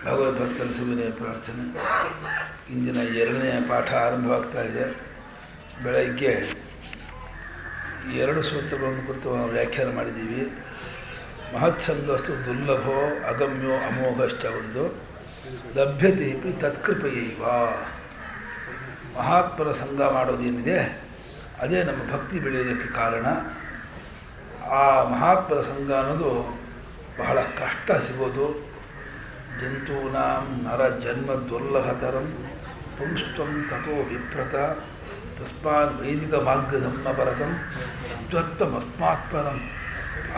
ಭಗವದ್ಭಕ್ತರ ಸುವಿನಯ ಪ್ರಾರ್ಥನೆ. ಇಂದಿನ 2ನೇ ಪಾಠ ಆರಂಭವಾಗ್ತಾ ಇದೆ. ಬೆಳಗ್ಗೆ 2 ಸೂತ್ರಗಳನ್ನು ಕುರಿತು ನಾವು ವ್ಯಾಖ್ಯಾನ ಮಾಡಿದ್ದೀವಿ. ಮಹತ್ಸಂಗಸ್ತು ದುರ್ಲಭೋ ಅಗಮ್ಯೋ ಅಮೋಘಶ್ಚ ಒಂದು ಲಭ್ಯತೆ ತತ್ಕೃಪೆಯೈವ. ಮಹಾತ್ಮರ ಸಂಘ ಮಾಡೋದೇನಿದೆ ಅದೇ ನಮ್ಮ ಭಕ್ತಿ ಬೆಳೆಯೋದಕ್ಕೆ ಕಾರಣ. ಆ ಮಹಾತ್ಮರ ಸಂಘ ಅನ್ನೋದು ಬಹಳ ಕಷ್ಟ ಸಿಗೋದು. ಜಂತೂನಾಂ ನರ ಜನ್ಮ ದುರ್ಲಭತರಂ ಪುಂಸ್ತ್ವಂ ತಥೋ ವಿಪ್ರತ ತಸ್ಮಾತ್ ವೈದಿಕ ಮಾರ್ಗಧರ್ಮಪರತಂ ಯದ್ವತ್ತಮಸ್ಮಾತ್ಪರಂ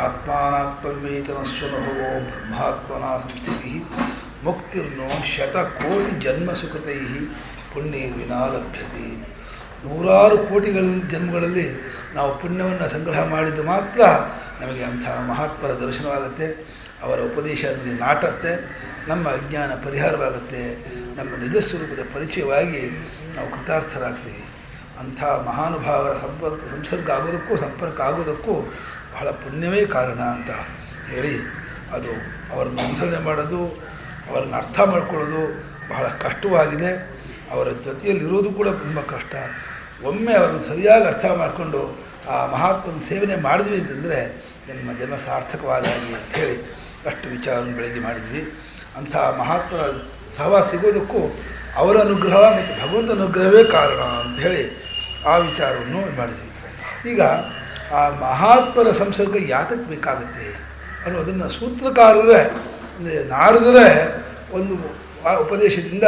ಆತ್ಮಾನಾತ್ಮವೇತನಸ್ವನುಭವೋ ಬ್ರಹ್ಮಾತ್ಮನಾ ಸಂಸ್ಥಿತಿ ಮುಕ್ತಿರ್ನೋ ಶತಕೋಟಿ ಜನ್ಮಸುಕೃತೈ ಪುಣ್ಯರ್ವಿನಾ ಲಭ್ಯತೆ. 100 ಕೋಟಿ ಜನ್ಮಗಳಲ್ಲಿ ನಾವು ಪುಣ್ಯವನ್ನು ಸಂಗ್ರಹ ಮಾಡಿದ್ದು ಮಾತ್ರ ನಮಗೆ ಅಂಥ ಮಹಾತ್ಮರ ದರ್ಶನವಾಗುತ್ತೆ. ಅವರ ಉಪದೇಶ ನಮಗೆ ನಾಟತ್ತೆ, ನಮ್ಮ ಅಜ್ಞಾನ ಪರಿಹಾರವಾಗುತ್ತೆ, ನಮ್ಮ ನಿಜ ಸ್ವರೂಪದ ಪರಿಚಯವಾಗಿ ನಾವು ಕೃತಾರ್ಥರಾಗ್ತೀವಿ. ಅಂಥ ಮಹಾನುಭಾವರ ಸಂಸರ್ಗ ಆಗೋದಕ್ಕೂ ಸಂಪರ್ಕ ಆಗೋದಕ್ಕೂ ಬಹಳ ಪುಣ್ಯವೇ ಕಾರಣ ಅಂತ ಹೇಳಿ, ಅದು ಅವರನ್ನು ಅನುಸರಣೆ ಮಾಡೋದು, ಅವರನ್ನು ಅರ್ಥ ಮಾಡ್ಕೊಳ್ಳೋದು ಬಹಳ ಕಷ್ಟವಾಗಿದೆ. ಅವರ ಜೊತೆಯಲ್ಲಿರೋದು ಕೂಡ ತುಂಬ ಕಷ್ಟ. ಒಮ್ಮೆ ಅವರನ್ನು ಸರಿಯಾಗಿ ಅರ್ಥ ಮಾಡಿಕೊಂಡು ಆ ಮಹಾತ್ಮನ ಸೇವನೆ ಮಾಡಿದ್ವಿ ಅಂತಂದರೆ ನಮ್ಮ ಜನ್ಮ ಸಾರ್ಥಕವಾದಾಗಿ ಅಂಥೇಳಿ ಅಷ್ಟು ವಿಚಾರವನ್ನು ಬೆಳಗ್ಗೆ ಮಾಡಿದ್ವಿ. ಅಂಥ ಮಹಾತ್ಮರ ಸಹವಾಸ ಸಿಗೋದಕ್ಕೂ ಅವರ ಅನುಗ್ರಹ ಮತ್ತು ಭಗವಂತ ಅನುಗ್ರಹವೇ ಕಾರಣ ಅಂತ ಹೇಳಿ ಆ ವಿಚಾರವನ್ನು ಮಾಡಿದ್ವಿ. ಈಗ ಆ ಮಹಾತ್ಮರ ಸಂಸರ್ಗ ಯಾತಕ್ಕೆ ಬೇಕಾಗುತ್ತೆ ಅನ್ನೋದನ್ನು ಸೂತ್ರಕಾರರೇ ನಾರದರೇ ಒಂದು ಉಪದೇಶದಿಂದ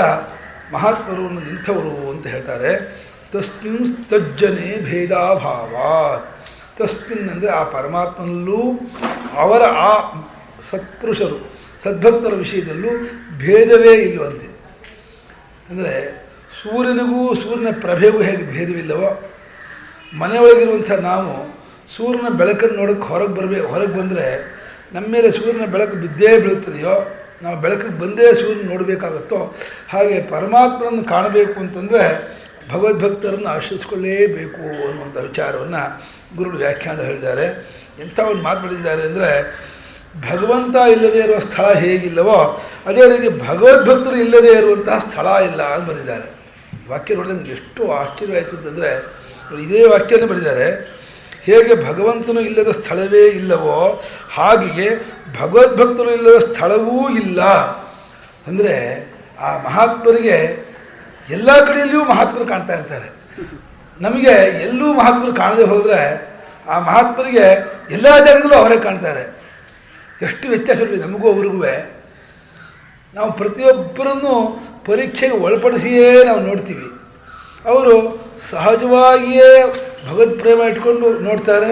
ಮಹಾತ್ಮರು ಅನ್ನೋದು ಇಂಥವರು ಅಂತ ಹೇಳ್ತಾರೆ. ತಸ್ಮಿನ್ ತಜ್ಜನೆ ಭೇದಾಭಾವಾತ್. ತಸ್ಮಿನ್ ಅಂದರೆ ಆ ಪರಮಾತ್ಮನಲ್ಲೂ ಅವರ ಆ ಸತ್ಪುರುಷರು ಸದ್ಭಕ್ತರ ವಿಷಯದಲ್ಲೂ ಭೇದವೇ ಇಲ್ಲವಂತೆ. ಅಂದರೆ ಸೂರ್ಯನಿಗೂ ಸೂರ್ಯನ ಪ್ರಭೆಗೂ ಹೇಗೆ ಭೇದವಿಲ್ಲವೋ, ಮನೆಯೊಳಗಿರುವಂಥ ನಾವು ಸೂರ್ಯನ ಬೆಳಕನ್ನು ನೋಡೋಕ್ಕೆ ಹೊರಗೆ ಬಂದರೆ ನಮ್ಮ ಮೇಲೆ ಸೂರ್ಯನ ಬೆಳಕು ಬಿದ್ದೇ ಬೀಳುತ್ತದೆಯೋ, ನಾವು ಬೆಳಕಿಗೆ ಬಂದೇ ಸೂರ್ಯನ ನೋಡಬೇಕಾಗತ್ತೋ, ಹಾಗೆ ಪರಮಾತ್ಮನನ್ನು ಕಾಣಬೇಕು ಅಂತಂದರೆ ಭಗವದ್ಭಕ್ತರನ್ನು ಆಶ್ರಯಿಸಿಕೊಳ್ಳೇಬೇಕು ಅನ್ನುವಂಥ ವಿಚಾರವನ್ನು ಗುರುಗಳು ವ್ಯಾಖ್ಯಾನ ಹೇಳಿದ್ದಾರೆ. ಎಂಥ ಒಂದು ಮಾತು ಬೆಳೆದಿದ್ದಾರೆ ಅಂದರೆ, ಭಗವಂತ ಇಲ್ಲದೇ ಇರುವ ಸ್ಥಳ ಹೇಗಿಲ್ಲವೋ ಅದೇ ರೀತಿ ಭಗವದ್ಭಕ್ತರು ಇಲ್ಲದೇ ಇರುವಂತಹ ಸ್ಥಳ ಇಲ್ಲ ಅಂತ ಬರೆದಿದ್ದಾರೆ. ವಾಕ್ಯ ನೋಡಿದಂಗೆ ಎಷ್ಟು ಆಶ್ಚರ್ಯ ಆಯಿತು ಅಂತಂದರೆ, ಇದೇ ವಾಕ್ಯನೇ ಬರೆದಿದ್ದಾರೆ. ಹೇಗೆ ಭಗವಂತನು ಇಲ್ಲದ ಸ್ಥಳವೇ ಇಲ್ಲವೋ ಹಾಗೆಯೇ ಭಗವದ್ಭಕ್ತರು ಇಲ್ಲದ ಸ್ಥಳವೂ ಇಲ್ಲ. ಅಂದರೆ ಆ ಮಹಾತ್ಮರಿಗೆ ಎಲ್ಲ ಕಡೆಯಲ್ಲಿಯೂ ಮಹಾತ್ಮರು ಕಾಣ್ತಾ ಇರ್ತಾರೆ. ನಮಗೆ ಎಲ್ಲೂ ಮಹಾತ್ಮರು ಕಾಣದೆ ಹೋದರೆ ಆ ಮಹಾತ್ಮರಿಗೆ ಎಲ್ಲ ಜಾಗದಲ್ಲೂ ಅವರೇ ಕಾಣ್ತಾರೆ. ಎಷ್ಟು ವ್ಯತ್ಯಾಸ ಇದೆ ನಮಗೂ ಅವ್ರಿಗೂ. ನಾವು ಪ್ರತಿಯೊಬ್ಬರನ್ನು ಪರೀಕ್ಷೆಗೆ ಒಳಪಡಿಸಿಯೇ ನಾವು ನೋಡ್ತೀವಿ. ಅವರು ಸಹಜವಾಗಿಯೇ ಭಗವದ್ ಪ್ರೇಮ ಇಟ್ಕೊಂಡು ನೋಡ್ತಾರೆ.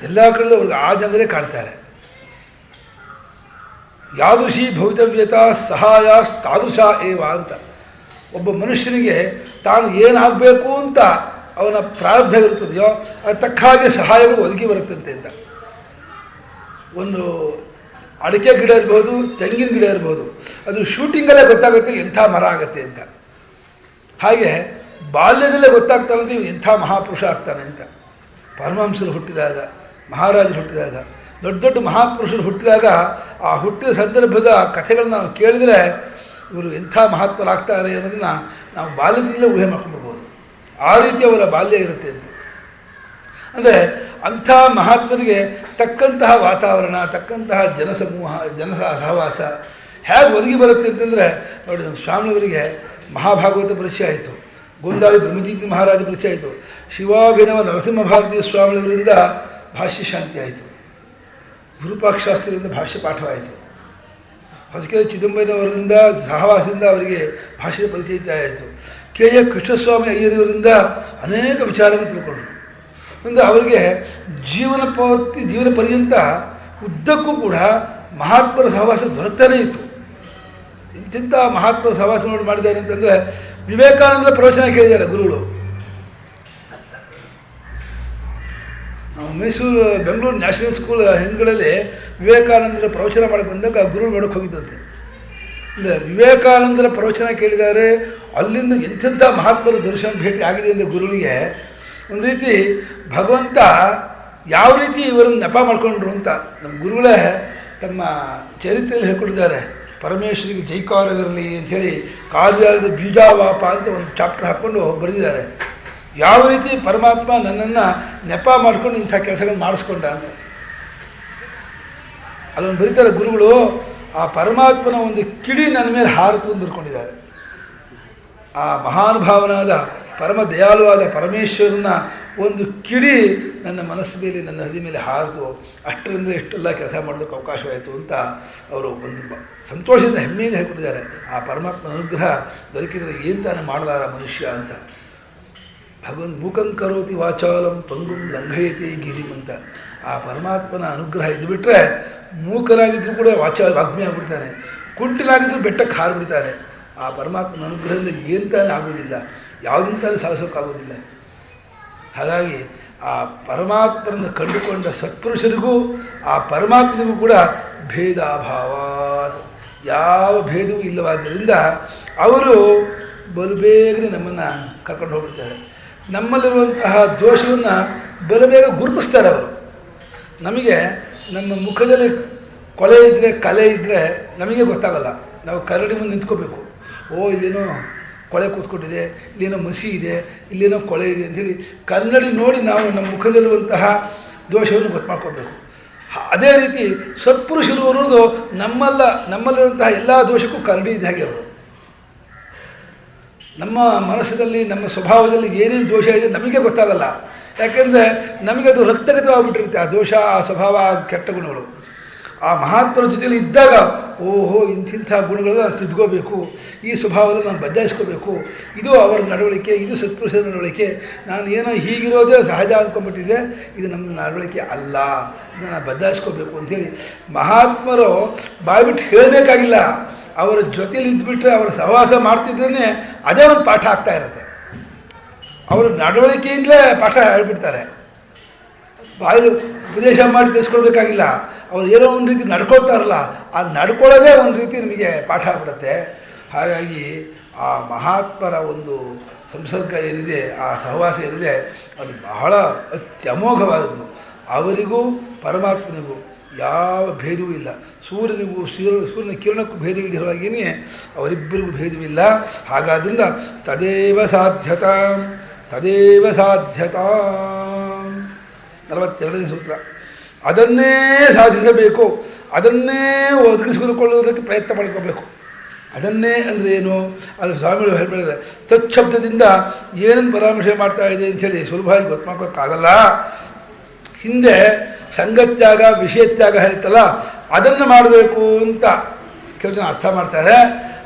ಎಲ್ಲ ಕಡೆ ಅವ್ರಿಗೆ ಆ ಜನರೇ ಕಾಣ್ತಾರೆ. ಯಾದೃಶಿ ಭವಿತವ್ಯತಾ ಸಹಾಯ ತಾದೃಶ ಏವ ಅಂತ. ಒಬ್ಬ ಮನುಷ್ಯನಿಗೆ ತಾನು ಏನಾಗಬೇಕು ಅಂತ ಅವನ ಪ್ರಾರಬ್ಧ ಇರುತ್ತದೆಯೋ ಅದು ತಕ್ಕ ಹಾಗೆ ಸಹಾಯಗಳು ಒದಗಿ ಬರುತ್ತಂತೆ ಅಂತ. ಒಂದು ಅಡಿಕೆ ಗಿಡ ಇರ್ಬೋದು, ತೆಂಗಿನ ಗಿಡ ಇರ್ಬೋದು, ಅದು ಶೂಟಿಂಗಲ್ಲೇ ಗೊತ್ತಾಗುತ್ತೆ ಎಂಥ ಮರ ಆಗುತ್ತೆ ಅಂತ. ಹಾಗೆ ಬಾಲ್ಯದಲ್ಲೇ ಗೊತ್ತಾಗ್ತಾನಂತ ಇವು ಎಂಥ ಮಹಾಪುರುಷ ಆಗ್ತಾನೆ ಅಂತ. ಪರಮಹಂಸರು ಹುಟ್ಟಿದಾಗ, ಮಹಾರಾಜರು ಹುಟ್ಟಿದಾಗ, ದೊಡ್ಡ ದೊಡ್ಡ ಮಹಾಪುರುಷರು ಹುಟ್ಟಿದಾಗ ಆ ಹುಟ್ಟಿದ ಸಂದರ್ಭದ ಕಥೆಗಳನ್ನ ನಾವು ಕೇಳಿದರೆ ಇವರು ಎಂಥ ಮಹಾತ್ಮರಾಗ್ತಾರೆ ಅನ್ನೋದನ್ನು ನಾವು ಬಾಲ್ಯದಿಂದಲೇ ಊಹೆ ಮಾಡ್ಕೊಂಡ್ಬಿಡ್ಬೋದು. ಆ ರೀತಿ ಅವರ ಬಾಲ್ಯ ಇರುತ್ತೆ ಅಂತ. ಅಂದರೆ ಅಂಥ ಮಹಾತ್ಮರಿಗೆ ತಕ್ಕಂತಹ ವಾತಾವರಣ, ತಕ್ಕಂತಹ ಜನಸಮೂಹ, ಸಹವಾಸ ಹೇಗೆ ಒದಗಿ ಬರುತ್ತೆ ಅಂತಂದರೆ ನೋಡಿ, ನಮ್ಮ ಸ್ವಾಮಿಯವರಿಗೆ ಮಹಾಭಾಗವತ ಪರಿಚಯ ಆಯಿತು, ಗೋಂದಾಳಿ ಬ್ರಹ್ಮಜೀತಿ ಮಹಾರಾಜ ಪರಿಚಯ ಆಯಿತು, ಶಿವಾಭಿನವ ನರಸಿಂಹ ಭಾರತೀಯ ಸ್ವಾಮಿಯವರಿಂದ ಭಾಷ್ಯ ಶಾಂತಿ ಆಯಿತು, ಗುರುಪಾಕ್ಷಾಸ್ತ್ರಿಯಿಂದ ಭಾಷ್ಯ ಪಾಠವಾಯಿತು, ಹೊಸಕೆರೆ ಚಿದಂಬರವರಿಂದ ಸಹವಾಸದಿಂದ ಅವರಿಗೆ ಭಾಷೆಯ ಪರಿಚಯ ಆಯಿತು, ಕೆ.ಎ. ಕೃಷ್ಣಸ್ವಾಮಿ ಅಯ್ಯರವರಿಂದ ಅನೇಕ ವಿಚಾರವನ್ನು ತಿಳ್ಕೊಂಡ್ರು. ಅಂದರೆ ಅವರಿಗೆ ಜೀವನ ಪರ್ಯಂತ ಉದ್ದಕ್ಕೂ ಕೂಡ ಮಹಾತ್ಮರ ಸಹವಾಸ ದೊರಕ್ತಾನೇ ಇತ್ತು. ಇಂತಿಂಥ ಮಹಾತ್ಮರ ಸಹವಾಸ ನೋಡಿ ಮಾಡಿದ್ದಾರೆ ಅಂತಂದರೆ, ವಿವೇಕಾನಂದರ ಪ್ರವಚನ ಕೇಳಿದ್ದಾರೆ ಗುರುಗಳು. ನಾವು ಬೆಂಗಳೂರು ನ್ಯಾಷನಲ್ ಸ್ಕೂಲ್ ಹಿಂದ್ಗಳಲ್ಲಿ ವಿವೇಕಾನಂದರ ಪ್ರವಚನ ಮಾಡಕ್ಕೆ ಬಂದಾಗ ಗುರುಗಳು ನೋಡೋಕ್ಕೆ ಹೋಗಿದ್ದಂತೆ. ಇಲ್ಲ ವಿವೇಕಾನಂದರ ಪ್ರವಚನ ಕೇಳಿದ್ದಾರೆ, ಅಲ್ಲಿಂದ ಎಂಥೆಂಥ ಮಹಾತ್ಮರ ದರ್ಶನ ಭೇಟಿ ಆಗಿದೆ ಅಂದರೆ ಗುರುಗಳಿಗೆ ಒಂದು ರೀತಿ ಭಗವಂತ ಯಾವ ರೀತಿ ಇವರನ್ನು ನೆಪ ಮಾಡಿಕೊಂಡ್ರು ಅಂತ ನಮ್ಮ ಗುರುಗಳೇ ತಮ್ಮ ಚರಿತ್ರೆಯಲ್ಲಿ ಹೇಳ್ಕೊಂಡಿದ್ದಾರೆ. ಪರಮೇಶ್ವರಿಗೆ ಜೈಕಾರವಿರಲಿ ಅಂಥೇಳಿ ಕಾರ್ಯಾಲಯದ ಬೀಜಾವಾಪ ಅಂತ ಒಂದು ಚಾಪ್ಟರ್ ಹಾಕ್ಕೊಂಡು ಬರೆದಿದ್ದಾರೆ. ಯಾವ ರೀತಿ ಪರಮಾತ್ಮ ನನ್ನನ್ನು ನೆಪ ಮಾಡ್ಕೊಂಡು ಇಂಥ ಕೆಲಸಗಳನ್ನು ಮಾಡಿಸ್ಕೊಂಡ ಅಂತ ಅದನ್ನು ಬರೀತಾರೆ ಗುರುಗಳು. ಆ ಪರಮಾತ್ಮನ ಒಂದು ಕಿಡಿ ನನ್ನ ಮೇಲೆ ಹಾರತು ಅಂತ ಬರ್ಕೊಂಡಿದ್ದಾರೆ. ಆ ಮಹಾನುಭಾವನಾದ ಪರಮ ದಯಾಳುವಾದ ಪರಮೇಶ್ವರನ ಒಂದು ಕಿಡಿ ನನ್ನ ಮನಸ್ಸು ಮೇಲೆ, ನನ್ನ ಹೃದಯ ಮೇಲೆ ಹಾರಿತು. ಅಷ್ಟರಿಂದ ಎಷ್ಟೆಲ್ಲ ಕೆಲಸ ಮಾಡೋದಕ್ಕೆ ಅವಕಾಶವಾಯಿತು ಅಂತ ಅವರು ಒಂದು ಸಂತೋಷದಿಂದ ಹೆಮ್ಮೆಯಿಂದ ಹೇಳ್ಕೊಟ್ಟಿದ್ದಾರೆ. ಆ ಪರಮಾತ್ಮನ ಅನುಗ್ರಹ ದೊರಕಿದರೆ ಏನು ತಾನೇ ಮಾಡಲಾರ ಮನುಷ್ಯ ಅಂತ. ಭಗವಂತ ಮೂಕಂ ಕರೋತಿ ವಾಚಾಲಂ ಪಂಗುಂ ಲಂಘಯತಿ ಗಿರಿಂ ಅಂತ. ಆ ಪರಮಾತ್ಮನ ಅನುಗ್ರಹ ಇದ್ದುಬಿಟ್ರೆ ಮೂಕನಾಗಿದ್ದರೂ ಕೂಡ ವಾಗ್ಮಿ ಆಗ್ಬಿಡ್ತಾನೆ, ಕುಂಟಿನಾಗಿದ್ದರೂ ಬೆಟ್ಟಕ್ಕೆ ಹಾರಿಬಿಡ್ತಾನೆ. ಆ ಪರಮಾತ್ಮನ ಅನುಗ್ರಹದಿಂದ ಏನು ತಾನೇ ಆಗೋದಿಲ್ಲ, ಯಾವುದನ್ನು ತಾನೇ ಸಾಧಿಸೋಕ್ಕಾಗೋದಿಲ್ಲ. ಹಾಗಾಗಿ ಆ ಪರಮಾತ್ಮನನ್ನು ಕಂಡುಕೊಂಡ ಸತ್ಪುರುಷರಿಗೂ ಆ ಪರಮಾತ್ಮನಿಗೂ ಕೂಡ ಭೇದಾಭಾವಾದ ಯಾವ ಭೇದವೂ ಇಲ್ಲವಾದ್ದರಿಂದ ಅವರು ಬಲು ಬೇಗನೆ ನಮ್ಮನ್ನು ಕರ್ಕೊಂಡು ಹೋಗ್ಬಿಡ್ತಾರೆ. ನಮ್ಮಲ್ಲಿರುವಂತಹ ದೋಷವನ್ನು ಬಲು ಬೇಗ ಗುರುತಿಸ್ತಾರೆ ಅವರು. ನಮಗೆ ನಮ್ಮ ಮುಖದಲ್ಲಿ ಕೊಳೆ ಇದ್ದರೆ, ಕಲೆ ಇದ್ದರೆ ನಮಗೆ ಗೊತ್ತಾಗಲ್ಲ. ನಾವು ಕರಡಿ ಮುಂದೆ ನಿಂತ್ಕೋಬೇಕು. ಇಲ್ಲೇನೋ ಕೊಳೆ ಕೂತ್ಕೊಂಡಿದೆ, ಇಲ್ಲೇನೋ ಮಸಿ ಇದೆ, ಇಲ್ಲೇನೋ ಕೊಳೆ ಇದೆ ಅಂಥೇಳಿ ಕನ್ನಡಿ ನೋಡಿ ನಾವು ನಮ್ಮ ಮುಖದಲ್ಲಿರುವಂತಹ ದೋಷವನ್ನು ಗೊತ್ತು ಮಾಡ್ಕೊಳ್ಬೇಕು. ಅದೇ ರೀತಿ ಸತ್ಪುರುಷರು ಅನ್ನೋದು ನಮ್ಮಲ್ಲಿರುವಂತಹ ಎಲ್ಲ ದೋಷಕ್ಕೂ ಕರಡಿ ಇದ್ದ ಹಾಗೆ ಅವರು. ನಮ್ಮ ಮನಸ್ಸಿನಲ್ಲಿ, ನಮ್ಮ ಸ್ವಭಾವದಲ್ಲಿ ಏನೇನು ದೋಷ ಇದೆ ನಮಗೆ ಗೊತ್ತಾಗಲ್ಲ. ಯಾಕೆಂದರೆ ನಮಗೆ ಅದು ರಕ್ತಗತವಾಗಿಬಿಟ್ಟಿರುತ್ತೆ ಆ ದೋಷ, ಆ ಸ್ವಭಾವ, ಆ ಕೆಟ್ಟ ಗುಣಗಳು. ಆ ಮಹಾತ್ಮರ ಜೊತೆಯಲ್ಲಿ ಇದ್ದಾಗ ಇಂಥ ಗುಣಗಳನ್ನು ನಾನು ತಿದ್ಕೋಬೇಕು, ಈ ಸ್ವಭಾವವನ್ನು ನಾನು ಬದಲಾಯಿಸ್ಕೋಬೇಕು, ಇದು ಅವರ ನಡವಳಿಕೆ, ಇದು ಸತ್ಪುರುಷರ ನಡವಳಿಕೆ, ನಾನು ಏನೋ ಹೀಗಿರೋದೇ ಸಹಜ ಅಂದ್ಕೊಂಡ್ಬಿಟ್ಟಿದೆ, ಇದು ನಮ್ಮ ನಡವಳಿಕೆ ಅಲ್ಲ, ಇದನ್ನು ನಾನು ಬದಲಾಯಿಸ್ಕೋಬೇಕು ಅಂಥೇಳಿ ಮಹಾತ್ಮರು ಬಾಯ್ಬಿಟ್ಟು ಹೇಳಬೇಕಾಗಿಲ್ಲ. ಅವರ ಜೊತೆಯಲ್ಲಿ ಇದ್ದುಬಿಟ್ರೆ, ಅವರ ಸಹವಾಸ ಮಾಡ್ತಿದ್ರೇ ಅದೇ ಒಂದು ಪಾಠ ಆಗ್ತಾ ಇರುತ್ತೆ. ಅವರ ನಡವಳಿಕೆಯಿಂದಲೇ ಪಾಠ ಹೇಳ್ಬಿಡ್ತಾರೆ. ಬಾಯಲ್ಲಿ ಉಪದೇಶ ಮಾಡಿ ತಿಳಿಸ್ಕೊಳ್ಬೇಕಾಗಿಲ್ಲ. ಅವ್ರು ಏನೋ ಒಂದು ರೀತಿ ನಡ್ಕೊಳ್ತಾರಲ್ಲ, ಆ ನಡ್ಕೊಳ್ಳೋದೇ ಒಂದು ರೀತಿ ನಮಗೆ ಪಾಠ ಆಗ್ಬಿಡುತ್ತೆ. ಹಾಗಾಗಿ ಆ ಮಹಾತ್ಮರ ಒಂದು ಸಂಸರ್ಗ ಏನಿದೆ, ಆ ಸಹವಾಸ ಏನಿದೆ, ಅದು ಬಹಳ ಅತ್ಯಮೋಘವಾದದ್ದು. ಅವರಿಗೂ ಪರಮಾತ್ಮನಿಗೂ ಯಾವ ಭೇದವೂ ಇಲ್ಲ. ಸೂರ್ಯನ ಕಿರಣಕ್ಕೂ ಭೇದ ಇಲ್ಲದಿರೋ ಹಾಗೇನೆ ಅವರಿಬ್ಬರಿಗೂ ಭೇದವಿಲ್ಲ. ಹಾಗಾದ್ರಿಂದ ತದೇವ ಸಾಧ್ಯತಾ 42ನೇ ಸೂತ್ರ. ಅದನ್ನೇ ಸಾಧಿಸಬೇಕು, ಅದನ್ನೇ ಒದಗಿಸಿಕೊಳ್ಳುವುದಕ್ಕೆ ಪ್ರಯತ್ನ ಮಾಡ್ಕೋಬೇಕು. ಅದನ್ನೇ ಅಂದರೆ ಏನು? ಅಲ್ಲಿ ಸ್ವಾಮಿಗಳು ಹೇಳ್ಬಿಡಿದ್ರೆ ತತ್ಶಬ್ದದಿಂದ ಏನನ್ನು ಪರಾಮರ್ಶೆ ಮಾಡ್ತಾ ಇದೆ ಅಂಥೇಳಿ ಸುಲಭವಾಗಿ ಗೊತ್ತು ಮಾಡ್ಕೋಕ್ಕಾಗಲ್ಲ. ಹಿಂದೆ ಸಂಗತ್ಯಾಗ, ವಿಷಯತ್ಯಾಗ ಹೇಳ್ತಲ್ಲ, ಅದನ್ನು ಮಾಡಬೇಕು ಅಂತ ಕೆಲವು ಜನ ಅರ್ಥ ಮಾಡ್ತಾರೆ.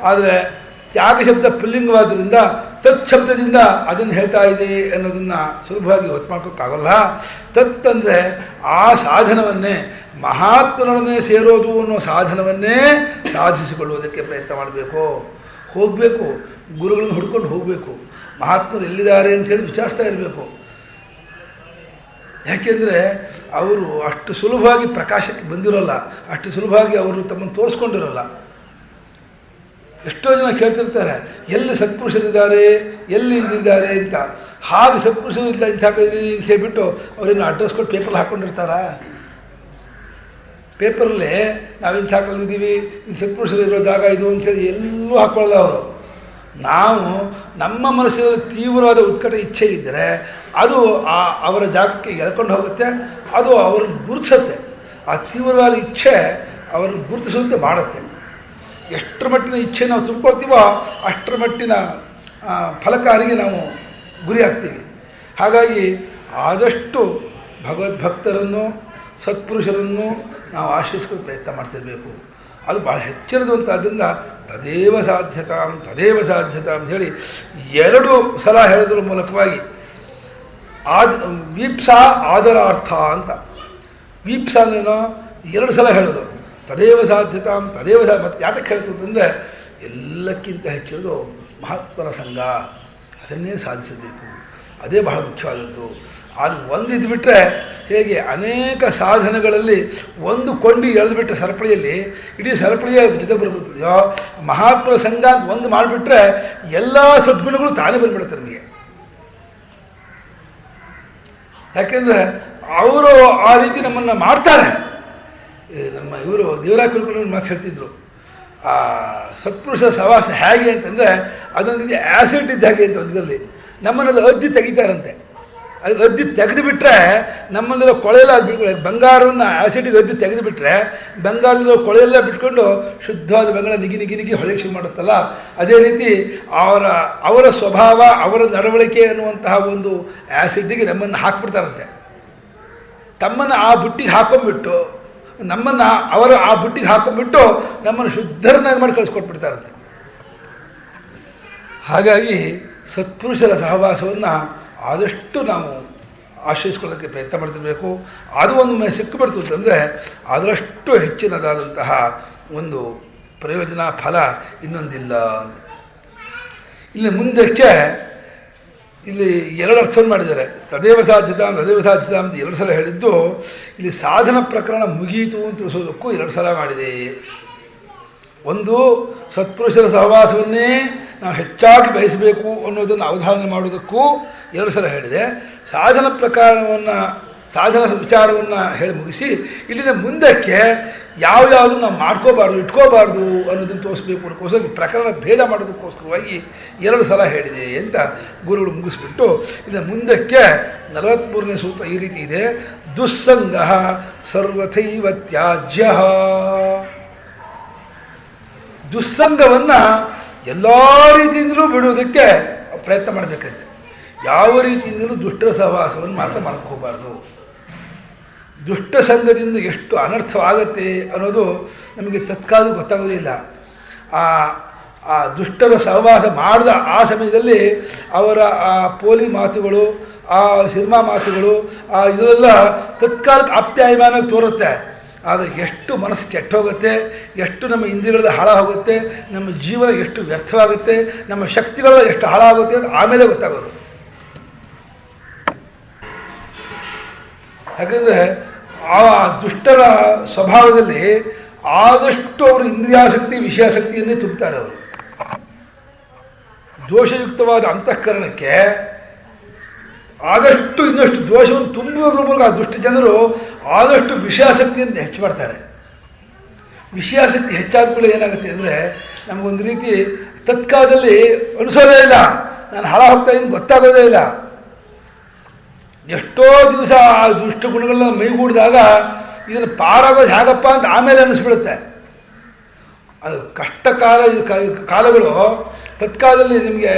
ಆದರೆ ತ್ಯಾಗ ಶಬ್ದ ಪುಲ್ಲಿಂಗವಾದ್ದರಿಂದ ತತ್ಶಬ್ದದಿಂದ ಅದನ್ನು ಹೇಳ್ತಾ ಇದೆ ಅನ್ನೋದನ್ನು ಸುಲಭವಾಗಿ ಗೊತ್ತು ಮಾಡ್ಕೋಕ್ಕಾಗಲ್ಲ. ತತ್ ಅಂದರೆ ಆ ಸಾಧನವನ್ನೇ, ಮಹಾತ್ಮರೊಡನೆ ಸೇರೋದು ಅನ್ನೋ ಸಾಧನವನ್ನೇ ಸಾಧಿಸಿಕೊಳ್ಳುವುದಕ್ಕೆ ಪ್ರಯತ್ನ ಮಾಡಬೇಕು. ಹೋಗಬೇಕು, ಗುರುಗಳನ್ನು ಹುಡ್ಕೊಂಡು ಹೋಗಬೇಕು, ಮಹಾತ್ಮರು ಎಲ್ಲಿದ್ದಾರೆ ಅಂಥೇಳಿ ವಿಚಾರಿಸ್ತಾ ಇರಬೇಕು. ಯಾಕೆಂದರೆ ಅವರು ಅಷ್ಟು ಸುಲಭವಾಗಿ ಪ್ರಕಾಶಕ್ಕೆ ಬಂದಿರೋಲ್ಲ, ಅಷ್ಟು ಸುಲಭವಾಗಿ ಅವರು ತಮ್ಮನ್ನು ತೋರಿಸ್ಕೊಂಡಿರೋಲ್ಲ. ಎಷ್ಟೋ ಜನ ಕೇಳ್ತಿರ್ತಾರೆ, ಎಲ್ಲಿ ಸತ್ಪುರುಷರಿದ್ದಾರೆ, ಎಲ್ಲಿ ಇದ್ದಾರೆ ಅಂತ. ಹಾಗೆ ಸತ್ಪುರುಷರು ಇಲ್ಲ ಇಂಥ ಕಳಿದೀನಿ ಅಂತ ಹೇಳ್ಬಿಟ್ಟು ಅವರೇನು ಅಡ್ರೆಸ್ ಕೊಟ್ಟು ಪೇಪರ್ ಹಾಕ್ಕೊಂಡಿರ್ತಾರ? ಪೇಪರಲ್ಲಿ ನಾವು ಇಂಥ ಕಳೆದಿದ್ದೀವಿ, ಇನ್ನು ಸತ್ಪುರುಷರು ಇರೋ ಜಾಗ ಇದು ಅಂಥೇಳಿ ಎಲ್ಲೂ ಹಾಕ್ಕೊಳ್ಳಲ್ಲ ಅವರು. ನಾವು ನಮ್ಮ ಮನಸ್ಸಿನಲ್ಲಿ ತೀವ್ರವಾದ ಉತ್ಕಟ ಇಚ್ಛೆ ಇದ್ದರೆ ಅದು ಅವರ ಜಾಗಕ್ಕೆ ಎಳ್ಕೊಂಡು ಹೋಗುತ್ತೆ, ಅದು ಅವ್ರನ್ನ ಗುರುತಿಸುತ್ತೆ. ಆ ತೀವ್ರವಾದ ಇಚ್ಛೆ ಅವ್ರನ್ನ ಗುರುತಿಸುವಂತೆ ಮಾಡುತ್ತೆ. ಎಷ್ಟರ ಮಟ್ಟಿನ ಇಚ್ಛೆ ನಾವು ತುಂಬ್ಕೊಳ್ತೀವೋ ಅಷ್ಟರ ಮಟ್ಟಿನ ಫಲಕಾರಿಗೆ ನಾವು ಗುರಿ ಆಗ್ತೀವಿ. ಹಾಗಾಗಿ ಆದಷ್ಟು ಭಗವದ್ಭಕ್ತರನ್ನು, ಸತ್ಪುರುಷರನ್ನು ನಾವು ಆಶ್ರಯಿಸ್ಕೊಂಡು ಪ್ರಯತ್ನ ಮಾಡ್ತಿರಬೇಕು. ಅದು ಭಾಳ ಹೆಚ್ಚಿನದು ಅಂತ. ಆದ್ದರಿಂದ ತದೇವ ಸಾಧ್ಯತಾಂ ಅಂತ ಹೇಳಿ 2 ಸಲ ಹೇಳೋದ್ರ ಮೂಲಕವಾಗಿ ವೀಪ್ಸಾ ಆದರಾರ್ಥ ಅಂತ. ವೀಪ್ಸಾನೇನೋ 2 ಸಲ ಹೇಳೋದು, ತದೇವ ಸಾಧ್ಯತಾಂ ಮತ್ತು ಯಾತಕ್ಕೆ ಹೇಳ್ತು ಅಂತಂದರೆ ಎಲ್ಲಕ್ಕಿಂತ ಹೆಚ್ಚಿರೋದು ಮಹಾತ್ಮರ ಸಂಘ, ಅದನ್ನೇ ಸಾಧಿಸಬೇಕು. ಅದೇ ಬಹಳ ಮುಖ್ಯವಾದದ್ದು. ಅದು ಒಂದು ಇದ್ಬಿಟ್ರೆ ಹೇಗೆ ಅನೇಕ ಸಾಧನಗಳಲ್ಲಿ ಒಂದು ಕೊಂಡಿ ಎಳೆದುಬಿಟ್ರೆ ಸರಪಳಿಯಲ್ಲಿ ಇಡೀ ಸರಪಳಿಯ ಜೊತೆ ಬರುತ್ತದೆಯೋ, ಮಹಾತ್ಮರ ಸಂಘ ಒಂದು ಮಾಡಿಬಿಟ್ರೆ ಎಲ್ಲ ಸದ್ಗುಣಗಳು ತಾನೇ ಬಂದ್ಬಿಡುತ್ತೆ ನಮಗೆ. ಯಾಕೆಂದರೆ ಅವರು ಆ ರೀತಿ ನಮ್ಮನ್ನು ಮಾಡ್ತಾರೆ. ನಮ್ಮ ಇವರು ದೇವರಾಯ ಕುಲಕರ್ಣಿ ಮಾತು ಹೇಳ್ತಿದ್ರು, ಆ ಸತ್ಪುರುಷ ಸಹವಾಸ ಹೇಗೆ ಅಂತಂದರೆ ಅದೊಂದು ರೀತಿ ಆ್ಯಸಿಡ್ ಇದ್ದ ಹಾಗೆ ಅಂತ ಒಂದರಲ್ಲಿ ನಮ್ಮನ್ನೆಲ್ಲ ಅದ್ದಿ ತೆಗಿತಾರಂತೆ. ಅದು ಅದ್ದಿ ತೆಗೆದು ಬಿಟ್ಟರೆ ನಮ್ಮಲ್ಲೆಲ್ಲ ಕೊಳೆಯೆಲ್ಲ ಅದು ಬಿಟ್ಕೊಳ್ಳಿ, ಬಂಗಾರವನ್ನು ಆ್ಯಸಿಡಿಗೆ ಅದ್ದಿ ತೆಗೆದು ಬಿಟ್ಟರೆ ಬಂಗಾರದಲ್ಲಿರೋ ಕೊಳೆಯೆಲ್ಲ ಬಿಟ್ಕೊಂಡು ಶುದ್ಧವಾದ ಬಂಗಾರ ನಿಗಿ ನಿಗಿ ನಿಗಿ ಹೊಳೆಗೆ ಶುರು ಮಾಡುತ್ತಲ್ಲ, ಅದೇ ರೀತಿ ಅವರ ಸ್ವಭಾವ ಅವರ ನಡವಳಿಕೆ ಅನ್ನುವಂತಹ ಒಂದು ಆ್ಯಸಿಡ್ಡಿಗೆ ನಮ್ಮನ್ನು ಹಾಕ್ಬಿಡ್ತಾರಂತೆ. ತಮ್ಮನ್ನು ಆ ಬುಟ್ಟಿಗೆ ಹಾಕೊಂಡ್ಬಿಟ್ಟು ನಮ್ಮನ್ನು ಅವರು ಆ ಬುಟ್ಟಿಗೆ ಹಾಕೊಂಡ್ಬಿಟ್ಟು ನಮ್ಮನ್ನು ಶುದ್ಧರನ್ನಾಗಿ ಮಾಡಿ ಕಳಿಸ್ಕೊಟ್ಬಿಡ್ತಾರಂತೆ. ಹಾಗಾಗಿ ಸತ್ಪುರುಷರ ಸಹವಾಸವನ್ನು ಆದಷ್ಟು ನಾವು ಆಶ್ರಯಿಸ್ಕೊಳ್ಳೋಕ್ಕೆ ಪ್ರಯತ್ನ ಮಾಡ್ತಿರಬೇಕು. ಅದು ಒಂದು ಸಿಕ್ಕಿಬಿಡ್ತು ಅಂತಂದರೆ ಅದರಷ್ಟು ಹೆಚ್ಚಿನದಾದಂತಹ ಒಂದು ಪ್ರಯೋಜನ ಫಲ ಇನ್ನೊಂದಿಲ್ಲ. ಇಲ್ಲಿ ಮುಂದಕ್ಕೆ ಇಲ್ಲಿ ಎರಡು ಅರ್ಥವನ್ನು ಮಾಡಿದ್ದಾರೆ. ತದೇವ ಸಾಧ್ಯತಾಂ ಅಂತ 2 ಸಲ ಹೇಳಿದ್ದು, ಇಲ್ಲಿ ಸಾಧನ ಪ್ರಕರಣ ಮುಗಿಯಿತು ಅಂತ ತಿಳಿಸೋದಕ್ಕೂ 2 ಸಲ ಮಾಡಿದೆ. ಒಂದು ಸತ್ಪುರುಷರ ಸಹವಾಸವನ್ನೇ ನಾವು ಹೆಚ್ಚಾಗಿ ಬಯಸಬೇಕು ಅನ್ನೋದನ್ನು ಅವಧಾರಣೆ ಮಾಡುವುದಕ್ಕೂ 2 ಸಲ ಹೇಳಿದೆ. ಸಾಧನ ವಿಚಾರವನ್ನು ಹೇಳಿ ಮುಗಿಸಿ ಇಲ್ಲಿಂದ ಮುಂದಕ್ಕೆ ಯಾವ್ಯಾವುದು ನಾವು ಮಾಡ್ಕೋಬಾರ್ದು ಇಟ್ಕೋಬಾರ್ದು ಅನ್ನೋದನ್ನು ತೋರಿಸ್ಬೇಕು ಅನ್ನೋಕ್ಕೋಸ್ಕರ ಪ್ರಕರಣ ಭೇದ ಮಾಡೋದಕ್ಕೋಸ್ಕರವಾಗಿ 2 ಸಲ ಹೇಳಿದೆ ಅಂತ ಗುರುಗಳು ಮುಗಿಸ್ಬಿಟ್ಟು ಇನ್ನು ಮುಂದಕ್ಕೆ 43ನೇ ಸೂತ್ರ ಈ ರೀತಿ ಇದೆ. ದುಸ್ಸಂಗ ಸರ್ವಥೈವ ತ್ಯಾಜ್ಯ. ದುಸ್ಸಂಗವನ್ನು ಎಲ್ಲ ರೀತಿಯಿಂದಲೂ ಬಿಡುವುದಕ್ಕೆ ಪ್ರಯತ್ನ ಮಾಡಬೇಕಂತೆ. ಯಾವ ರೀತಿಯಿಂದಲೂ ದುಷ್ಟರ ಸಹವಾಸವನ್ನು ಮಾತ್ರ ಮಾಡ್ಕೋಬಾರ್ದು. ದುಷ್ಟ ಸಂಘದಿಂದ ಎಷ್ಟು ಅನರ್ಥವಾಗತ್ತೆ ಅನ್ನೋದು ನಮಗೆ ತತ್ಕಾಲ ಗೊತ್ತಾಗೋದೇ ಇಲ್ಲ. ಆ ದುಷ್ಟರ ಸಹವಾಸ ಮಾಡಿದ ಆ ಸಮಯದಲ್ಲಿ ಅವರ ಆ ಪೋಲಿ ಮಾತುಗಳು, ಆ ಸಿನಿಮಾ ಮಾತುಗಳು, ಇದರೆಲ್ಲ ತತ್ಕಾಲಕ್ಕೆ ಆಪ್ಯಾಯಮಾನ ತೋರುತ್ತೆ. ಆದರೆ ಎಷ್ಟು ಮನಸ್ಸು ಕೆಟ್ಟೋಗುತ್ತೆ, ಎಷ್ಟು ನಮ್ಮ ಇಂದ್ರಿಯಗಳ ಹಾಳಾಗುತ್ತೆ, ನಮ್ಮ ಜೀವನ ಎಷ್ಟು ವ್ಯರ್ಥವಾಗುತ್ತೆ, ನಮ್ಮ ಶಕ್ತಿಗಳ ಎಷ್ಟು ಹಾಳಾಗುತ್ತೆ ಅಂತ ಆಮೇಲೆ ಗೊತ್ತಾಗೋದು. ಯಾಕಂದರೆ ಆ ದುಷ್ಟರ ಸ್ವಭಾವದಲ್ಲಿ ಆದಷ್ಟು ಅವರು ಇಂದ್ರಿಯಾಸಕ್ತಿ ವಿಷಯಾಸಕ್ತಿಯನ್ನೇ ತುಂಬುತ್ತಾರೆ. ಅವರು ದೋಷಯುಕ್ತವಾದ ಅಂತಃಕರಣಕ್ಕೆ ಆದಷ್ಟು ಇನ್ನಷ್ಟು ದೋಷವನ್ನು ತುಂಬುವುದ್ರ ಮೂಲಕ ಆ ದುಷ್ಟ ಜನರು ಆದಷ್ಟು ವಿಷಯಾಸಕ್ತಿಯನ್ನು ಹೆಚ್ಚು ಮಾಡ್ತಾರೆ. ವಿಷಯಾಸಕ್ತಿ ಹೆಚ್ಚಾದ ಕೂಡ ಏನಾಗುತ್ತೆ ಅಂದರೆ ನಮಗೊಂದು ರೀತಿ ತತ್ಕಾಲದಲ್ಲಿ ಅನಿಸೋದೇ ಇಲ್ಲ, ನಾನು ಹಾಳ ಹೋಗ್ತಾ ಇದ್ದೀನಿ ಗೊತ್ತಾಗೋದೇ ಇಲ್ಲ. ಎಷ್ಟೋ ದಿವಸ ಆ ದುಷ್ಟ ಗುಣಗಳನ್ನ ಮೈಗೂಡಿದಾಗ ಇದನ್ನು ಪಾರಾಗೋದು ಹೇಗಪ್ಪ ಅಂತ ಆಮೇಲೆ ಅನ್ನಿಸ್ಬಿಡುತ್ತೆ. ಅದು ಕಷ್ಟ ಕಾಲಗಳು ತತ್ಕಾಲದಲ್ಲಿ ನಿಮಗೆ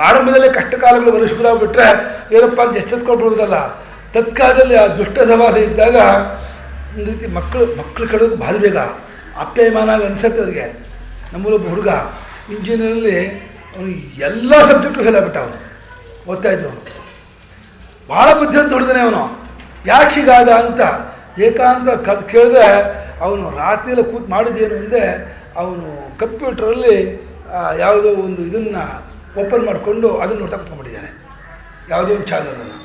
ಆರಂಭದಲ್ಲೇ ಕಷ್ಟ ಕಾಲಗಳು ವರ್ಷಗಳಾಗ್ಬಿಟ್ರೆ ಏನಪ್ಪ ಅಂತ ಎಚ್ಚೆತ್ಕೊಳ್ಬಿಡುವುದಲ್ಲ. ತತ್ಕಾಲದಲ್ಲಿ ಆ ದುಷ್ಟ ಸಹವಾಸ ಇದ್ದಾಗ ಒಂದು ರೀತಿ ಮಕ್ಕಳು ಕಡೋದು ಭಾರಿ ಬೇಗ ಆಪ್ಯಾಯಮಾನ ಅನಿಸುತ್ತೆ ಅವರಿಗೆ. ನಮ್ಮಲ್ಲೊಬ್ಬ ಹುಡುಗ ಇಂಜಿನಿಯರಲ್ಲಿ ಅವನು ಎಲ್ಲ ಸಬ್ಜೆಕ್ಟು ಫೇಲ್ ಆಗ್ಬಿಟ್ಟ. ಅವನು ಓದ್ತಾ ಇದ್ದವನು ಭಾಳ ಬುದ್ಧಿವಂತ ಹುಡುಗನೇ. ಅವನು ಯಾಕೆ ಹೀಗಾದ ಅಂತ ಏಕಾಂತ ಕೇಳಿದ್ರೆ ಅವನು ರಾತ್ರಿಯೆಲ್ಲ ಕೂತು ಮಾಡಿದ್ದೇನು ಅಂದರೆ ಅವನು ಕಂಪ್ಯೂಟರಲ್ಲಿ ಯಾವುದೋ ಒಂದು ಇದನ್ನು ಓಪನ್ ಮಾಡಿಕೊಂಡು ಅದನ್ನು ನೋಡ್ತಾ ಕೂತ್ಕೊಂಡ್ಬಿಟ್ಟಿದ್ದಾನೆ. ಯಾವುದೋ ಒಂದು ಚಾನಲನ್ನು.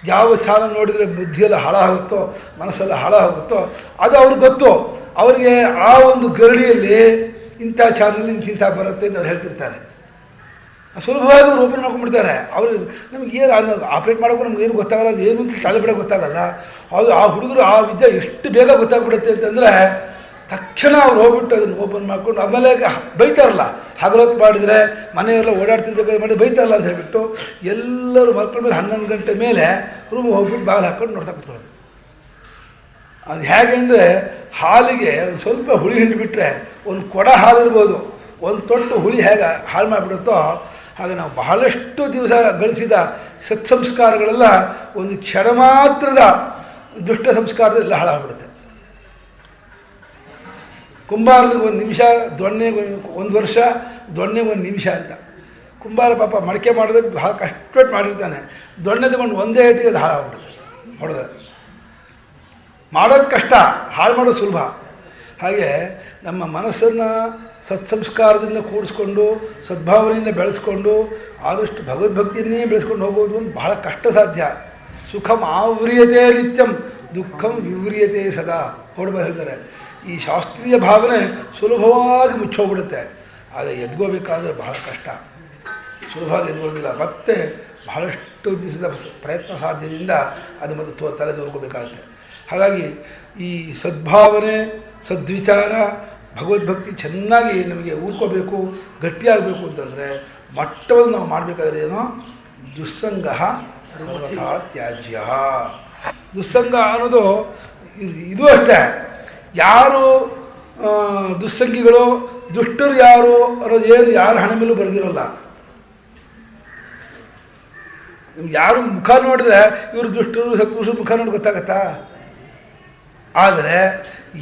ಯಾವ ಚಾನಲ್ ನೋಡಿದರೆ ಬುದ್ಧಿಯೆಲ್ಲ ಹಾಳಾಗುತ್ತೋ ಮನಸ್ಸೆಲ್ಲ ಹಾಳಾಗುತ್ತೋ ಅದು ಅವ್ರಿಗೆ ಗೊತ್ತು. ಅವರಿಗೆ ಆ ಒಂದು ಗರಡಿಯಲ್ಲಿ ಇಂಥ ಚಾನಲ್ ಇಂಥ ಬರುತ್ತೆ ಅಂತ ಅವ್ರು ಹೇಳ್ತಿರ್ತಾರೆ. ಸುಲಭವಾಗಿ ಅವ್ರು ಓಪನ್ ಮಾಡ್ಕೊಂಡ್ಬಿಡ್ತಾರೆ. ಅವರು ನಮಗೇನು ಆಪ್ರೇಟ್ ಮಾಡೋಕ್ಕೂ ನಮಗೇನು ಗೊತ್ತಾಗಲ್ಲ, ಅದು ಏನು ಅಂತ ತಲೆಬಿಡ ಗೊತ್ತಾಗಲ್ಲ. ಅದು ಆ ಹುಡುಗರು ಆ ವಿದ್ಯೆ ಎಷ್ಟು ಬೇಗ ಗೊತ್ತಾಗ್ಬಿಡುತ್ತೆ ಅಂತಂದರೆ ತಕ್ಷಣ ಅವ್ರು ಹೋಗ್ಬಿಟ್ಟು ಅದನ್ನು ಓಪನ್ ಮಾಡ್ಕೊಂಡು ಆಮೇಲೆ ಬೈತಾರಲ್ಲ, ಹಗಲೊತ್ತು ಮಾಡಿದರೆ ಮನೆಯೆಲ್ಲ ಓಡಾಡ್ತಿರ್ಬೇಕಾದ್ರೆ ಮಾಡಿ ಬೈತಾರಲ್ಲ ಅಂತ ಹೇಳ್ಬಿಟ್ಟು ಎಲ್ಲರೂ ಮಲ್ಕೊಂಡ್ಮೇಲೆ 11 ಗಂಟೆ ಮೇಲೆ ರೂಮ್ ಹೋಗ್ಬಿಟ್ಟು ಬಾಗಿಲು ಹಾಕ್ಕೊಂಡು ನೋಡ್ತಾ ಕೂತ್ಕೊಳ್ಳೋದು. ಅದು ಹೇಗೆ ಅಂದರೆ ಹಾಲಿಗೆ ಒಂದು ಸ್ವಲ್ಪ ಹುಳಿ ಹಿಂಡಿಬಿಟ್ರೆ ಒಂದು ಕೊಡ ಹಾಲಿರ್ಬೋದು, ಒಂದು ತೊಟ್ಟು ಹುಳಿ ಹೇಗೆ ಹಾಳು ಮಾಡಿಬಿಡುತ್ತೋ ಹಾಗೆ ನಾವು ಬಹಳಷ್ಟು ದಿವಸ ಗಳಿಸಿದ ಸತ್ಸಂಸ್ಕಾರಗಳೆಲ್ಲ ಒಂದು ಕ್ಷಣ ಮಾತ್ರದ ದುಷ್ಟ ಸಂಸ್ಕಾರದೆಲ್ಲ ಹಾಳಾಗ್ಬಿಡುತ್ತೆ. ಕುಂಬಾರನಿಗೆ 1 ನಿಮಿಷ, ದೊಣ್ಣೆಗೆ 1 ವರ್ಷ, ದೊಣ್ಣೆಗೆ 1 ನಿಮಿಷ ಅಂತ. ಕುಂಬಾರ ಪಾಪ ಮಡಿಕೆ ಮಾಡೋದಕ್ಕೆ ಭಾಳ ಕಷ್ಟಪಟ್ಟು ಮಾಡಿರ್ತಾನೆ. ದೊಣ್ಣೆ ತಗೊಂಡು ಒಂದೇ ಏಟಿಗೆ ಅದು ಹಾಳಾಗ್ಬಿಡುತ್ತೆ. ಹೊಡೆದ್ರೆ ಮಾಡೋದು ಕಷ್ಟ, ಹಾಳು ಮಾಡೋದು ಸುಲಭ. ಹಾಗೆ ನಮ್ಮ ಮನಸ್ಸನ್ನು ಸತ್ಸಂಸ್ಕಾರದಿಂದ ಕೂಡಿಸ್ಕೊಂಡು ಸದ್ಭಾವನೆಯಿಂದ ಬೆಳೆಸ್ಕೊಂಡು ಆದಷ್ಟು ಭಗವದ್ಭಕ್ತಿಯನ್ನೇ ಬೆಳೆಸ್ಕೊಂಡು ಹೋಗೋದು ಒಂದು ಬಹಳ ಕಷ್ಟ ಸಾಧ್ಯ. ಸುಖಂ ಆವ್ರಿಯತೆ ನಿತ್ಯಂ ದುಃಖಂ ವಿವ್ರಿಯತೆ ಸದಾ ಹೊರಬ ಹೇಳ್ತಾರೆ. ಈ ಶಾಸ್ತ್ರೀಯ ಭಾವನೆ ಸುಲಭವಾಗಿ ಮುಚ್ಚೋಗ್ಬಿಡುತ್ತೆ. ಆದರೆ ಎದ್ಕೋಬೇಕಾದ್ರೆ ಬಹಳ ಕಷ್ಟ, ಸುಲಭವಾಗಿ ಎದ್ಕೊಳ್ಳೋದಿಲ್ಲ. ಮತ್ತೆ ಬಹಳಷ್ಟು ದಿವಸದ ಪ್ರಯತ್ನ ಸಾಧ್ಯದಿಂದ ಅದು ಮತ್ತೆ ತಲೆದೋರ್ಕೋಬೇಕಾಗುತ್ತೆ. ಹಾಗಾಗಿ ಈ ಸದ್ಭಾವನೆ, ಸದ್ವಿಚಾರ, ಭಗವದ್ಭಕ್ತಿ ಚೆನ್ನಾಗಿ ನಮಗೆ ಊರ್ಕೋಬೇಕು, ಗಟ್ಟಿಯಾಗಬೇಕು ಅಂತಂದರೆ ಮಟ್ಟವನ್ನು ನಾವು ಮಾಡಬೇಕಾದ್ರೆ ಏನೋ ದುಸ್ಸಂಗ ಸರ್ವಥಾ ತ್ಯಾಜ್ಯ. ದುಸ್ಸಂಗ ಅನ್ನೋದು ಇದು ಅಷ್ಟೇ. ಯಾರು ದುಸ್ಸಂಗಿಗಳು, ದುಷ್ಟರು ಯಾರು ಅನ್ನೋದು ಏನು ಯಾರ ಹಣ ಮೇಲೂ ಬರೆದಿರೋಲ್ಲ. ನಿಮ್ಗೆ ಯಾರು ಮುಖ ನೋಡಿದ್ರೆ ಇವರು ದುಷ್ಟರು ಸತ್ಪುರುಷರು ಮುಖ ನೋಡಿ ಗೊತ್ತಾಗತ್ತಾ? ಆದರೆ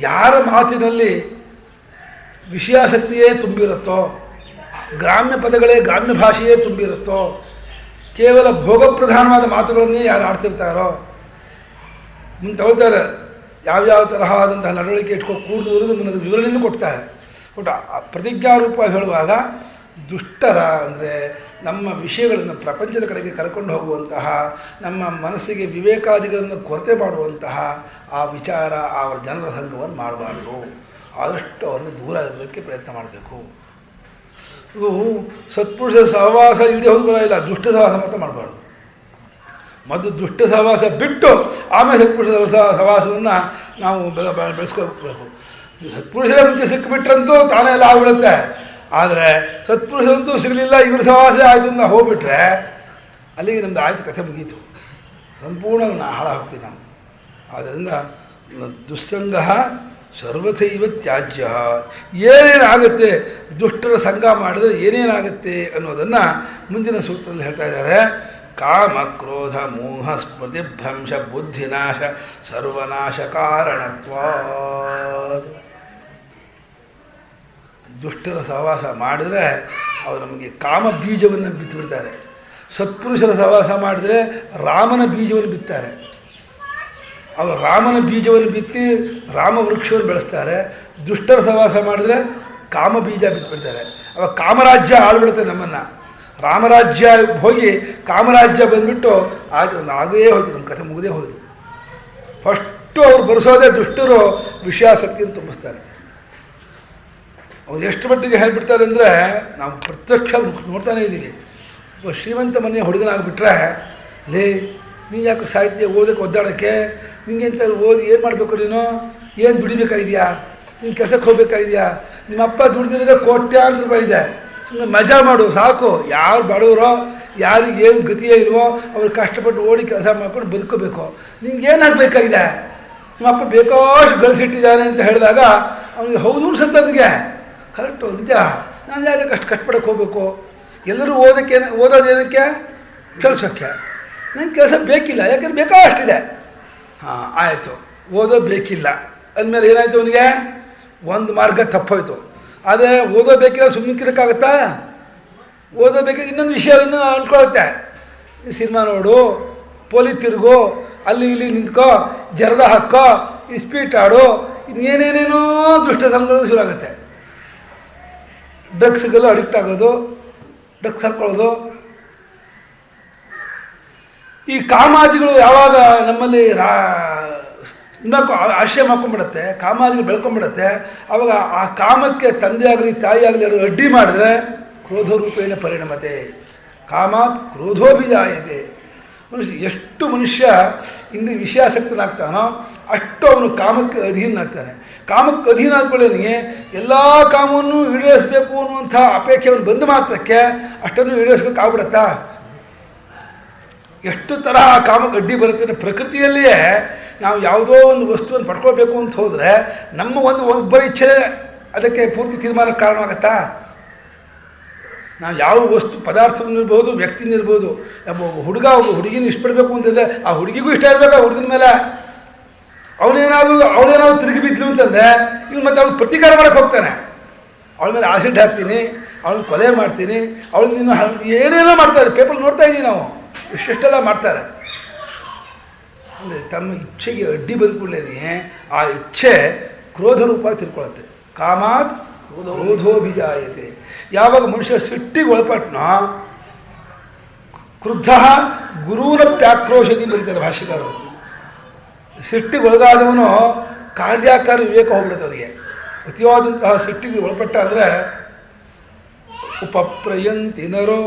ಯಾರ ಮಾತಿನಲ್ಲಿ ವಿಷಯಾಸಕ್ತಿಯೇ ತುಂಬಿರುತ್ತೋ, ಗ್ರಾಮ್ಯ ಪದಗಳೇ ಗ್ರಾಮ್ಯ ಭಾಷೆಯೇ ತುಂಬಿರುತ್ತೋ, ಕೇವಲ ಭೋಗಪ್ರಧಾನವಾದ ಮಾತುಗಳನ್ನೇ ಯಾರು ಆಡ್ತಿರ್ತಾರೋ, ಮುಂದೆ ತಗೊಳ್ತಾರೆ ಯಾವ್ಯಾವ ತರಹವಾದಂತಹ ನಡವಳಿಕೆ ಇಟ್ಕೊ ಕೂಡುವುದು ಮುಂದೆ ವಿವರಣೆಯನ್ನು ಕೊಡ್ತಾರೆ. ಒಟ್ಟು ಪ್ರತಿಜ್ಞಾರೂಪವಾಗಿ ಹೇಳುವಾಗ ದುಷ್ಟರ ಅಂದರೆ ನಮ್ಮ ವಿಷಯಗಳನ್ನು ಪ್ರಪಂಚದ ಕಡೆಗೆ ಕರ್ಕೊಂಡು ಹೋಗುವಂತಹ, ನಮ್ಮ ಮನಸ್ಸಿಗೆ ವಿವೇಕಾದಿಗಳನ್ನು ಕೊರತೆ ಮಾಡುವಂತಹ ಆ ವಿಚಾರ, ಅವರ ಜನರ ಸಂಘವನ್ನು ಮಾಡಬಾರ್ದು. ಆದಷ್ಟು ಅವ್ರದ್ದು ದೂರ ಇರೋದಕ್ಕೆ ಪ್ರಯತ್ನ ಮಾಡಬೇಕು. ಇದು ಸತ್ಪುರುಷ ಸಹವಾಸ ಇಲ್ಲದೆ ಹೋದ ಬರೋಲ್ಲ, ದುಷ್ಟ ಸಹವಾಸ ಮಾತ್ರ ಮಾಡಬಾರ್ದು. ಮೊದಲು ದುಷ್ಟ ಸಹವಾಸ ಬಿಟ್ಟು ಆಮೇಲೆ ಸತ್ಪುರುಷ ಸಹವಾಸವನ್ನು ನಾವು ಬೆಳೆಸ್ಕೋಬೇಕು. ಸತ್ಪುರುಷರೇ ಮುಂಚೆ ಸಿಕ್ಕಿಬಿಟ್ರಂತೂ ತಾನೇ ಎಲ್ಲ ಆಗಿಬಿಡುತ್ತೆ. ಆದರೆ ಸತ್ಪುರುಷರಂತೂ ಸಿಗಲಿಲ್ಲ, ಇವ್ರ ಸಹವಾಸ ಆಯಿತು ಅಂತ ಹೋಗ್ಬಿಟ್ರೆ ಅಲ್ಲಿಗೆ ನಮ್ಮದು ಆಯಿತು, ಕಥೆ ಮುಗೀತು, ಸಂಪೂರ್ಣ ಹಾಳಾಗ್ತೀವಿ ನಾವು. ಆದ್ದರಿಂದ ದುಸ್ಸಂಗ ಸರ್ವಥೈವ ತ್ಯಾಜ್ಯ. ಏನೇನಾಗುತ್ತೆ ದುಷ್ಟರ ಸಂಘ ಮಾಡಿದರೆ ಏನೇನಾಗುತ್ತೆ ಅನ್ನೋದನ್ನು ಮುಂದಿನ ಸೂತ್ರದಲ್ಲಿ ಹೇಳ್ತಾ ಇದ್ದಾರೆ. ಕಾಮ ಕ್ರೋಧ ಮೋಹ ಸ್ಮೃತಿ ಭ್ರಂಶ ಬುದ್ಧಿನಾಶ ಸರ್ವನಾಶ ಕಾರಣತ್ವಾದ್. ದುಷ್ಟರ ಸಹವಾಸ ಮಾಡಿದರೆ ಅವರು ನಮಗೆ ಕಾಮ ಬೀಜವನ್ನು ಬಿತ್ತುಬಿಡ್ತಾರೆ. ಸತ್ಪುರುಷರ ಸಹವಾಸ ಮಾಡಿದರೆ ರಾಮನ ಬೀಜವನ್ನು ಬಿತ್ತಾರೆ. ಅವರು ರಾಮನ ಬೀಜವನ್ನು ಬಿತ್ತಿ ರಾಮ ವೃಕ್ಷವನ್ನು ಬೆಳೆಸ್ತಾರೆ. ದುಷ್ಟರ ಸಹವಾಸ ಮಾಡಿದರೆ ಕಾಮ ಬೀಜ ಬಿತ್ತುಬಿಡ್ತಾರೆ. ಅವಾಗ ಕಾಮರಾಜ್ಯ ಆಳ್ಬಿಡುತ್ತೆ ನಮ್ಮನ್ನು. ರಾಮರಾಜ್ಯ ಹೋಗಿ ಕಾಮರಾಜ್ಯ ಬಂದುಬಿಟ್ಟು ಆಗೇ ಹೋಯ್ತು, ನಮ್ಮ ಕಥೆ ಮುಗದೇ ಹೋಯಿತು. ಫಸ್ಟು ಅವ್ರು ಬರೆಸೋದೇ ದುಷ್ಟರು ವಿಷಯಾಸಕ್ತಿಯನ್ನು ತುಂಬಿಸ್ತಾರೆ. ಅವ್ರು ಎಷ್ಟು ಮಟ್ಟಿಗೆ ಹೇಳ್ಬಿಡ್ತಾರೆ ಅಂದರೆ ನಾವು ಪ್ರತ್ಯಕ್ಷ ನೋಡ್ತಾನೆ ಇದ್ದೀವಿ. ಶ್ರೀಮಂತ ಮನೆಯ ಹುಡುಗನಾಗ್ಬಿಟ್ರೆ, ಲೇ ನೀನು ಯಾಕೆ ಸಾಹಿತ್ಯ ಓದೋಕ್ಕೆ ಒದ್ದಾಡೋಕ್ಕೆ, ನಿಂಗೆ ಅಂತ ಓದಿ ಏನು ಮಾಡಬೇಕು, ನೀನು ಏನು ದುಡಿಬೇಕಾಗಿದೆಯಾ, ನೀನು ಕೆಲಸಕ್ಕೆ ಹೋಗ್ಬೇಕಾಗಿದೆಯಾ, ನಿಮ್ಮ ಅಪ್ಪ ದುಡ್ದಿರೋದೇ ಕೋಟ್ಯಾಂತರ ರೂಪಾಯಿ ಇದೆ, ಸುಮ್ಮನೆ ಮಜಾ ಮಾಡು ಸಾಕು. ಯಾರು ಬಡವರೋ, ಯಾರಿಗೆ ಏನು ಗತಿಯೇ ಇಲ್ವೋ ಅವ್ರು ಕಷ್ಟಪಟ್ಟು ಓಡಿ ಕೆಲಸ ಮಾಡ್ಕೊಂಡು ಬದುಕೋಬೇಕು. ನಿಂಗೆ ಏನಾಗಬೇಕಾಗಿದೆ, ನಿಮ್ಮ ಅಪ್ಪ ಬೇಕಾಷ್ಟು ಗಳಿಸಿಟ್ಟಿದ್ದಾನೆ ಅಂತ ಹೇಳಿದಾಗ ಅವನಿಗೆ ಹೌದು ಅನ್ಸತ್ತಂದಿಗೆ ಕರೆಕ್ಟು, ನಿಜ. ನಾನು ಯಾರೇ ಕಷ್ಟಪಡಕ್ಕೆ ಹೋಗಬೇಕು, ಎಲ್ಲರೂ ಓದೋದೇನಕ್ಕೆ, ಕೆಲಸಕ್ಕೆ. ನಂಗೆ ಕೆಲಸ ಬೇಕಿಲ್ಲ, ಯಾಕಂದ್ರೆ ಬೇಕಾಷ್ಟಿದೆ. ಹಾಂ ಆಯಿತು, ಓದೋ ಬೇಕಿಲ್ಲ ಅಂದಮೇಲೆ ಏನಾಯಿತು, ಅವನಿಗೆ ಒಂದು ಮಾರ್ಗ ತಪ್ಪೋಯ್ತು. ಆದರೆ ಓದೋ ಬೇಕಿಲ್ಲ ಸುಮ್ಮನಿಕ್ಕಿರಕ್ಕಾಗತ್ತಾ? ಓದೋ ಬೇಕಾಗಿ ಇನ್ನೊಂದು ವಿಷಯ ಅಂದ್ಕೊಳುತ್ತೆ. ಸಿನಿಮಾ ನೋಡು, ಪೋಲಿ ತಿರುಗು, ಅಲ್ಲಿ ಇಲ್ಲಿ ನಿಂತ್ಕೋ, ಜರದ ಹಾಕ್ಕೋ, ಇಸ್ಪೀಟ್ ಆಡು, ಇನ್ನೇನೇನೇನೋ ದುಷ್ಟ ಸಂಘಗಳು ಶುರು ಆಗುತ್ತೆ. ಡ್ರಗ್ಸ್ಗೆಲ್ಲ ಅಡಿಕ್ಟ್ ಆಗೋದು, ಡ್ರಗ್ಸ್ ಹಾಕ್ಕೊಳ್ಳೋದು. ಈ ಕಾಮಾದಿಗಳು ಯಾವಾಗ ನಮ್ಮಲ್ಲಿ ಆಶ್ರಯ ಮಾಡ್ಕೊಂಡ್ಬಿಡುತ್ತೆ, ಕಾಮಾದಿಗಳು ಬೆಳ್ಕೊಂಡ್ಬಿಡುತ್ತೆ, ಆವಾಗ ಆ ಕಾಮಕ್ಕೆ ತಂದೆ ಆಗಲಿ ತಾಯಿ ಆಗಲಿ ಅವರು ಅಡ್ಡಿ ಮಾಡಿದ್ರೆ ಕ್ರೋಧರೂಪೇಣ ಪರಿಣಮತೆ. ಕಾಮಾತ್ ಕ್ರೋಧೋಭಿಜಾಯತೆ. ಎಷ್ಟು ಮನುಷ್ಯ ಇಂದು ವಿಷಯಾಸಕ್ತನಾಗ್ತಾನೋ ಅಷ್ಟು ಅವನು ಕಾಮಕ್ಕೆ ಅಧೀನಾಗ್ತಾನೆ. ಕಾಮಕ್ಕೆ ಅಧೀನ ಆದ್ಕೊಳ್ಳೋನಿಗೆ ಎಲ್ಲ ಕಾಮವನ್ನು ಈಡೇರಿಸಬೇಕು ಅನ್ನುವಂಥ ಅಪೇಕ್ಷೆ ಅವನು ಬಂದ ಮಾತ್ರಕ್ಕೆ ಅಷ್ಟನ್ನು ಈಡೇರಿಸ್ಬೇಕಾಗ್ಬಿಡತ್ತಾ? ಎಷ್ಟು ತರಹ ಆ ಕಾಮಕ್ಕೆ ಅಡ್ಡಿ ಬರುತ್ತೆ. ಪ್ರಕೃತಿಯಲ್ಲಿಯೇ ನಾವು ಯಾವುದೋ ಒಂದು ವಸ್ತುವನ್ನು ಪಡ್ಕೊಳ್ಬೇಕು ಅಂತ ಹೋದರೆ ನಮ್ಮ ಒಬ್ಬರ ಇಚ್ಛೆ ಅದಕ್ಕೆ ಪೂರ್ತಿ ತೀರ್ಮಾನಕ್ಕೆ ಕಾರಣವಾಗತ್ತಾ? ನಾವು ಯಾವ ವಸ್ತು ಪದಾರ್ಥವನ್ನಿರ್ಬೋದು, ವ್ಯಕ್ತಿನಿರ್ಬೋದು. ಒಬ್ಬ ಹುಡುಗ ಒಬ್ಬ ಹುಡುಗಿನ ಇಷ್ಟಪಡಬೇಕು ಅಂತಿದೆ, ಆ ಹುಡುಗಿಗೂ ಇಷ್ಟ ಇರಬೇಕು ಆ ಹುಡುಗನ ಮೇಲೆ. ಅವಳೇನಾದ್ರು ತಿರುಗಿ ಬಿದ್ಲು ಅಂತಂದರೆ ಇವ್ನು ಮತ್ತೆ ಅವ್ನು ಪ್ರತೀಕಾರ ಮಾಡೋಕ್ಕೆ ಹೋಗ್ತಾನೆ. ಅವಳ ಮೇಲೆ ಆಸಿಡ್ ಹಾಕ್ತೀನಿ, ಅವಳನ್ನ ಕೊಲೆ ಮಾಡ್ತೀನಿ, ಅವಳನ್ನ ಏನೇನೋ ಮಾಡ್ತಾರೆ. ಪೇಪರ್ ನೋಡ್ತಾ ಇದ್ದೀವಿ ನಾವು, ಇಷ್ಟೆಲ್ಲ ಮಾಡ್ತಾರೆ. ಅಂದರೆ ತಮ್ಮ ಇಚ್ಛೆಗೆ ಅಡ್ಡಿ ಬಂದ್ಕೊಳ್ಳೇನೆ ಆ ಇಚ್ಛೆ ಕ್ರೋಧ ರೂಪವಾಗಿ ತಿಳ್ಕೊಳ್ಳುತ್ತೆ. ಕಾಮಾತ್ ಕ್ರೋಧೋಭಿಜಾಯತೆ. ಯಾವಾಗ ಮನುಷ್ಯ ಸಿಟ್ಟಿಗೆ ಒಳಪಟ್ನೋ ಕ್ರುದ್ಧ ಗುರುನ ಪ್ಯಾಕ್ರೋಶದಿ ಬರೀತಾರೆ ಭಾಷ್ಯಕಾರರು. ಸಿಟ್ಟಿಗೆ ಒಳಗಾದವನು ಕಾರ್ಯಾಕಾರ ವಿವೇಕ ಹೋಗ್ಬಿಡುತ್ತೆ ಅವರಿಗೆ. ಅತಿಯಾದಂತಹ ಸಿಟ್ಟಿಗೆ ಒಳಪಟ್ಟ ಅಂದರೆ ಉಪಪ್ರಯಂತಿ ನರೋ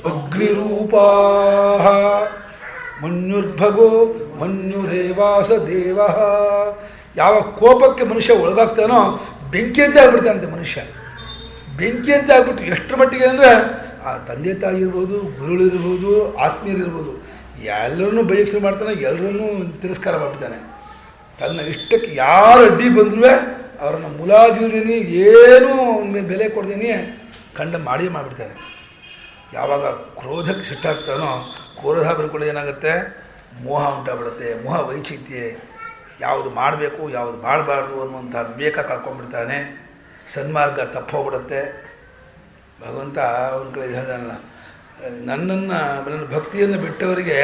ಅಗ್ನಿರೂಪಾ ಮನ್ಯುರ್ಭಗೋ ಮನ್ಯುರೇವಾಸ ದೇವ. ಯಾವ ಕೋಪಕ್ಕೆ ಮನುಷ್ಯ ಒಳಗಾಗ್ತಾನೋ ಬೆಂಕಿಯಂತೆ ಆಗ್ಬಿಡ್ತಾನಂತೆ ಮನುಷ್ಯ. ಬೆಂಕಿಯಂತೆ ಆಗ್ಬಿಟ್ಟು ಎಷ್ಟರ ಮಟ್ಟಿಗೆ ಅಂದರೆ ಆ ತಂದೆ ತಾಯಿ ಇರ್ಬೋದು, ಗುರುಗಳಿರ್ಬೋದು, ಆತ್ಮೀಯರಿರ್ಬೋದು, ಎಲ್ಲರನ್ನೂ ಬಯಕ್ಷೆ ಮಾಡ್ತಾನೆ, ಎಲ್ಲರನ್ನೂ ತಿರಸ್ಕಾರ ಮಾಡ್ಬಿಡ್ತಾನೆ. ತನ್ನ ಇಷ್ಟಕ್ಕೆ ಯಾರು ಅಡ್ಡಿ ಬಂದರೂ ಅವರನ್ನು ಮುಲಾಜಿಲ್ದೇನೆ ಏನೂ ಅವನ ಮೇಲೆ ಬೆಲೆ ಕೊಡ್ದೇನೆ ಖಂಡ ಮಾಡಿಬಿಡ್ತಾನೆ. ಯಾವಾಗ ಕ್ರೋಧಕ್ಕೆ ಸಿಟ್ಟಾಗ್ತಾನೋ ಕ್ರೋಧ ಬರ್ಕೊಂಡು ಏನಾಗುತ್ತೆ, ಮೋಹ ಉಂಟಾಗ್ಬಿಡುತ್ತೆ. ಮೋಹ ವೈಚಿತ್ಯ, ಯಾವುದು ಮಾಡಬೇಕು ಯಾವುದು ಮಾಡಬಾರ್ದು ಅನ್ನುವಂಥ ವಿವೇಕ ಕಳ್ಕೊಂಡ್ಬಿಡ್ತಾನೆ. ಸನ್ಮಾರ್ಗ ತಪ್ಪೋಗ್ಬಿಡುತ್ತೆ. ಭಗವಂತ ಅವನ ಕಡೆ ಹೇಳ್ದಲ್ಲ, ನನ್ನ ಭಕ್ತಿಯನ್ನು ಬಿಟ್ಟವರಿಗೆ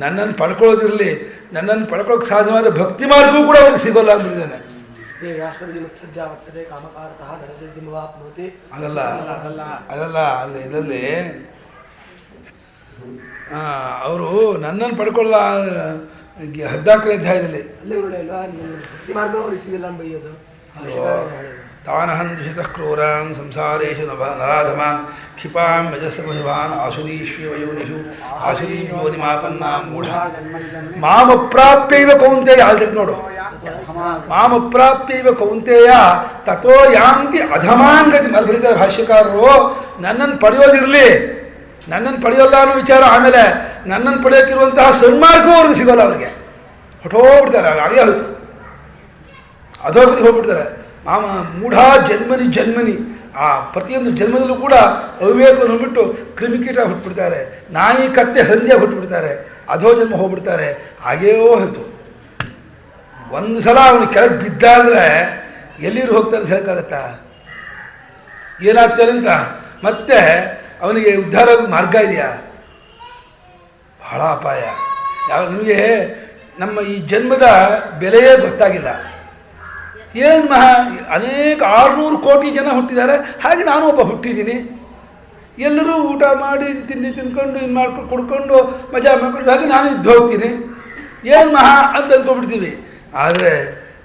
ನನ್ನನ್ನು ಪಡ್ಕೊಳ್ಳೋದಿರಲಿ, ನನ್ನನ್ನು ಪಡ್ಕೊಳ್ಳೋಕೆ ಸಾಧ್ಯವಾದ ಭಕ್ತಿ ಮಾರ್ಗವೂ ಕೂಡ ಅವ್ರಿಗೆ ಸಿಗೋಲ್ಲ ಅಂದಿದ್ದಾನೆ. ಅದಲ್ಲ ಅಲ್ಲಿ ಇದರಲ್ಲಿ ಅವರು ನನ್ನನ್ನು ಪಡ್ಕೊಳ್ಳ 14ನೇ ಅಧ್ಯಾಯದಲ್ಲಿ ತಾನಹನ್ ದುಷಿತಃ ಕ್ರೂರಾನ್ ಸಂಸಾರೇಶು ನರಾಧಮಾನ್ ಕ್ಷಿಪಾಂ ಯಜಸ್ಸಮಹಿಮಾನ್ ಆಸುರೀಶ್ವಯೋನಿಷು ಆಸುರೀಯೋನಿಮಾಪನ್ನಾಂ ಮೂಢ ಮಾಮಪ್ರಾಪ್ಯೈವ ಕೌಂತೆಯ. ಅಲ್ಲಿ ನೋಡು, ಮಾಮಪ್ರಾಪ್ಯೈವ ಕೌಂತೆಯ ತಥೋ ಯಾಂತಿ ಅಧಮಾಂಗತಿ. ಅಲ್ಲಿ ಬರೀತಾರೆ ಭಾಷ್ಯಕಾರರು, ನನ್ನನ್ನು ಪಡೆಯೋದಿರಲಿ, ನನ್ನನ್ನು ಪಡೆಯೋಲ್ಲ ಅನ್ನೋ ವಿಚಾರ, ಆಮೇಲೆ ನನ್ನನ್ನು ಪಡೆಯೋಕ್ಕಿರುವಂತಹ ಸನ್ಮಾರ್ಗವೂ ಅವ್ರಿಗೆ ಸಿಗೋಲ್ಲ. ಅವ್ರಿಗೆ ಹೊಟ್ಟೋಗ್ಬಿಡ್ತಾರೆ, ಹಾಗೆ ಹೋಯ್ತು, ಅಧೋಗತಿ ಹೋಗ್ಬಿಡ್ತಾರೆ. ಮಾಮ ಮೂಢ ಜನ್ಮನಿ ಆ ಪ್ರತಿಯೊಂದು ಜನ್ಮದಲ್ಲೂ ಕೂಡ ಅವಿವೇಕವನ್ನು ಬಿಟ್ಟು ಕ್ರಿಮಿಕೀಟ ಹುಟ್ಟುಬಿಡ್ತಾರೆ, ನಾಯಿ ಕತ್ತೆ ಹಂದಿಯಾಗಿ ಹುಟ್ಟುಬಿಡ್ತಾರೆ, ಅಧೋ ಜನ್ಮ ಹೋಗ್ಬಿಡ್ತಾರೆ. ಹಾಗೇಯೋ ಹೋಯ್ತು. ಒಂದು ಸಲ ಅವನು ಕೆಳಗೆ ಬಿದ್ದ ಅಂದರೆ ಎಲ್ಲಿರು ಹೋಗ್ತಾನೆ ಅಂತ ಹೇಳಕ್ಕಾಗತ್ತಾ? ಏನಾಗ್ತಾನೆ ಅಂತ ಮತ್ತೆ ಅವನಿಗೆ ಉದ್ಧಾರ ಮಾರ್ಗ ಇದೆಯಾ? ಬಹಳ ಅಪಾಯ. ನಿಮಗೆ ನಮ್ಮ ಈ ಜನ್ಮದ ಬೆಲೆಯೇ ಗೊತ್ತಾಗಿಲ್ಲ. ಏನು ಅನೇಕ 600 ಕೋಟಿ ಜನ ಹುಟ್ಟಿದ್ದಾರೆ, ಹಾಗೆ ನಾನು ಒಬ್ಬ ಹುಟ್ಟಿದ್ದೀನಿ. ಎಲ್ಲರೂ ಊಟ ಮಾಡಿ ತಿಂಡಿ ತಿನ್ಕೊಂಡು ಇನ್ನು ಮಾಡ್ಕೊಂಡು ಕುಡ್ಕೊಂಡು ಮಜಾ ಮಾಡ್ಕೊಂಡು ಹಾಗೆ ನಾನು ಇದ್ದು ಹೋಗ್ತೀನಿ. ಏನು ಅಂತ ಅಂದ್ಕೊಂಡ್ಬಿಡ್ತೀವಿ. ಆದರೆ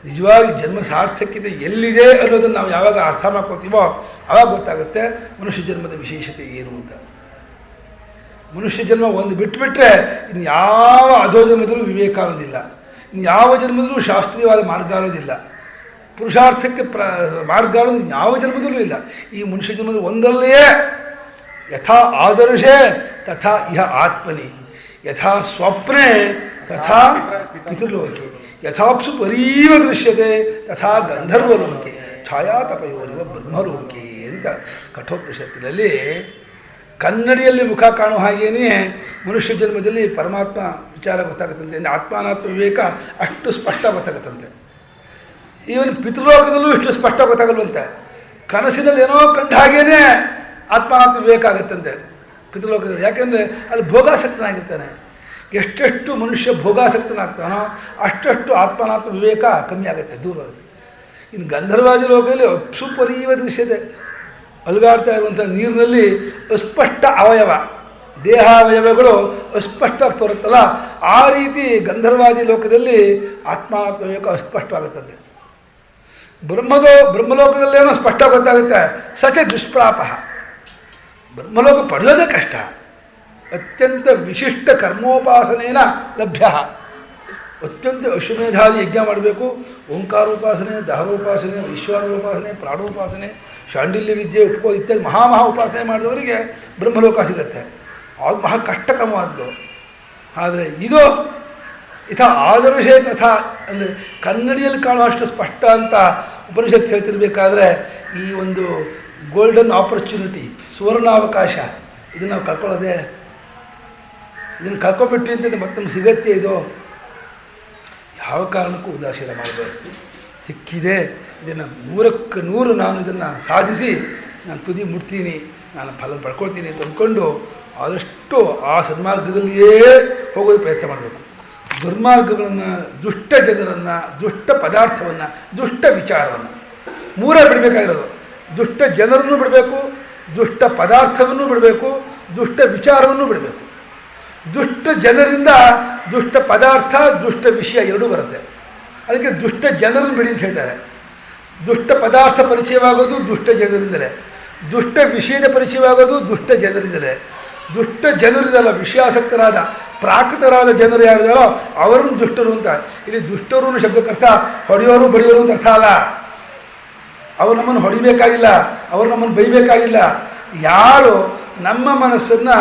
ನಿಜವಾಗಿ ಜನ್ಮ ಸಾರ್ಥಕ್ಯತೆ ಎಲ್ಲಿದೆ ಅನ್ನೋದನ್ನು ನಾವು ಯಾವಾಗ ಅರ್ಥ ಮಾಡ್ಕೋತೀವೋ ಆವಾಗ ಗೊತ್ತಾಗುತ್ತೆ ಮನುಷ್ಯ ಜನ್ಮದ ವಿಶೇಷತೆ ಏನು ಅಂತ. ಮನುಷ್ಯ ಜನ್ಮ ಒಂದು ಬಿಟ್ಟುಬಿಟ್ರೆ ಇನ್ನು ಯಾವ ಅಧೋ ಜನ್ಮದಲ್ಲೂ ವಿವೇಕ ಅನ್ನೋದಿಲ್ಲ, ಇನ್ನು ಯಾವ ಜನ್ಮದಲ್ಲೂ ಶಾಸ್ತ್ರೀಯವಾದ ಮಾರ್ಗ ಅನ್ನೋದಿಲ್ಲ, ಪುರುಷಾರ್ಥಕ್ಕೆ ಮಾರ್ಗ ಅನ್ನೋದು ಯಾವ ಜನ್ಮದಲ್ಲೂ ಇಲ್ಲ. ಈ ಮನುಷ್ಯ ಜನ್ಮದ ಒಂದಲ್ಲೇ ಯಥಾ ಆದರ್ಶೇ ತಥಾ ಇಹ ಆತ್ಮನಿ, ಯಥಾ ಸ್ವಪ್ನೆ ತಥಾ ಪಿತೃಲೋಕೆ, ಯಥಾಪ್ಸು ಪರೀವ ದೃಶ್ಯತೆ ತಥಾ ಗಂಧರ್ವಲೋಕೆ ಛಾಯಾತಪಯೋರಿವ ಬ್ರಹ್ಮಲೋಕೆ ಅಂತ ಕಠೋಪನಿಷತ್ತಿನಲ್ಲಿ ಕನ್ನಡಿಯಲ್ಲಿ ಮುಖ ಕಾಣುವ ಹಾಗೇನೇ ಮನುಷ್ಯ ಜನ್ಮದಲ್ಲಿ ಪರಮಾತ್ಮ ವಿಚಾರ ಗೊತ್ತಾಗುತ್ತಂತೆ. ಆತ್ಮಾನಾತ್ಮ ವಿವೇಕ ಅಷ್ಟು ಸ್ಪಷ್ಟ ಗೊತ್ತಾಗುತ್ತಂತೆ. ಈವನ್ ಪಿತೃಲೋಕದಲ್ಲೂ ಇಷ್ಟು ಸ್ಪಷ್ಟ ಗೊತ್ತಾಗಲ್ವಂತೆ. ಕನಸಿನಲ್ಲಿ ಏನೋ ಕಂಡ ಹಾಗೇನೆ ಆತ್ಮಾನಾತ್ಮ ವಿವೇಕ ಆಗುತ್ತಂತೆ ಪಿತೃಲೋಕದಲ್ಲಿ. ಯಾಕೆಂದರೆ ಅಲ್ಲಿ ಭೋಗಾಸಕ್ತನಾಗಿರ್ತಾನೆ. ಎಷ್ಟೆಷ್ಟು ಮನುಷ್ಯ ಭೋಗಾಸಕ್ತನಾಗ್ತಾನೋ ಅಷ್ಟಷ್ಟು ಆತ್ಮಾನಾತ್ಮ ವಿವೇಕ ಕಮ್ಮಿ ಆಗುತ್ತೆ, ದೂರ ಆಗುತ್ತೆ. ಇನ್ನು ಗಂಧರ್ವಾದಿ ಲೋಕದಲ್ಲಿ ಸುಪರೀವ ದೃಶ್ಯತೆ, ಅಲುಗಾಡ್ತಾ ಇರುವಂಥ ನೀರಿನಲ್ಲಿ ಅಸ್ಪಷ್ಟ ಅವಯವ, ದೇಹಾವಯವಗಳು ಅಸ್ಪಷ್ಟವಾಗಿ ತೋರುತ್ತಲ್ಲ, ಆ ರೀತಿ ಗಂಧರ್ವಾದಿ ಲೋಕದಲ್ಲಿ ಆತ್ಮಾನಾತ್ಮ ವಿವೇಕ ಅಸ್ಪಷ್ಟವಾಗುತ್ತದೆ. ಬ್ರಹ್ಮಲೋಕದಲ್ಲೇನೋ ಸ್ಪಷ್ಟ ಗೊತ್ತಾಗುತ್ತೆ. ಸಚ ದುಷ್ಪ್ರಾಪ, ಬ್ರಹ್ಮಲೋಕ ಪಡೆಯೋದೇ ಕಷ್ಟ. ಅತ್ಯಂತ ವಿಶಿಷ್ಟ ಕರ್ಮೋಪಾಸನೆಯ ಲಭ್ಯ. ಅತ್ಯಂತ ಅಶ್ವಮೇಧಾದಿ ಯಜ್ಞ ಮಾಡಬೇಕು, ಓಂಕಾರೋಪಾಸನೆ, ದಹರೋಪಾಸನೆ, ವಿಶ್ವಾನರೋಪಾಸನೆ, ಪ್ರಾಣೋಪಾಸನೆ, ಶಾಂಡಿಲ್ಯ ವಿದ್ಯೆ, ಉಪಕೋ ಇತ್ಯಾದಿ ಮಹಾ ಉಪಾಸನೆ ಮಾಡಿದವರಿಗೆ ಬ್ರಹ್ಮಲೋಕ ಸಿಗುತ್ತೆ. ಅದು ಮಹಾ ಕಷ್ಟಕರವಾದ್ದು. ಆದರೆ ಇದು ಇಥ ಆದರ್ಶೇ ತಥಾ ಅಂದರೆ ಕನ್ನಡಿಯಲ್ಲಿ ಕಾಣುವಷ್ಟು ಸ್ಪಷ್ಟ ಅಂತ ಉಪನಿಷತ್ತು ಹೇಳ್ತಿರ್ಬೇಕಾದ್ರೆ ಈ ಒಂದು ಗೋಲ್ಡನ್ ಆಪರ್ಚುನಿಟಿ, ಸುವರ್ಣಾವಕಾಶ, ಇದನ್ನು ನಾವು ಕಳ್ಕೊಳ್ಳೋದೆ, ಇದನ್ನು ಕಳ್ಕೊಬಿಟ್ರಿ ಅಂತ ಮತ್ತೆ ನಮ್ಗೆ ಸಿಗತ್ತೆ. ಇದು ಯಾವ ಕಾರಣಕ್ಕೂ ಉದಾಸೀನ ಮಾಡಬೇಕು. ಸಿಕ್ಕಿದೆ, ಇದನ್ನು 100ಕ್ಕೆ 100 ನಾನು ಇದನ್ನು ಸಾಧಿಸಿ ನಾನು ತುದಿ ಮುಟ್ತೀನಿ, ನಾನು ಫಲ ಪಡ್ಕೊಳ್ತೀನಿ ಅಂತ ಅಂದ್ಕೊಂಡು ಆದಷ್ಟು ಆ ಸನ್ಮಾರ್ಗದಲ್ಲಿಯೇ ಹೋಗೋದು ಪ್ರಯತ್ನ ಮಾಡಬೇಕು. ದುರ್ಮಾರ್ಗಗಳನ್ನು, ದುಷ್ಟ ಜನರನ್ನು, ದುಷ್ಟ ಪದಾರ್ಥವನ್ನು, ದುಷ್ಟ ವಿಚಾರವನ್ನು ಮೂರೇ ಬಿಡಬೇಕಾಗಿರೋದು. ದುಷ್ಟ ಜನರನ್ನು ಬಿಡಬೇಕು, ದುಷ್ಟ ಪದಾರ್ಥವನ್ನು ಬಿಡಬೇಕು, ದುಷ್ಟ ವಿಚಾರವನ್ನು ಬಿಡಬೇಕು. ದುಷ್ಟ ಜನರಿಂದ ದುಷ್ಟ ಪದಾರ್ಥ ದುಷ್ಟ ವಿಷಯ ಎರಡೂ ಬರುತ್ತೆ. ಅದಕ್ಕೆ ದುಷ್ಟ ಜನರನ್ನು ಬಿಡಿ ಅಂತ ಹೇಳ್ತಾರೆ. ದುಷ್ಟ ಪದಾರ್ಥ ಪರಿಚಯವಾಗೋದು ದುಷ್ಟ ಜನರಿಂದಲೇ, ದುಷ್ಟ ವಿಷಯದ ಪರಿಚಯವಾಗೋದು ದುಷ್ಟ ಜನರಿಂದಲೇ. ದುಷ್ಟ ಜನರಿದಲ್ಲ, ವಿಷಯಾಸಕ್ತರಾದ ಪ್ರಾಕೃತರಾದ ಜನರು ಯಾರಿದಾರೋ ಅವರನ್ನು ದುಷ್ಟರು ಅಂತ. ಇಲ್ಲಿ ದುಷ್ಟರು ಅನ್ನೋ ಶಬ್ದಕ್ಕರ್ಥ ಹೊಡೆಯೋರು ಬಡಿಯೋರು ಅಂತ ಅರ್ಥ ಅಲ್ಲ. ಅವರು ನಮ್ಮನ್ನು ಹೊಡಿಬೇಕಾಗಿಲ್ಲ, ಅವರು ನಮ್ಮನ್ನು ಬೈಬೇಕಾಗಿಲ್ಲ. ಯಾರು ನಮ್ಮ ಮನಸ್ಸನ್ನು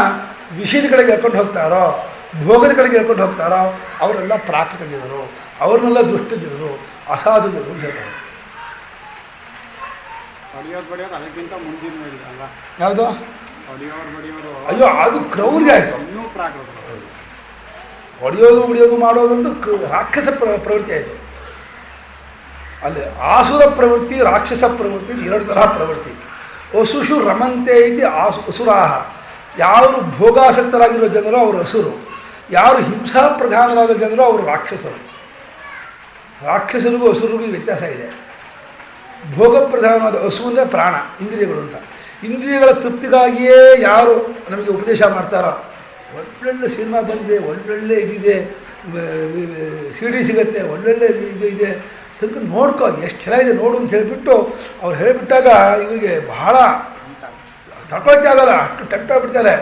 ವಿಷಯದ ಕಡೆಗೆ ಎಳ್ಕೊಂಡು ಹೋಗ್ತಾರೋ, ಭೋಗದ ಕಡೆಗೆ ಎಳ್ಕೊಂಡು ಹೋಗ್ತಾರೋ ಅವರೆಲ್ಲ ಪ್ರಾಕೃತ ಜನರು, ಅವ್ರನ್ನೆಲ್ಲ ದುಷ್ಟ ಜನರು, ಅಸಾಧು ಜನರು ಹೇಳ್ತಾರೆ. ಯಾವುದು? ಅಯ್ಯೋ, ಅದು ಕ್ರೌರ್ಯ ಆಯಿತು. ಹೊಡೆಯೋದು ಬಿಡಿಯೋದು ಮಾಡೋದಂತೂ ರಾಕ್ಷಸ ಪ್ರವೃತ್ತಿ ಆಯಿತು. ಅಲ್ಲಿ ಆಸುರ ಪ್ರವೃತ್ತಿ, ರಾಕ್ಷಸ ಪ್ರವೃತ್ತಿ, ಎರಡು ತರಹ ಪ್ರವೃತ್ತಿ. ಅಸುಷು ರಮಂತೆ ಇದೆ ಅಸುರಾಹ. ಯಾರು ಭೋಗಾಸಕ್ತರಾಗಿರೋ ಜನರು ಅವರು ಅಸುರು, ಯಾರು ಹಿಂಸಾ ಪ್ರಧಾನರಾದ ಜನರು ಅವರು ರಾಕ್ಷಸರು. ರಾಕ್ಷಸರಿಗೂ ಅಸುರಿಗೂ ವ್ಯತ್ಯಾಸ ಇದೆ. ಭೋಗ ಪ್ರಧಾನವಾದ ಹಸು ಅಂದರೆ ಪ್ರಾಣ, ಇಂದ್ರಿಯಗಳು ಅಂತ. ಇಂದ್ರಿಯಗಳ ತೃಪ್ತಿಗಾಗಿಯೇ ಯಾರು ನಮಗೆ ಉಪದೇಶ ಮಾಡ್ತಾರೋ, ಒಳ್ಳೊಳ್ಳೆ ಸಿನಿಮಾ ಬಂದಿದೆ, ಒಳ್ಳೊಳ್ಳೆ ಇದಿದೆ, CD ಸಿಗುತ್ತೆ, ಒಳ್ಳೊಳ್ಳೆ ಇದೆ, ತಿಳ್ಕೊಂಡು ನೋಡ್ಕೋ, ಎಷ್ಟು ಚೆನ್ನಾಗಿದೆ ನೋಡು ಅಂತ ಹೇಳಿಬಿಟ್ಟು ಅವ್ರು ಹೇಳಿಬಿಟ್ಟಾಗ ಇವರಿಗೆ ಬಹಳ ತಡ್ಕೊಳಕ್ಕೆ ಆಗಲ್ಲ, ಅಷ್ಟು ಟೆಂಪ್ಟ್ ಆಗಿಬಿಡ್ತಾರೆ.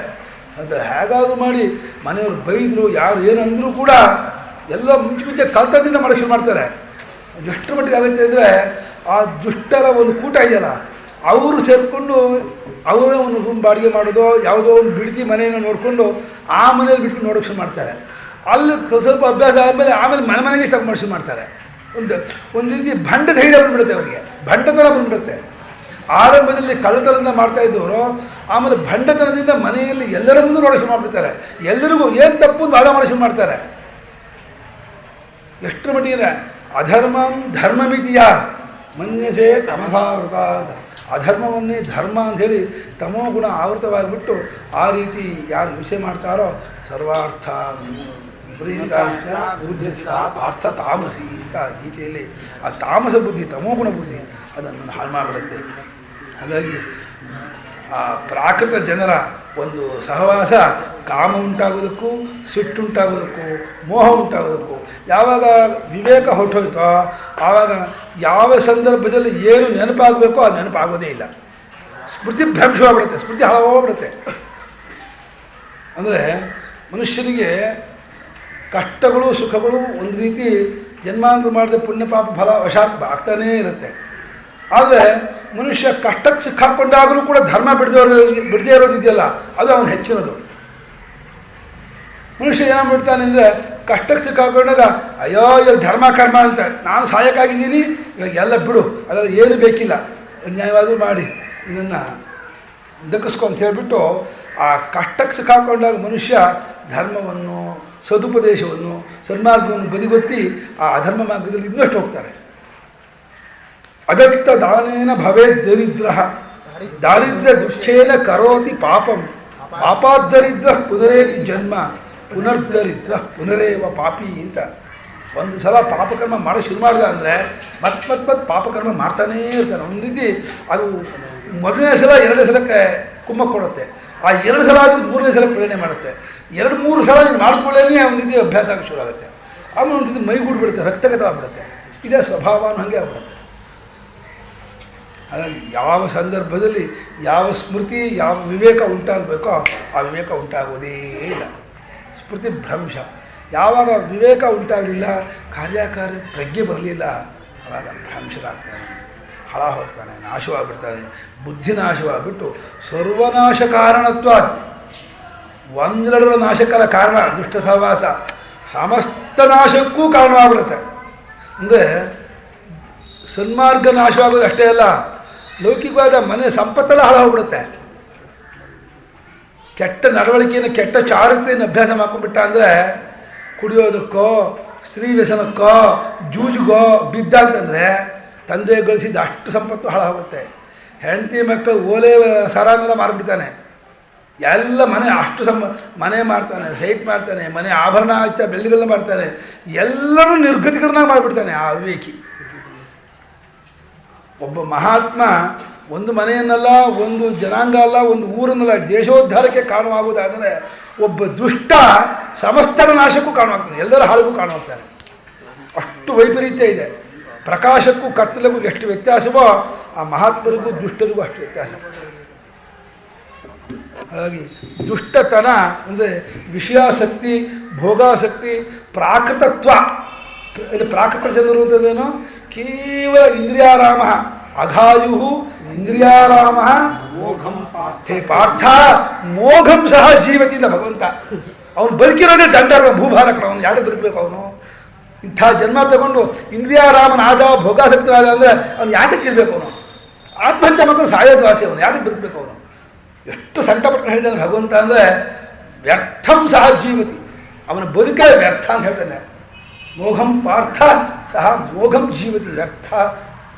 ಅದು ಹೇಗಾದರೂ ಮಾಡಿ ಮನೆಯವರು ಬೈದರು, ಯಾರು ಏನಂದರೂ ಕೂಡ ಎಲ್ಲ ಮುಂಚೆ ಕಲ್ತದಿಂದ ಮಾಡೋಕ್ಕೆ ಶುರು ಮಾಡ್ತಾರೆ. ಎಷ್ಟರ ಮಟ್ಟಿಗೆ ಆಗುತ್ತೆ ಅಂದರೆ ಆ ದುಷ್ಟರ ಒಂದು ಕೂಟ ಇದೆಯಲ್ಲ, ಅವರು ಸೇರಿಕೊಂಡು ಅವರೇ ಒಂದು ರೂಮ್ ಬಾಡಿಗೆ ಮಾಡೋದು, ಯಾವುದೋ ಒಂದು ಬಿಡ್ತಿ ಮನೆಯನ್ನು ನೋಡಿಕೊಂಡು ಆ ಮನೇಲಿ ಬಿಟ್ಟು ನೋಡೋಕ್ಕೆ ಶುರು ಮಾಡ್ತಾರೆ. ಅಲ್ಲಿ ಸ್ವಲ್ಪ ಅಭ್ಯಾಸ ಆದಮೇಲೆ ಆಮೇಲೆ ಮನೆಗೆ ಸ್ಟಾರ್ಟ್ ಮಾಡಿ ಶುರು ಮಾಡ್ತಾರೆ. ಒಂದು ರೀತಿ ಭಂಡ ಧೈರ್ಯ ಬಂದ್ಬಿಡುತ್ತೆ ಅವರಿಗೆ, ಭಂಡತನ ಬಂದ್ಬಿಡುತ್ತೆ. ಆರಂಭದಲ್ಲಿ ಕಳ್ಳತನದಿಂದ ಮಾಡ್ತಾ ಇದ್ದವರು ಆಮೇಲೆ ಭಂಡತನದಿಂದ ಮನೆಯಲ್ಲಿ ಎಲ್ಲರನ್ನೂ ನೋಡೋಕೆ ಶುರು ಮಾಡಿಬಿಡ್ತಾರೆ. ಎಲ್ಲರಿಗೂ ಏನು ತಪ್ಪು ವಾದ ಮಾಡೋಕೆ ಶುರು ಮಾಡ್ತಾರೆ. ಎಷ್ಟರ ಮಟ್ಟಿಗೆ ಅಧರ್ಮಂ ಧರ್ಮಮಿತಿಯ ಮನ್ಯಸೆ ತಮಸಾವೃತ. ಅಧರ್ಮವನ್ನೇ ಧರ್ಮ ಅಂಥೇಳಿ ತಮೋ ಗುಣ ಆವೃತವಾಗಿಬಿಟ್ಟು ಆ ರೀತಿ ಯಾರು ವಿಷಯ ಮಾಡ್ತಾರೋ ಸರ್ವಾರ್ಥ ಅರ್ಥ ತಾಮಸಿ ಅಂತ ಗೀತೆಯಲ್ಲಿ ಆ ತಾಮಸ ಬುದ್ಧಿ, ತಮೋಗುಣ ಬುದ್ಧಿ ಅದನ್ನು ಹಾಳು ಮಾಡಿಬಿಡುತ್ತೆ. ಹಾಗಾಗಿ ಆ ಪ್ರಾಕೃತ ಜನರ ಒಂದು ಸಹವಾಸ ಕಾಮ ಉಂಟಾಗೋದಕ್ಕೂ, ಸಿಟ್ಟುಂಟಾಗೋದಕ್ಕೂ, ಮೋಹ ಉಂಟಾಗೋದಕ್ಕೂ. ಯಾವಾಗ ವಿವೇಕ ಹೊರಟೋಯ್ತೋ ಆವಾಗ ಯಾವ ಸಂದರ್ಭದಲ್ಲಿ ಏನು ನೆನಪಾಗಬೇಕೋ ಆ ನೆನಪಾಗೋದೇ ಇಲ್ಲ. ಸ್ಮೃತಿ ಭ್ರಂಶವಾಗ್ಬಿಡುತ್ತೆ, ಸ್ಮೃತಿ ಹಾಳಾಗೋಗ್ಬಿಡುತ್ತೆ. ಅಂದರೆ ಮನುಷ್ಯನಿಗೆ ಕಷ್ಟಗಳು ಸುಖಗಳು ಒಂದು ರೀತಿ ಜನ್ಮಾಂತರ ಮಾಡಿದ ಪುಣ್ಯ ಪಾಪ ಫಲ ವಶಾತ್ ಆಗ್ತಾನೇ ಇರುತ್ತೆ. ಆದರೆ ಮನುಷ್ಯ ಕಷ್ಟಕ್ಕೆ ಸಿಕ್ಕಾಕೊಂಡಾಗಲೂ ಕೂಡ ಧರ್ಮ ಬಿಡದೇ ಇರೋದಿದೆಯಲ್ಲ, ಅದು ಅವನು ಹೆಚ್ಚಿನದು. ಮನುಷ್ಯ ಏನಾಗ್ಬಿಡ್ತಾನೆ ಅಂದರೆ ಕಷ್ಟಕ್ಕೆ ಸಿಕ್ಕಾಕೊಂಡಾಗ ಅಯ್ಯೋ ಇವಾಗ ಧರ್ಮ ಕರ್ಮ ಅಂತ ನಾನು ಸಾಯಕ್ಕಾಗಿದ್ದೀನಿ, ಇವಾಗ ಎಲ್ಲ ಬಿಡು, ಅದರಲ್ಲಿ ಏನು ಬೇಕಿಲ್ಲ, ನ್ಯಾಯವಾದರೂ ಮಾಡಿ ಇದನ್ನು ದಕ್ಕಿಸ್ಕೊ ಅಂತ ಹೇಳಿಬಿಟ್ಟು ಆ ಕಷ್ಟಕ್ಕೆ ಸಿಕ್ಕಾಕೊಂಡಾಗ ಮನುಷ್ಯ ಧರ್ಮವನ್ನು, ಸದುಪದೇಶವನ್ನು, ಸನ್ಮಾರ್ಗವನ್ನು ಬದಿಗೊತ್ತಿ ಆ ಅಧರ್ಮ ಮಾರ್ಗದಲ್ಲಿ ಇನ್ನಷ್ಟು ಹೋಗ್ತಾರೆ. ಅದಕ್ತ ದಾನೇನ ಭವೇದ್ ದರಿದ್ರ, ದಾರಿದ್ರ್ಯ ದುಃಖೇನ ಕರೋತಿ ಪಾಪಂ, ಪಾಪಾದ್ದರಿದ್ರ ಪುನರೇತಿ ಜನ್ಮ, ಪುನರ್ದರಿದ್ರ ಪುನರೇವ ಪಾಪಿ ಅಂತ. ಒಂದು ಸಲ ಪಾಪಕರ್ಮ ಮಾಡೋ ಶುರು ಮಾಡಿದ ಅಂದರೆ ಮತ್ತೆ ಪಾಪಕರ್ಮ ಮಾಡ್ತಾನೇ ಇರ್ತಾನೆ. ಒಂದು ರೀತಿ ಅದು ಮೊದಲನೇ ಸಲ ಎರಡನೇ ಸಲಕ್ಕೆ ಕುಮ್ಮ ಕೊಡುತ್ತೆ, ಆ ಎರಡು ಸಲ ಆದರೂ ಮೂರನೇ ಸಲ ಪ್ರೇರಣೆ ಮಾಡುತ್ತೆ. 2-3 ಸಲ ನೀನು ಮಾಡ್ಕೊಳ್ಳೇನೆ ಒಂದು ರೀತಿ ಅಭ್ಯಾಸ ಆಗಿ ಶುರು ಆಗುತ್ತೆ. ಆಮೇಲೆ ಒಂದು ರೀತಿ ಮೈಗೂಡ್ಬಿಡುತ್ತೆ, ರಕ್ತಗತ ಆಗ್ಬಿಡುತ್ತೆ. ಇದೇ ಸ್ವಭಾವನೂ ಹಾಗೆ ಆಗ್ಬಿಡುತ್ತೆ. ಹಾಗಾಗಿ ಯಾವ ಸಂದರ್ಭದಲ್ಲಿ ಯಾವ ಸ್ಮೃತಿ, ಯಾವ ವಿವೇಕ ಉಂಟಾಗಬೇಕೋ ಆ ವಿವೇಕ ಉಂಟಾಗೋದೇ ಇಲ್ಲ. ಸ್ಮೃತಿ ಭ್ರಂಶ. ಯಾವಾಗ ವಿವೇಕ ಉಂಟಾಗಲಿಲ್ಲ, ಕಾರ್ಯಕಾರಿ ಪ್ರಜ್ಞೆ ಬರಲಿಲ್ಲ, ಆವಾಗ ಭ್ರಂಶರಾಗ್ತಾನೆ, ಹಳ ಹೋಗ್ತಾನೆ, ನಾಶವಾಗಿಬಿಡ್ತಾನೆ. ಬುದ್ಧಿ ನಾಶವಾಗಿಬಿಟ್ಟು ಸರ್ವನಾಶ ಕಾರಣತ್ವ, ಒಂದೆರಡರ ನಾಶಕರ ಕಾರಣ ದುಷ್ಟ ಸಹವಾಸ ಸಮಸ್ತ ನಾಶಕ್ಕೂ ಕಾರಣವಾಗ್ಬಿಡುತ್ತೆ. ಅಂದರೆ ಸನ್ಮಾರ್ಗ ನಾಶವಾಗೋದು ಅಷ್ಟೇ ಅಲ್ಲ, ಲೌಕಿಕವಾದ ಮನೆ ಸಂಪತ್ತೆಲ್ಲ ಹಾಳಾಗ್ಬಿಡುತ್ತೆ. ಕೆಟ್ಟ ನಡವಳಿಕೆಯನ್ನು, ಕೆಟ್ಟ ಚಾರಿತ್ರೆಯನ್ನು ಅಭ್ಯಾಸ ಮಾಡ್ಕೊಂಡ್ಬಿಟ್ಟ ಅಂದರೆ ಕುಡಿಯೋದಕ್ಕೋ, ಸ್ತ್ರೀ ವ್ಯಸನಕ್ಕೋ, ಜೂಜಿಗೋ ಬಿದ್ದ ಅಂತಂದರೆ ತಂದೆ ಗಳಿಸಿದ ಅಷ್ಟು ಸಂಪತ್ತು ಹಾಳಾಗುತ್ತೆ. ಹೆಂಡತಿ ಮಕ್ಕಳು ಓಲೆ ಸರಾನೆಲ್ಲ ಮಾರಿಬಿಡ್ತಾನೆ, ಎಲ್ಲ ಮನೆ ಅಷ್ಟು ಮನೆ ಮಾಡ್ತಾನೆ, ಸೈಟ್ ಮಾಡ್ತಾನೆ, ಮನೆ ಆಭರಣ ಆಯ್ತಾ ಬೆಳ್ಳಿಗಳನ್ನ ಮಾಡ್ತಾನೆ, ಎಲ್ಲರೂ ನಿರ್ಗತಿಕರನ್ನಾಗಿ ಮಾಡಿಬಿಡ್ತಾನೆ ಆ ಅವಿವೇಕಿ. ಒಬ್ಬ ಮಹಾತ್ಮ ಒಂದು ಮನೆಯನ್ನಲ್ಲ, ಒಂದು ಜನಾಂಗ ಅಲ್ಲ, ಒಂದು ಊರನ್ನಲ್ಲ, ದೇಶೋದ್ಧಾರಕ್ಕೆ ಕಾರಣವಾಗುವುದಾದರೆ ಒಬ್ಬ ದುಷ್ಟ ಸಮಸ್ತರ ನಾಶಕ್ಕೂ ಕಾರಣವಾಗ್ತಾನೆ, ಎಲ್ಲರ ಹಾಳಿಗೂ ಕಾರಣವಾಗ್ತಾನೆ. ಅಷ್ಟು ವೈಪರೀತ್ಯ ಇದೆ. ಪ್ರಕಾಶಕ್ಕೂ ಕತ್ತಲಕ್ಕೂ ಎಷ್ಟು ವ್ಯತ್ಯಾಸವೋ ಆ ಮಹಾತ್ಮರಿಗೂ ದುಷ್ಟರಿಗೂ ಅಷ್ಟು ವ್ಯತ್ಯಾಸ. ಹಾಗಾಗಿ ದುಷ್ಟತನ ಅಂದರೆ ವಿಷಯಾಸಕ್ತಿ, ಭೋಗಾಸಕ್ತಿ, ಪ್ರಾಕೃತತ್ವ. ಪ್ರಾಕೃತ ಜನರು ಅಂತದೇನು? ಕೇವಲ ಇಂದ್ರಿಯಾರಾಮ, ಅಘಾಯು ಇಂದ್ರಿಯಾರಾಮ ಹೇ ಪಾರ್ಥ ಮೋಘಂ ಸಹ ಜೀವತಿಯಿಂದ ಭಗವಂತ. ಅವನು ಬದುಕಿರೋದೇ ದಂಡ ಭೂಭಾರ ಕಣ. ಅವನು ಯಾಕೆ ಬದುಕಬೇಕು? ಅವನು ಇಂಥ ಜನ್ಮ ತಗೊಂಡು ಇಂದ್ರಿಯಾರಾಮನ ಆದ, ಭೋಗಾಸಕ್ತನಾದ ಅಂದರೆ ಅವನು ಯಾತಕ್ಕೆ ಇರಬೇಕು? ಅವನು ಆತ್ಮಹತ್ಯೆ ಮಕ್ಕಳು ಸಾಯೋದು ಆಸೆ. ಅವನು ಯಾತಕ್ಕೆ ಬದುಕಬೇಕು? ಅವನು ಎಷ್ಟು ಸಂಕಟಪಟ್ಟು ಹೇಳಿದ್ದಾನೆ ಭಗವಂತ ಅಂದರೆ ವ್ಯರ್ಥಂ ಸಹ ಜೀವತಿ, ಅವನ ಬದುಕೇ ವ್ಯರ್ಥ ಅಂತ ಹೇಳ್ತಾನೆ. ಮೋಘಂ ಪಾರ್ಥ ಸಹ ಮೋಘಂ ಜೀವತಿ, ವ್ಯರ್ಥ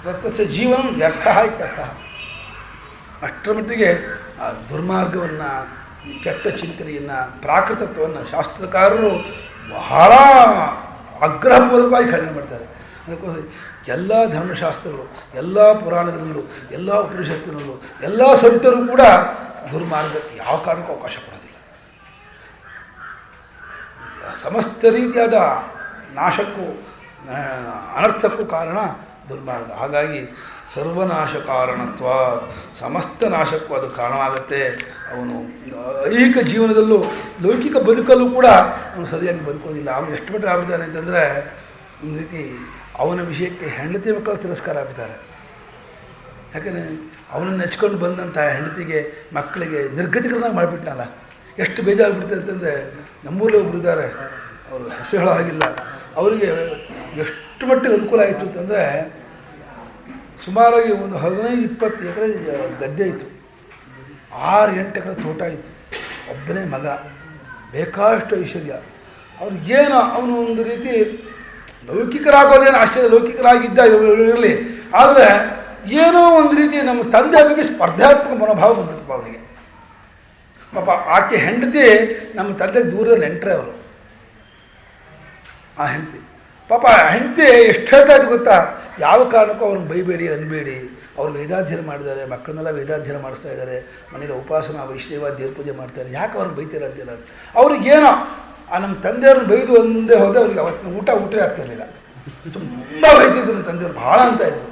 ತತ್ಸ ಜೀವನ ವ್ಯರ್ಥ ಇತ್ಯರ್ಥ. ಅಷ್ಟರ ಮಟ್ಟಿಗೆ ಆ ದುರ್ಮಾರ್ಗವನ್ನು, ಕೆಟ್ಟ ಚಿಂತನೆಯನ್ನು, ಪ್ರಾಕೃತತ್ವವನ್ನು ಶಾಸ್ತ್ರಕಾರರು ಬಹಳ ಆಗ್ರಹಪೂರ್ವಕವಾಗಿ ಖಂಡನೆ ಮಾಡ್ತಾರೆ. ಅದಕ್ಕೋಸ್ಕರ ಎಲ್ಲ ಧರ್ಮಶಾಸ್ತ್ರಗಳು, ಎಲ್ಲ ಪುರಾಣಗಳಲ್ಲೂ, ಎಲ್ಲ ಉಪನಿಷತ್ತಿನಲ್ಲೂ, ಎಲ್ಲ ಸಂತರು ಕೂಡ ದುರ್ಮಾರ್ಗಕ್ಕೆ ಯಾವ ಕಾರಣಕ್ಕೂ ಅವಕಾಶ ಕೊಡೋದಿಲ್ಲ. ಸಮಸ್ತ ರೀತಿಯಾದ ನಾಶಕ್ಕೂ ಅನರ್ಥಕ್ಕೂ ಕಾರಣ ದುರ್ಮಾರ್ಗ. ಹಾಗಾಗಿ ಸರ್ವನಾಶ ಕಾರಣತ್ವ, ಸಮಸ್ತ ನಾಶಕ್ಕೂ ಅದು ಕಾರಣವಾಗುತ್ತೆ. ಅವನು ಐಹಿಕ ಜೀವನದಲ್ಲೂ ಲೌಕಿಕ ಬದುಕಲ್ಲೂ ಕೂಡ ಅವನು ಸರಿಯಾಗಿ ಬದುಕೋದಿಲ್ಲ. ಅವನು ಎಷ್ಟು ಮಟ್ಟಿಗೆ ಆಗ್ಬಿದ್ದಾನೆ ಅಂತಂದರೆ ಒಂದು ರೀತಿ ಅವನ ವಿಷಯಕ್ಕೆ ಹೆಂಡತಿ ಮಕ್ಕಳು ತಿರಸ್ಕಾರ ಆಗ್ಬಿದ್ದಾರೆ. ಯಾಕಂದರೆ ಅವನನ್ನು ನೆಚ್ಕೊಂಡು ಬಂದಂಥ ಹೆಂಡತಿಗೆ, ಮಕ್ಕಳಿಗೆ ನಿರ್ಗತಿಕರನ್ನಾಗಿ ಮಾಡಿಬಿಟ್ನಲ್ಲ. ಎಷ್ಟು ಬೇಜಾರಾಗ್ಬಿಡ್ತದೆ ಅಂತಂದರೆ ನಮ್ಮೂರಲ್ಲಿ ಒಬ್ಬರು ಇದ್ದಾರೆ, ಅವರು ಹೆಸರು ಹೇಳೋ ಹಾಗಿಲ್ಲ. ಅವರಿಗೆ ಎಷ್ಟು ಮಟ್ಟಿಗೆ ಅನುಕೂಲ ಆಯಿತು ಅಂತಂದರೆ ಸುಮಾರಾಗಿ ಒಂದು 15-20 ಎಕರೆ ಗದ್ದೆ ಇತ್ತು, 6-8 ಎಕರೆ ತೋಟ ಇತ್ತು, ಒಬ್ಬನೇ ಮಗ, ಬೇಕಾಷ್ಟು ಐಶ್ವರ್ಯ. ಅವ್ರಿಗೇನು ಅವನು ಒಂದು ರೀತಿ ಲೌಕಿಕರಾಗೋದೇನು ಆಶ್ಚರ್ಯ, ಲೌಕಿಕರಾಗಿದ್ದ ಇರಲಿ, ಆದರೆ ಏನೋ ಒಂದು ರೀತಿ ನಮ್ಮ ತಂದೆ ಬಗ್ಗೆ ಸ್ಪರ್ಧಾತ್ಮಕ ಮನೋಭಾವ ಬಂದ್ಬಿಡ್ತಪ್ಪ ಅವನಿಗೆ. ಪಾಪ ಆಕೆ ಹೆಂಡತಿ ನಮ್ಮ ತಂದೆಗೆ ದೂರದ ನೆಂಟ್ರೆ ಅವರು. ಆ ಹೆಂಡತಿ ಪಾಪ ಹೆಂಡತಿ ಎಷ್ಟು ಹೇಳ್ತಾ ಇದ್ದು ಗೊತ್ತಾ? ಯಾವ ಕಾರಣಕ್ಕೂ ಅವ್ರನ್ನ ಬೈಬೇಡಿ, ಅನ್ಬೇಡಿ, ಅವ್ರು ವೇದಾಧ್ಯಯನ ಮಾಡಿದ್ದಾರೆ, ಮಕ್ಕಳನ್ನೆಲ್ಲ ವೇದಾಧ್ಯಯನ ಮಾಡಿಸ್ತಾ ಇದ್ದಾರೆ, ಮನೇಲಿ ಉಪಾಸನ ವೈಷ್ಣವ ದೇವ್ರ ಪೂಜೆ ಮಾಡ್ತಾರೆ, ಯಾಕೆ ಅವ್ರಿಗೆ ಬೈತೀರ ಅಂತೀರ? ಅವ್ರಿಗೇನೋ ಆ ನಮ್ಮ ತಂದೆಯವ್ರನ್ನ ಬೈದು ಒಂದೇ ಹೋದೆ, ಅವ್ರಿಗೆ ಅವತ್ತಿನ ಊಟವೇ ಆಗ್ತಿರಲಿಲ್ಲ. ತುಂಬ ಬೈತಿದ್ರು ನಮ್ಮ ತಂದೆಯವ್ರು, ಭಾಳ ಅಂತ ಇದ್ರು.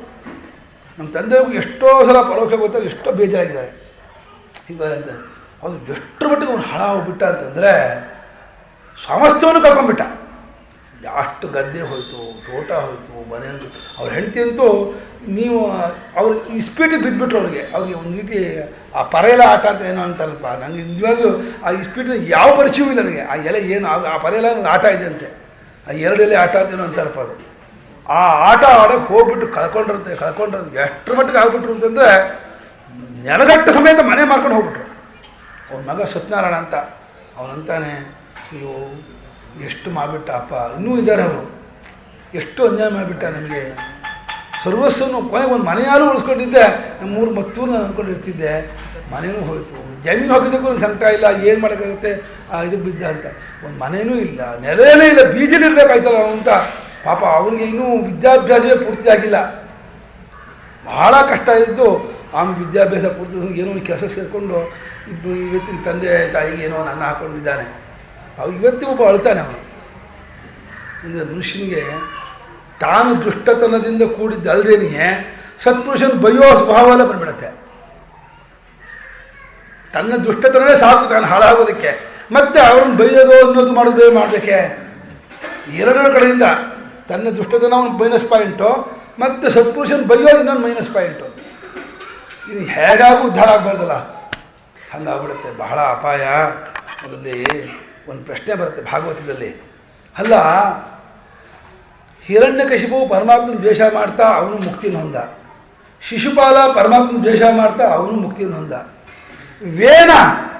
ನಮ್ಮ ತಂದೆಯವ್ರಿಗೆ ಎಷ್ಟೋ ಸಲ ಪರೋಕ್ಷ ಗೊತ್ತಾಗ ಎಷ್ಟೋ ಬೇಜಾರಾಗಿದ್ದಾರೆ. ಈಗ ಅಂತ ಅವ್ರು ಎಷ್ಟರ ಮಟ್ಟಿಗೆ ಅವ್ನು ಹಣ ಹೋಗ್ಬಿಟ್ಟ ಅಂತಂದರೆ ಸಮಸ್ತವನ್ನು ಕಳ್ಕೊಂಡ್ಬಿಟ್ಟ. ಅಷ್ಟು ಗದ್ದೆ ಹೋಯಿತು, ತೋಟ ಹೋಯಿತು, ಮನೆ. ಅವ್ರ ಹೆಂಡತಿ ಅಂತೂ ನೀವು ಅವ್ರು ಇಸ್ಪೀಟಿಗೆ ಬಿದ್ದುಬಿಟ್ರು. ಅವ್ರಿಗೆ ಒಂದು ರೀತಿ ಆ ಪರೆಯಲ ಆಟ ಅಂತ ಏನೋ ಅಂತಾರಲ್ಪ, ನನಗೆ ನಿಜವಾಗ್ಲೂ ಆ ಇಸ್ಪೀಟಿನ ಯಾವ ಪರಿಚಯವೂ ಇಲ್ಲ ನನಗೆ. ಆ ಎಲೆ ಏನು ಆ ಪರೆಯಲ ಒಂದು ಆಟ ಇದೆ ಅಂತೆ, ಆ 2 ಎಲೆ ಆಟ ಅಂತ ಏನೋ ಅಂತಾರಪ್ಪ. ಅದು ಆ ಆಟ ಆಡೋಕ್ಕೆ ಹೋಗ್ಬಿಟ್ಟು ಕಳ್ಕೊಂಡ್ರಂತೆ. ಎಷ್ಟರ ಮಟ್ಟಿಗೆ ಆಗ್ಬಿಟ್ರು ಅಂತಂದರೆ ನೆಲಗಟ್ಟು ಸಮೇತ ಮನೆ ಮಾಡ್ಕೊಂಡು ಹೋಗ್ಬಿಟ್ರು. ಅವ್ನ ಮಗ ಸತ್ಯನಾರಾಯಣ ಅಂತ, ಅವನಂತಾನೆ, ಅಯ್ಯೋ ಎಷ್ಟು ಮಾಡಿಬಿಟ್ಟ ಅಪ್ಪ, ಇನ್ನೂ ಇದ್ದಾರೆ ಅವರು, ಎಷ್ಟು ಅನ್ಯಾಯ ಮಾಡಿಬಿಟ್ಟ ನಮಗೆ. ಸರ್ವಸ್ವನು ಕೊನೆಗೆ ಒಂದು ಮನೆಯಾರು ಉಳಿಸ್ಕೊಂಡಿದ್ದೆ, ನಮ್ಮೂರು ಮತ್ತೂರು ನಾನು ಅಂದ್ಕೊಂಡಿರ್ತಿದ್ದೆ, ಮನೆಯೂ ಹೋಯಿತು, ಜಮೀನು ಹೋಗಿದ್ದಕ್ಕೂ ನಂಗೆ ಸಂಕಟ ಇಲ್ಲ, ಏನು ಮಾಡೋಕ್ಕಾಗುತ್ತೆ, ಇದಕ್ಕೆ ಬಿದ್ದ ಅಂತ. ಒಂದು ಮನೆಯೂ ಇಲ್ಲ, ನೆಲೆಯೇ ಇಲ್ಲ, ಬೀದಿಲಿರ್ಬೇಕಾಯ್ತಲ್ಲ ಅಂತ. ಪಾಪ ಅವನಿಗೆ ಇನ್ನೂ ವಿದ್ಯಾಭ್ಯಾಸವೇ ಪೂರ್ತಿ ಆಗಿಲ್ಲ, ಬಹಳ ಕಷ್ಟ ಇದ್ದು. ಆಮೇಲೆ ವಿದ್ಯಾಭ್ಯಾಸ ಪೂರ್ತಿ ಏನೋ ಕೆಲಸ ಸೇರಿಕೊಂಡು ಇವತ್ತಿನ ತಂದೆ ತಾಯಿಗೆ ಏನೋ ನನ್ನ ಹಾಕ್ಕೊಂಡಿದ್ದಾನೆ. ಅವು ಇವತ್ತಿಗೂ ಒಬ್ಬ ಅಳ್ತಾನೆ ಅವನು. ಅಂದರೆ ಮನುಷ್ಯನಿಗೆ ತಾನು ದುಷ್ಟತನದಿಂದ ಕೂಡಿದ್ದಲ್ದೇನೆಯೇ ಸತ್ಪುರುಷನ ಬಯ್ಯೋ ಸ್ವಭಾವ ಎಲ್ಲ ಬಂದ್ಬಿಡತ್ತೆ. ತನ್ನ ದುಷ್ಟತನವೇ ಸಾಕು ತಾನು ಹಾಳಾಗೋದಕ್ಕೆ, ಮತ್ತೆ ಅವ್ರನ್ನ ಬೈಯೋದು ಅನ್ನೋದು ಮಾಡೋದು ಮಾಡಬೇಕೆ. ಎರಡರ ಕಡೆಯಿಂದ ತನ್ನ ದುಷ್ಟತನ ಅವನು -ಪಾಯಿಂಟು, ಮತ್ತು ಸತ್ಪುರುಷನ ಬೈಯೋದು ಇನ್ನೊಂದು -ಪಾಯಿಂಟು. ಇದು ಹೇಗಾಗೂ ಉದ್ಧಾರ ಆಗಬಾರ್ದಲ್ಲ, ಹಂಗಾಗ್ಬಿಡುತ್ತೆ. ಬಹಳ ಅಪಾಯ. ಅದರಲ್ಲಿ ಒಂದು ಪ್ರಶ್ನೆ ಬರುತ್ತೆ ಭಾಗವತದಲ್ಲಿ. ಅಲ್ಲ, ಹಿರಣ್ಯಕಶಿಪು ಪರಮಾತ್ಮನ ದ್ವೇಷ ಮಾಡ್ತಾ ಅವನು ಮುಕ್ತಿನ ಹೊಂದ, ಶಿಶುಪಾಲ ಪರಮಾತ್ಮನ ದ್ವೇಷ ಮಾಡ್ತಾ ಅವನು ಮುಕ್ತಿನ ಹೊಂದ, ವೇನ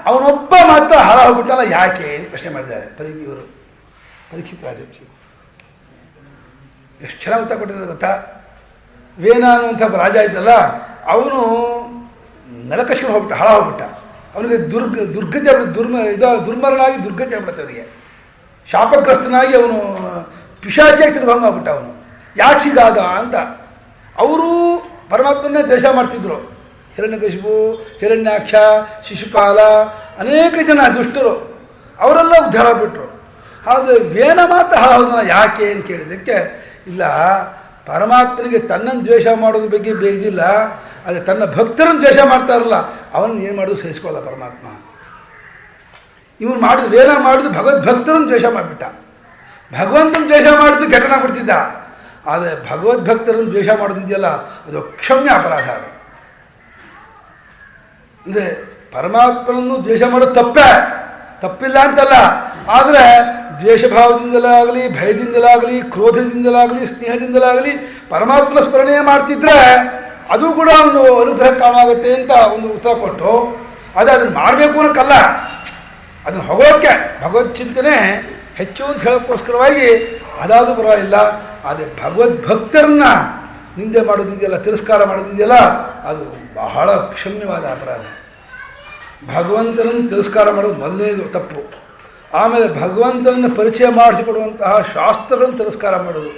ಅವನೊಬ್ಬ ಮಾತ್ರ ಹಾಳ ಹೋಗ್ಬಿಟ್ಟಲ್ಲ ಯಾಕೆ ಅಂತ ಪ್ರಶ್ನೆ ಮಾಡಿದ್ದಾರೆ ಪರೀಕ್ಷಿತ್ ರಾಜಕೀಯ. ಎಷ್ಟು ಚೆನ್ನಾಗಿ ಉತ್ತರ ಕೊಟ್ಟಿದ್ದಾರೆ ಗೊತ್ತಾ? ವೇನ ಅನ್ನುವಂಥ ರಾಜ ಇದ್ದಲ್ಲ, ಅವನು ನೆಲಕಶ್ಕೊಂಡು ಹೋಗ್ಬಿಟ್ಟ, ಹಾಳ ಹೋಗ್ಬಿಟ್ಟ. ಅವನಿಗೆ ದುರ್ಗತಿ ದುರ್ಮರಣಾಗಿ ದುರ್ಗತಿ ಆಗ್ಬಿಡುತ್ತೆ. ಅವನಿಗೆ ಶಾಪಗ್ರಸ್ತನಾಗಿ ಅವನು ಪಿಶಾಚಿಯಾಗಿ ತಿರುಭಂಗ ಆಗ್ಬಿಟ್ಟ. ಅವನು ಯಾಕ್ಷಿಗಾದ ಅಂತ ಅವರು ಪರಮಾತ್ಮನ್ನೇ ದ್ವೇಷ ಮಾಡ್ತಿದ್ರು. ಹಿರಣ್ಯಕಶಿಪು, ಹಿರಣ್ಯಾಕ್ಷ, ಶಿಶುಪಾಲ, ಅನೇಕ ಜನ ದುಷ್ಟರು ಅವರೆಲ್ಲ ಉದ್ಧಾರ ಬಿಟ್ಟರು. ಆದರೆ ವೇನ ಮಾತ್ರ ಹಾಳಾದನ ಯಾಕೆ ಅಂತ ಕೇಳಿದ್ದಕ್ಕೆ, ಇಲ್ಲ ಪರಮಾತ್ಮನಿಗೆ ತನ್ನನ್ನು ದ್ವೇಷ ಮಾಡೋದ್ರ ಬಗ್ಗೆ ಬೇಜಿಲ್ಲ, ಆದರೆ ತನ್ನ ಭಕ್ತರನ್ನು ದ್ವೇಷ ಮಾಡ್ತಾರಲ್ಲ ಅವನ್ನ ಏನು ಮಾಡೋದು ಸಹಿಸ್ಕೊಳ್ಳಲ್ಲ ಪರಮಾತ್ಮ. ಇವನು ಮಾಡಿದ ವೇನ ಮಾಡಿದ್ದು ಭಗವದ್ಭಕ್ತರನ್ನು ದ್ವೇಷ ಮಾಡಿಬಿಟ್ಟ. ಭಗವಂತನ ದ್ವೇಷ ಮಾಡಿದ್ದು ಘಟನಾಗ್ಬಿಡ್ತಿದ್ದ. ಆದರೆ ಭಗವದ್ಭಕ್ತರನ್ನು ದ್ವೇಷ ಮಾಡೋದಿದೆಯಲ್ಲ ಅದು ಕ್ಷಮ್ಯ ಅಪರಾಧ. ಅದು ಅಂದರೆ ಪರಮಾತ್ಮನನ್ನು ದ್ವೇಷ ಮಾಡೋದು ತಪ್ಪಿಲ್ಲ ಅಂತಲ್ಲ, ಆದರೆ ದ್ವೇಷಭಾವದಿಂದಲಾಗಲಿ, ಭಯದಿಂದಲಾಗಲಿ, ಕ್ರೋಧದಿಂದಲಾಗಲಿ, ಸ್ನೇಹದಿಂದಲಾಗಲಿ ಪರಮಾತ್ಮನ ಸ್ಮರಣೆ ಮಾಡ್ತಿದ್ರೆ ಅದು ಕೂಡ ಒಂದು ಅನುಗ್ರಹ ಕಾರಣವಾಗುತ್ತೆ ಅಂತ ಒಂದು ಉತ್ತರ ಕೊಟ್ಟು, ಅದನ್ನು ಮಾಡಬೇಕು ಅನ್ನೋಕ್ಕಲ್ಲ, ಅದನ್ನು ಹೊಗಳೋಕ್ಕೆ ಭಗವದ್ ಚಿಂತನೆ ಹೆಚ್ಚು ಅಂತ ಹೇಳೋಕ್ಕೋಸ್ಕರವಾಗಿ ಅದಾದರೂ ಪರವಾಗಿಲ್ಲ. ಆದರೆ ಭಗವದ್ಭಕ್ತರನ್ನ ನಿಂದೆ ಮಾಡೋದಿದೆಯಲ್ಲ, ತಿರಸ್ಕಾರ ಮಾಡೋದಿದೆಯಲ್ಲ, ಅದು ಬಹಳ ಕ್ಷಮ್ಯವಾದ ಅಪರಾಧ. ಭಗವಂತನನ್ನು ತಿರಸ್ಕಾರ ಮಾಡೋದು ಮೊದಲನೇದು ತಪ್ಪು. ಆಮೇಲೆ ಭಗವಂತನನ್ನು ಪರಿಚಯ ಮಾಡಿಸಿಕೊಡುವಂತಹ ಶಾಸ್ತ್ರಗಳನ್ನು ತಿರಸ್ಕಾರ ಮಾಡೋದು.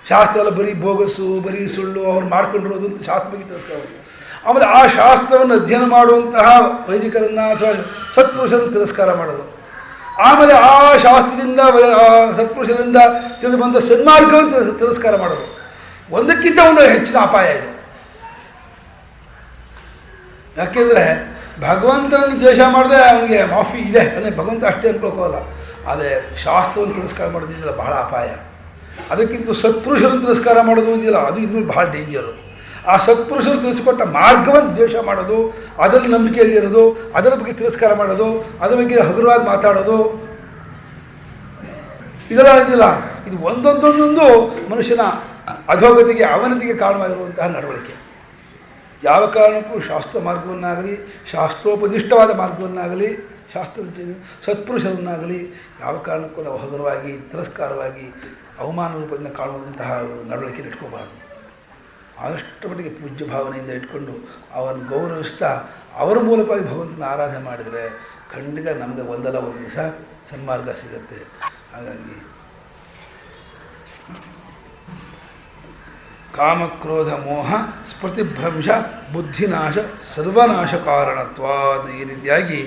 ಶಾಸ್ತ್ರ ಎಲ್ಲ ಬರೀ ಬೋಗಸು, ಬರೀ ಸುಳ್ಳು, ಅವ್ರು ಮಾಡ್ಕೊಂಡಿರೋದು ಅಂತ ಶಾಸ್ತ್ರ ಬಗ್ಗೆ ತಿರಸ್ಕಾರ. ಆಮೇಲೆ ಆ ಶಾಸ್ತ್ರವನ್ನು ಅಧ್ಯಯನ ಮಾಡುವಂತಹ ವೈದಿಕರನ್ನು ಅಥವಾ ಸತ್ಪುರುಷರನ್ನು ತಿರಸ್ಕಾರ ಮಾಡೋದು. ಆಮೇಲೆ ಆ ಶಾಸ್ತ್ರದಿಂದ ಸತ್ಪುರುಷರಿಂದ ತಿಳಿದು ಬಂದ ಸನ್ಮಾರ್ಗವನ್ನು ತಿರಸ್ಕಾರ ಮಾಡೋದು. ಒಂದಕ್ಕಿಂತ ಒಂದು ಹೆಚ್ಚಿನ ಅಪಾಯ ಇದು. ಯಾಕೆಂದರೆ ಭಗವಂತನನ್ನು ದ್ವೇಷ ಮಾಡಿದ್ರೆ ಅವನಿಗೆ ಮಾಫಿ ಇದೆ ಅಂದರೆ ಭಗವಂತ ಅಷ್ಟೇ ಅನ್ಕೊಳ್ಕೋಲ್ಲ. ಆದರೆ ಶಾಸ್ತ್ರವನ್ನು ತಿರಸ್ಕಾರ ಮಾಡೋದಿದೆಯಲ್ಲ ಬಹಳ ಅಪಾಯ. ಅದಕ್ಕಿಂತ ಸತ್ಪುರುಷರನ್ನು ತಿರಸ್ಕಾರ ಮಾಡೋದು ಇದೆಯಲ್ಲ ಅದು ಇನ್ನೂ ಬಹಳ ಡೇಂಜರು. ಆ ಸತ್ಪುರುಷರು ತಿಳಿಸಿಕೊಟ್ಟ ಮಾರ್ಗವನ್ನು ದ್ವೇಷ ಮಾಡೋದು, ಅದರಲ್ಲಿ ನಂಬಿಕೆಯಲ್ಲಿ ಇರೋದು, ಅದರ ಬಗ್ಗೆ ತಿರಸ್ಕಾರ ಮಾಡೋದು, ಅದರ ಬಗ್ಗೆ ಹಗುರವಾಗಿ ಮಾತಾಡೋದು, ಇದೆಲ್ಲ ಇದೆಯಲ್ಲ ಇದು ಒಂದೊಂದೊಂದೊಂದು ಮನುಷ್ಯನ ಅಧೋಗತಿಗೆ, ಅವನತಿಗೆ ಕಾರಣವಾಗಿರುವಂತಹ ನಡವಳಿಕೆ. ಯಾವ ಕಾರಣಕ್ಕೂ ಶಾಸ್ತ್ರ ಮಾರ್ಗವನ್ನಾಗಲಿ, ಶಾಸ್ತ್ರೋಪದಿಷ್ಟವಾದ ಮಾರ್ಗವನ್ನಾಗಲಿ, ಶಾಸ್ತ್ರದ ಸತ್ಪುರುಷರನ್ನಾಗಲಿ ಯಾವ ಕಾರಣಕ್ಕೂ ನಾವು ಹಗುರವಾಗಿ, ತಿರಸ್ಕಾರವಾಗಿ, ಅವಮಾನ ರೂಪದಿಂದ ಕಾಣುವಂತಹ ನಡವಳಿಕೆ ಇಟ್ಕೋಬಾರದು. ಆದಷ್ಟು ಮಟ್ಟಿಗೆ ಪೂಜ್ಯ ಭಾವನೆಯಿಂದ ಇಟ್ಕೊಂಡು ಅವರನ್ನು ಗೌರವಿಸ್ತಾ ಅವರ ಮೂಲಕವಾಗಿ ಭಗವಂತನ ಆರಾಧನೆ ಮಾಡಿದರೆ ಖಂಡಿತ ನಮಗೆ ಒಂದಲ್ಲ ಒಂದು ದಿವಸ ಸನ್ಮಾರ್ಗ ಸಿಗುತ್ತೆ. ಹಾಗಾಗಿ ಕಾಮಕ್ರೋಧ ಮೋಹ ಸ್ಮೃತಿಭ್ರಂಶ ಬುದ್ಧಿನಾಶ ಸರ್ವನಾಶ ಕಾರಣತ್ವಾದ ಈ ರೀತಿಯಾಗಿ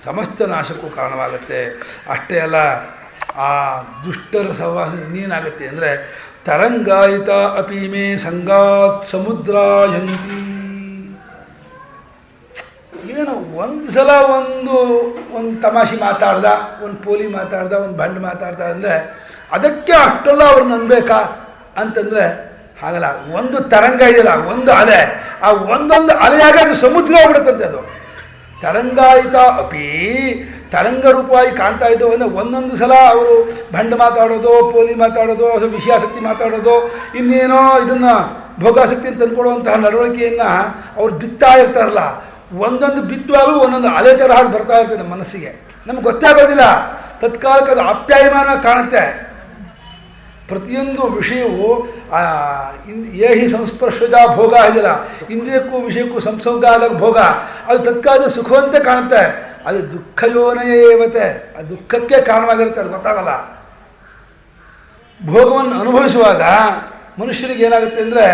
ಸಮಸ್ತ ನಾಶಕ್ಕೂ ಕಾರಣವಾಗುತ್ತೆ. ಅಷ್ಟೇ ಅಲ್ಲ, ಆ ದುಷ್ಟರ ಸಹವಾಸ ಇನ್ನೇನಾಗುತ್ತೆ ಅಂದರೆ ತರಂಗಾಯಿತ ಅಪೀಮೆ ಸಂಗಾತ್ ಸಮುದ್ರಾಯಂತಿ. ಏನು ಒಂದು ಸಲ ಒಂದು ತಮಾಷೆ ಮಾತಾಡ್ದ, ಒಂದು ಪೋಲಿ ಮಾತಾಡ್ದ, ಒಂದು ಬಂಡ್ ಮಾತಾಡ್ದ ಅಂದರೆ ಅದಕ್ಕೆ ಅಷ್ಟೆಲ್ಲ ಅವ್ರನ್ನ ಅನ್ಬೇಕಾ ಅಂತಂದರೆ ಹಾಗಲ್ಲ. ಒಂದು ತರಂಗ ಇದೆಯಲ್ಲ, ಒಂದು ಅಲೆ, ಆ ಒಂದೊಂದು ಅಲೆಯಾಗ ಅದು ಸಮುದ್ರ ಹೋಗ್ಬಿಡುತ್ತಂತೆ. ಅದು ತರಂಗಾಯಿತ ಅಪಿ ತರಂಗ ರೂಪವಾಗಿ ಕಾಣ್ತಾ ಇದ್ದವು ಅಂದರೆ ಒಂದೊಂದು ಸಲ ಅವರು ಬಂಡ ಮಾತಾಡೋದು, ಪೋಲಿ ಮಾತಾಡೋದು, ವಿಷಯಾಸಕ್ತಿ ಮಾತಾಡೋದು, ಇನ್ನೇನೋ ಇದನ್ನು ಭೋಗಾಸಕ್ತಿಯನ್ನು ತಂದುಕೊಡುವಂತಹ ನಡವಳಿಕೆಯನ್ನು ಅವ್ರು ಬಿತ್ತಾ ಇರ್ತಾರಲ್ಲ, ಒಂದೊಂದು ಬಿತ್ತುವಾಗೂ ಒಂದೊಂದು ಅಲೆ ತರಹ ಬರ್ತಾ ಇರ್ತದೆ ನಮ್ಮ ಮನಸ್ಸಿಗೆ. ನಮ್ಗೆ ಗೊತ್ತೇ ಆಗೋದಿಲ್ಲ, ತತ್ಕಾಲಕ್ಕೆ ಅದು ಆಪ್ಯಾಯಮಾನ ಕಾಣುತ್ತೆ. ಪ್ರತಿಯೊಂದು ವಿಷಯವು ಏಹಿ ಸಂಸ್ಪರ್ಶಜ ಭೋಗ ಇದೆಯಲ್ಲ, ಇಂದ್ರಿಯಕ್ಕೂ ವಿಷಯಕ್ಕೂ ಸಂಸರ್ಗ ಆದಾಗ ಭೋಗ, ಅದು ತತ್ಕಾಲದ ಸುಖವಂತೆ ಕಾಣುತ್ತೆ. ಅದು ದುಃಖಯೋನಯವತೆ, ಅದು ದುಃಖಕ್ಕೆ ಕಾರಣವಾಗಿರುತ್ತೆ, ಅದು ಗೊತ್ತಾಗಲ್ಲ. ಭೋಗವನ್ನು ಅನುಭವಿಸುವಾಗ ಮನುಷ್ಯರಿಗೆ ಏನಾಗುತ್ತೆ ಅಂದರೆ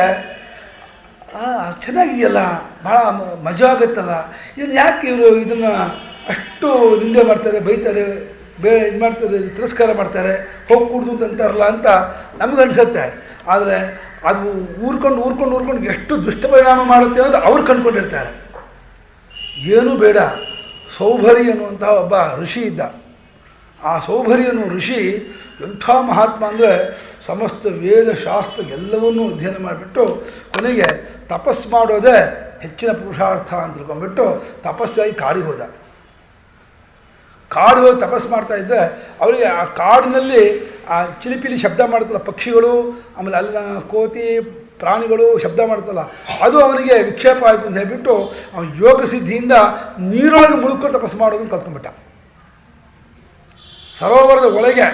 ಚೆನ್ನಾಗಿದೆಯಲ್ಲ, ಭಾಳ ಮಜಾ ಆಗುತ್ತಲ್ಲ, ಇದನ್ನು ಯಾಕೆ ಇವರು ಇದನ್ನು ಅಷ್ಟು ನಿಂದೆ ಮಾಡ್ತಾರೆ, ಬೈತಾರೆ, ಇದು ಮಾಡ್ತಾರೆ, ತಿರಸ್ಕಾರ ಮಾಡ್ತಾರೆ, ಹೋಗಿ ಕುಡ್ದು ಅಂತಾರಲ್ಲ ಅಂತ ನಮಗನ್ಸುತ್ತೆ. ಆದರೆ ಅದು ಊರ್ಕೊಂಡು ಎಷ್ಟು ದುಷ್ಟ ಪರಿಣಾಮ ಮಾಡುತ್ತೆ ಅನ್ನೋದು ಅವ್ರು ಕಂಡುಕೊಂಡಿರ್ತಾರೆ. ಏನೂ ಬೇಡ, ಸೌಭರಿ ಅನ್ನುವಂತಹ ಒಬ್ಬ ಋಷಿ ಇದ್ದ. ಆ ಸೌಭರಿ ಅನ್ನೋ ಋಷಿ ಎಂಥ ಮಹಾತ್ಮ ಅಂದರೆ ಸಮಸ್ತ ವೇದ ಶಾಸ್ತ್ರ ಎಲ್ಲವನ್ನೂ ಅಧ್ಯಯನ ಮಾಡಿಬಿಟ್ಟು ಕೊನೆಗೆ ತಪಸ್ಸು ಮಾಡೋದೇ ಹೆಚ್ಚಿನ ಪುರುಷಾರ್ಥ ಅಂತ ತಿಳ್ಕೊಂಡ್ಬಿಟ್ಟು ತಪಸ್ಸಾಗಿ ಕಾಡಿಗೆ ಹೋದ. ಕಾಡು ಹೋಗಿ ತಪಸ್ಸು ಮಾಡ್ತಾ ಇದ್ದೆ. ಅವರಿಗೆ ಆ ಕಾಡಿನಲ್ಲಿ ಆ ಚಿಲಿಪಿಲಿ ಶಬ್ದ ಮಾಡ್ತಲ್ಲ ಪಕ್ಷಿಗಳು, ಆಮೇಲೆ ಅಲ್ಲಿನ ಕೋತಿ ಪ್ರಾಣಿಗಳು ಶಬ್ದ ಮಾಡ್ತಲ್ಲ, ಅದು ಅವನಿಗೆ ವಿಕ್ಷೇಪ ಆಯಿತು ಅಂತ ಹೇಳಿಬಿಟ್ಟು ಅವನು ಯೋಗ ಸಿದ್ಧಿಯಿಂದ ನೀರೊಳಗೆ ಮುಳುಕೊಂಡು ತಪಸ್ಸು ಮಾಡೋದನ್ನು ಕಲ್ತ್ಕೊಂಡ್ಬಿಟ್ಟ. ಸರೋವರದ ಒಳಗೆ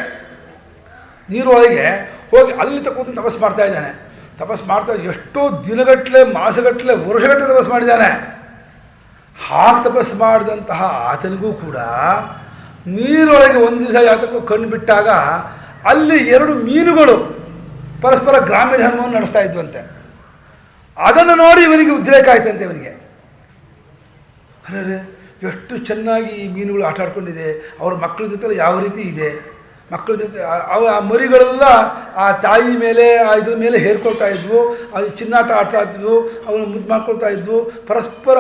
ನೀರೊಳಗೆ ಹೋಗಿ ಅಲ್ಲಿ ಕೂತು ತಪಸ್ಸು ಮಾಡ್ತಾ ಇದ್ದಾನೆ. ತಪಸ್ಸು ಮಾಡ್ತಾ ಎಷ್ಟೋ ದಿನಗಟ್ಟಲೆ, ಮಾಸಗಟ್ಟಲೆ, ವರ್ಷಗಟ್ಟಲೆ ತಪಸ್ಸು ಮಾಡಿದ್ದಾನೆ. ಹಾಗೆ ತಪಸ್ಸು ಮಾಡಿದಂತಹ ಆತನಿಗೂ ಕೂಡ ನೀರೊಳಗೆ ಒಂದು ದಿವಸ ಯಾತಕ್ಕೂ ಕಣ್ಣು ಬಿಟ್ಟಾಗ ಅಲ್ಲಿ ಎರಡು ಮೀನುಗಳು ಪರಸ್ಪರ ಗ್ರಾಮ್ಯ ಧರ್ಮವನ್ನು ನಡೆಸ್ತಾ ಇದ್ವಂತೆ. ಅದನ್ನು ನೋಡಿ ಇವನಿಗೆ ಉದ್ರೇಕ ಆಯ್ತಂತೆ. ಇವನಿಗೆ ಅರೆ ಎಷ್ಟು ಚೆನ್ನಾಗಿ ಈ ಮೀನುಗಳು ಆಟ ಆಡ್ಕೊಂಡಿದೆ, ಅವ್ರ ಮಕ್ಕಳ ಜೊತೆ ಯಾವ ರೀತಿ ಇದೆ, ಮಕ್ಕಳ ಜೊತೆ ಆ ಮರಿಗಳೆಲ್ಲ ಆ ತಾಯಿ ಮೇಲೆ ಇದ್ರ ಮೇಲೆ ಹೇರ್ಕೊಳ್ತಾ ಇದ್ವು, ಅದು ಚಿನ್ನಾಟ ಆಡ್ತಾ ಇದ್ವು, ಅವನು ಮುದ್ದು ಮಾಡ್ಕೊಳ್ತಾ ಇದ್ವು, ಪರಸ್ಪರ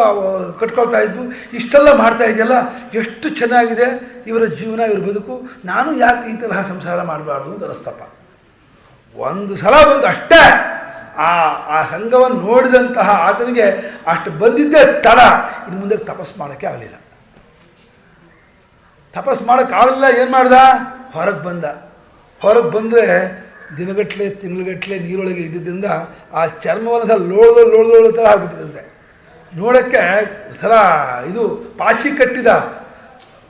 ಕಟ್ಕೊಳ್ತಾ ಇದ್ವು. ಇಷ್ಟೆಲ್ಲ ಮಾಡ್ತಾ ಇದೆಯಲ್ಲ, ಎಷ್ಟು ಚೆನ್ನಾಗಿದೆ ಇವರ ಜೀವನ, ಇವರ ಬದುಕು. ನಾನು ಯಾಕೆ ಈ ತರಹ ಸಂಸಾರ ಮಾಡಬಾರ್ದು ಅಂತ ಅನಿಸ್ತಪ್ಪ. ಒಂದು ಸಲ ಬಂದು ಅಷ್ಟೇ ಆ ಸಂಘವನ್ನು ನೋಡಿದಂತಹ ಆತನಿಗೆ ಅಷ್ಟು ಬಂದಿದ್ದೇ ತಡ. ಇನ್ನು ಮುಂದೆ ತಪಸ್ಸು ಮಾಡೋಕ್ಕೆ ಆಗಲಿಲ್ಲ. ತಪಸ್ಸು ಮಾಡೋಕ್ಕಾಗಲಿಲ್ಲ. ಏನು ಮಾಡ್ದ? ಹೊರಗೆ ಬಂದ. ಹೊರಗೆ ಬಂದರೆ ದಿನಗಟ್ಟಲೆ ತಿಂಗಳಗಟ್ಟಲೆ ನೀರೊಳಗೆ ಇದ್ದಿದ್ದರಿಂದ ಆ ಚರ್ಮವನ್ನು ಲೋಳ್ದೋಳು ಥರ ಆಗ್ಬಿಟ್ಟಿದಂತೆ. ನೋಡೋಕ್ಕೆ ಥರ ಇದು ಪಾಚಿ ಕಟ್ಟಿದ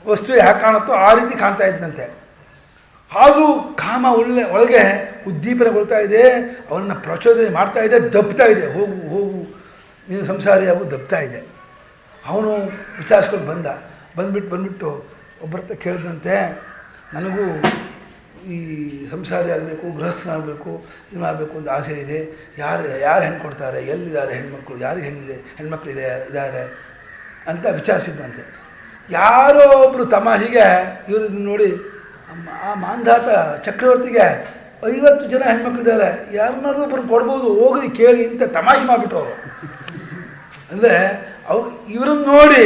ವಸ್ತು ಯಾಕೆ ಕಾಣುತ್ತೋ ಆ ರೀತಿ ಕಾಣ್ತಾ ಇದ್ದಂತೆ. ಆದರೂ ಕಾಮ ಒಳಗೆ ಉದ್ದೀಪನಗೊಳ್ತಾ ಇದೆ, ಅವನನ್ನು ಪ್ರಚೋದನೆ ಮಾಡ್ತಾ ಇದೆ, ದಬ್ತಾ ಇದೆ. ಹೋಗು ಹೋಗು ನೀನು ಸಂಸಾರಿ ಆಗು ದಬ್ತಾ ಇದೆ. ಅವನು ವಿಚಾರಿಸ್ಕೊಂಡು ಬಂದ್ಬಿಟ್ಟು ಒಬ್ಬರತ್ತ ಕೇಳಿದಂತೆ, ನನಗೂ ಈ ಸಂಸಾರಿ ಆಗಬೇಕು, ಗೃಹಸ್ಥನಾಗಬೇಕು, ಇದನ್ನಾಗಬೇಕು ಅಂತ ಆಸೆ ಇದೆ. ಯಾರು ಹೆಣ್ಣು ಕೊಡ್ತಾರೆ, ಎಲ್ಲಿದ್ದಾರೆ ಹೆಣ್ಮಕ್ಳು, ಯಾರಿಗೆ ಇದ್ದಾರೆ ಅಂತ ವಿಚಾರಿಸಿದ್ದಂತೆ. ಯಾರೋ ಒಬ್ಬರು ತಮಾಷೆಗೆ ಇವ್ರದ್ದು ನೋಡಿ, ಆ ಮಾಂಧಾತ ಚಕ್ರವರ್ತಿಗೆ 50 ಜನ ಹೆಣ್ಮಕ್ಳಿದ್ದಾರೆ, ಯಾರನ್ನಾದ್ರೂ ಒಬ್ಬರು ಕೊಡ್ಬೋದು, ಹೋಗಿ ಕೇಳಿ ಅಂತ ತಮಾಷೆ ಮಾಡಿಬಿಟ್ಟು ಅವರು. ಅಂದರೆ ಇವರನ್ನು ನೋಡಿ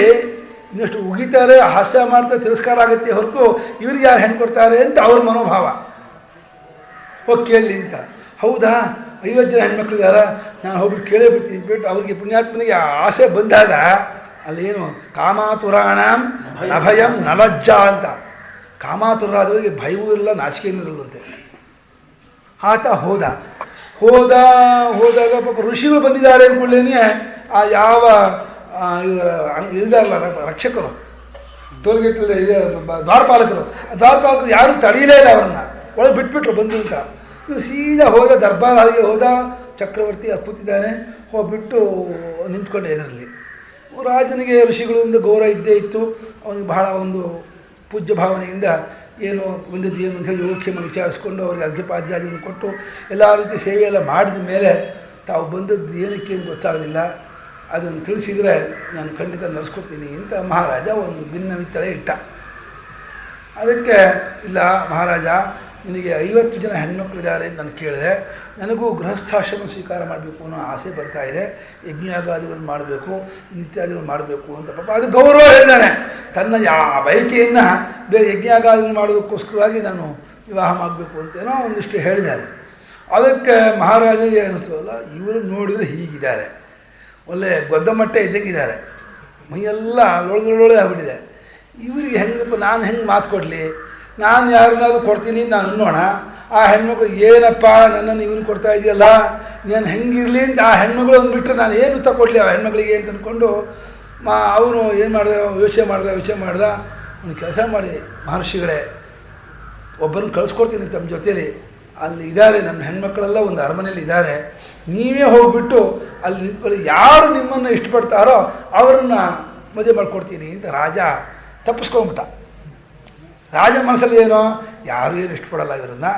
ಇನ್ನಷ್ಟು ಉಗಿತಾರೆ, ಹಾಸ್ಯ ಮಾಡ್ತಾರೆ, ತಿರಸ್ಕಾರ ಆಗುತ್ತೆ ಹೊರತು ಇವ್ರಿಗೆ ಯಾರು ಹೆಣ್ಣು ಕೊಡ್ತಾರೆ ಅಂತ ಅವ್ರ ಮನೋಭಾವ. ಹೋಗಿ ಕೇಳಲಿ ಅಂತ. ಹೌದಾ 50 ಜನ ಹೆಣ್ಮಕ್ಳಿದಾರ, ನಾನು ಹೋಗ್ಬಿಟ್ಟು ಕೇಳೇ ಬಿಟ್ಟು ಅವ್ರಿಗೆ ಪುಣ್ಯಾತ್ಮನಿಗೆ ಆಸೆ ಬಂದಾಗ ಅಲ್ಲೇನು ಕಾಮಾತುರಾಣಂ ಅಭಯಂ ನಲಜ್ಜ ಅಂತ. ಕಾಮಾತುರಾದವರಿಗೆ ಭಯವೂ ಇರಲ್ಲ, ನಾಚಿಕೆಯೂ ಇರಲ್ವಂತೆ. ಆತ ಹೋದಾಗ ಪಾಪ ಋಷಿಗಳು ಬಂದಿದ್ದಾರೆ ಅಂದ್ಕೊಳ್ಳೇನೆ ಆ ಯಾವ ಇವರ ಇಲ್ದಾರಲ್ಲ ರಕ್ಷಕರು, ಟೋಲ್ಗೇಟಲ್ಲಿ ದ್ವಾರಪಾಲಕರು ಯಾರೂ ತಡೆಯಲೇ ಇಲ್ಲ, ಅವರನ್ನು ಒಳಗೆ ಬಿಟ್ಬಿಟ್ರು ಬಂದು ಅಂತ. ಇವು ಸೀದಾ ಹೋದ, ದರ್ಬಾರ್ ಹಾಗೆ ಹೋದ. ಚಕ್ರವರ್ತಿ ಕೂತಿದ್ದಾನೆ, ಹೋಗ್ಬಿಟ್ಟು ನಿಂತ್ಕೊಂಡೆ ಇದರಲ್ಲಿ. ರಾಜನಿಗೆ ಋಷಿಗಳಿಂದ ಗೌರವ ಇದ್ದೇ ಇತ್ತು. ಅವನಿಗೆ ಬಹಳ ಒಂದು ಪೂಜ್ಯ ಭಾವನೆಯಿಂದ ಏನು ಬಂದಿದ್ದು ಏನು ಅಂತ ಹೇಳಿ ಯೋಗಕ್ಷೇಮ ವಿಚಾರಿಸ್ಕೊಂಡು ಅವರಿಗೆ ಅರ್ಘ್ಯಪಾದ್ಯಾದಿಗಳನ್ನು ಕೊಟ್ಟು ಎಲ್ಲ ರೀತಿ ಸೇವೆಯೆಲ್ಲ ಮಾಡಿದ ಮೇಲೆ ತಾವು ಬಂದದ್ದು ಏನಕ್ಕೆ ಗೊತ್ತಾಗಲಿಲ್ಲ. ಅದನ್ನು ತಿಳಿಸಿದರೆ ನಾನು ಖಂಡಿತ ನಡೆಸ್ಕೊಡ್ತೀನಿ ಅಂತ ಮಹಾರಾಜ ಒಂದು ಭಿನ್ನವಿತ್ತಳೆ ಇಟ್ಟ. ಅದಕ್ಕೆ ಇಲ್ಲ ಮಹಾರಾಜ, ನಿನಗೆ 50 ಜನ ಹೆಣ್ಮಕ್ಳಿದ್ದಾರೆ ಅಂತ ನಾನು ಕೇಳಿದೆ. ನನಗೂ ಗೃಹಸ್ಥಾಶ್ರಮ ಸ್ವೀಕಾರ ಮಾಡಬೇಕು ಅನ್ನೋ ಆಸೆ ಬರ್ತಾ ಇದೆ, ಯಜ್ಞಯಾಗಾದಿಗಳನ್ನು ಮಾಡಬೇಕು, ನಿತ್ಯಾದಿಗಳು ಮಾಡಬೇಕು ಅಂತ. ಪಾಪ ಅದು ಗೌರವ ಹೇಳಿದ್ದಾನೆ. ತನ್ನ ಬಯಕೆಯನ್ನು ಬೇರೆ ಯಜ್ಞಯಾಗಾದಿಗಳು ಮಾಡೋದಕ್ಕೋಸ್ಕರವಾಗಿ ನಾನು ವಿವಾಹ ಮಾಡಬೇಕು ಅಂತೇನೋ ಒಂದಿಷ್ಟು ಹೇಳಿದ್ದಾರೆ. ಅದಕ್ಕೆ ಮಹಾರಾಜನಿಗೆ ಅನ್ನಿಸ್ತದಲ್ಲ, ಇವರು ನೋಡಿದರೆ ಹೀಗಿದ್ದಾರೆ, ಒಳ್ಳೆ ಗೊದ್ದಮಟ್ಟೆ ಇದ್ದಂಗಿದ್ದಾರೆ, ಮೈಯೆಲ್ಲ ಲೊಳಗೆ ಆಗ್ಬಿಟ್ಟಿದೆ. ಇವರಿಗೆ ಹೆಂಗಪ್ಪ ನಾನು ಹೆಂಗೆ ಮಾತು ಕೊಡಲಿ, ನಾನು ಯಾರನ್ನಾದ್ರೂ ಕೊಡ್ತೀನಿ ನಾನು ಅನ್ನೋಣ. ಆ ಹೆಣ್ಮಕ್ಳು ಏನಪ್ಪ ನನ್ನನ್ನು ಇವನು ಕೊಡ್ತಾ ಇದೆಯಲ್ಲ, ನಾನು ಹೆಂಗಿರಲಿ ಅಂತ ಆ ಹೆಣ್ಮಗಳು ಅಂದ್ಬಿಟ್ರೆ ನಾನು ಏನು ತಗೊಡ್ಲಿ ಆ ಹೆಣ್ಮಗಳಿಗೆ ಅಂತ ಅಂದ್ಕೊಂಡು ಅವನು ಏನು ಮಾಡಿದೆ, ಯೋಚನೆ ಮಾಡ್ದ. ಅವನು ಕೆಲಸ ಮಾಡಿ, ಮಹರ್ಷಿಗಳೇ ಒಬ್ಬರನ್ನು ಕಳಿಸ್ಕೊಡ್ತೀನಿ ತಮ್ಮ ಜೊತೇಲಿ, ಅಲ್ಲಿ ಇದ್ದಾರೆ ನನ್ನ ಹೆಣ್ಮಕ್ಳೆಲ್ಲ ಒಂದು ಅರಮನೆಯಲ್ಲಿ ಇದ್ದಾರೆ, ನೀವೇ ಹೋಗ್ಬಿಟ್ಟು ಅಲ್ಲಿ ನಿಂತ್ಕೊಳ್ಳಿ, ಯಾರು ನಿಮ್ಮನ್ನು ಇಷ್ಟಪಡ್ತಾರೋ ಅವರನ್ನು ಮದುವೆ ಮಾಡಿಕೊಡ್ತೀನಿ ಅಂತ ರಾಜ ತಪ್ಪಿಸ್ಕೊಂಡ್ಬಿಟ್ಟ. ರಾಜ ಮನಸ್ಸಲ್ಲಿ ಏನೋ ಯಾರು ಏನು ಇಷ್ಟಪಡಲ್ಲ ಇವರನ್ನು,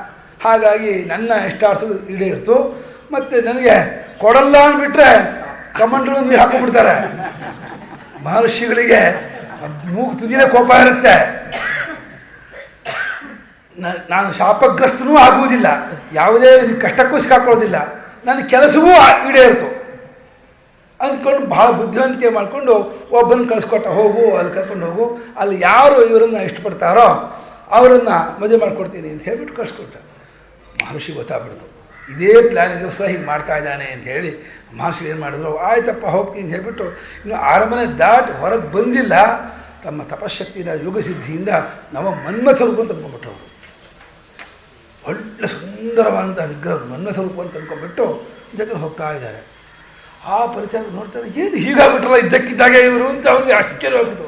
ಹಾಗಾಗಿ ನನ್ನ ಇಷ್ಟಾರ್ಥಗಳು ಈಡೇರಿತು, ಮತ್ತು ನನಗೆ ಕೊಡಲ್ಲ ಅಂದ್ಬಿಟ್ರೆ ಕಮಂಡಲು ನೀರು ಹಾಕೊಂಡ್ಬಿಡ್ತಾರೆ. ಮಹರ್ಷಿಗಳಿಗೆ ಮೂಗು ತುದಿನೇ ಕೋಪ ಇರುತ್ತೆ. ನಾನು ಶಾಪಗ್ರಸ್ತನೂ ಆಗುವುದಿಲ್ಲ, ಯಾವುದೇ ಕಷ್ಟಕ್ಕೂ ಸಿಕ್ಕಾಕೊಳ್ಳೋದಿಲ್ಲ, ನನ್ನ ಕೆಲಸವೂ ಈಡೇರಿತು ಅಂದ್ಕೊಂಡು ಭಾಳ ಬುದ್ಧಿವಂತಿಕೆ ಮಾಡಿಕೊಂಡು ಒಬ್ಬನ ಕಳಿಸ್ಕೊಟ್ಟ. ಹೋಗು ಅಲ್ಲಿ ಕರ್ಕೊಂಡು ಹೋಗು, ಅಲ್ಲಿ ಯಾರು ಇವರನ್ನು ಇಷ್ಟಪಡ್ತಾರೋ ಅವರನ್ನು ಮದುವೆ ಮಾಡಿಕೊಡ್ತೀನಿ ಅಂತ ಹೇಳ್ಬಿಟ್ಟು ಕಳಿಸ್ಕೊಟ್ಟ. ಮಹರ್ಷಿ ಗೊತ್ತಾಗ್ಬಿಡ್ತು, ಇದೇ ಪ್ಲ್ಯಾನಿಗೋಸ್ಕರ ಹೀಗೆ ಮಾಡ್ತಾ ಇದ್ದಾನೆ ಅಂತ ಹೇಳಿ ಮಹರ್ಷಿ ಏನು ಮಾಡಿದ್ರು, ಆಯ್ತಪ್ಪ ಹೋಗ್ತೀನಿ ಅಂತ ಹೇಳ್ಬಿಟ್ಟು ಇನ್ನು ಅರಮನೆ ದಾಟಿ ಹೊರಗೆ ಬಂದಿಲ್ಲ. ತಮ್ಮ ತಪಶಕ್ತಿಯಿಂದ ಯೋಗಸಿದ್ಧಿಯಿಂದ ಮನ್ಮಥ ರೂಪ ಅಂತ ಅಂದ್ಕೊಂಡ್ಬಿಟ್ರು. ಒಳ್ಳೆ ಸುಂದರವಾದಂಥ ವಿಗ್ರಹ ಮನ್ಮಥ ರೂಪ ಅಂತ ಅಂದ್ಕೊಂಡ್ಬಿಟ್ಟು ಜೊತೆ ಹೋಗ್ತಾ ಇದ್ದಾರೆ. ಆ ಪರಿಚಯ ನೋಡ್ತಾರೆ, ಏನು ಹೀಗಾಗ್ಬಿಟ್ರಲ್ಲ ಇದ್ದಕ್ಕಿದ್ದಾಗೆ ಇವರು ಅಂತ ಅವ್ರಿಗೆ ಆಶ್ಚರ್ಯ ಆಗ್ಬಿಟ್ಟು,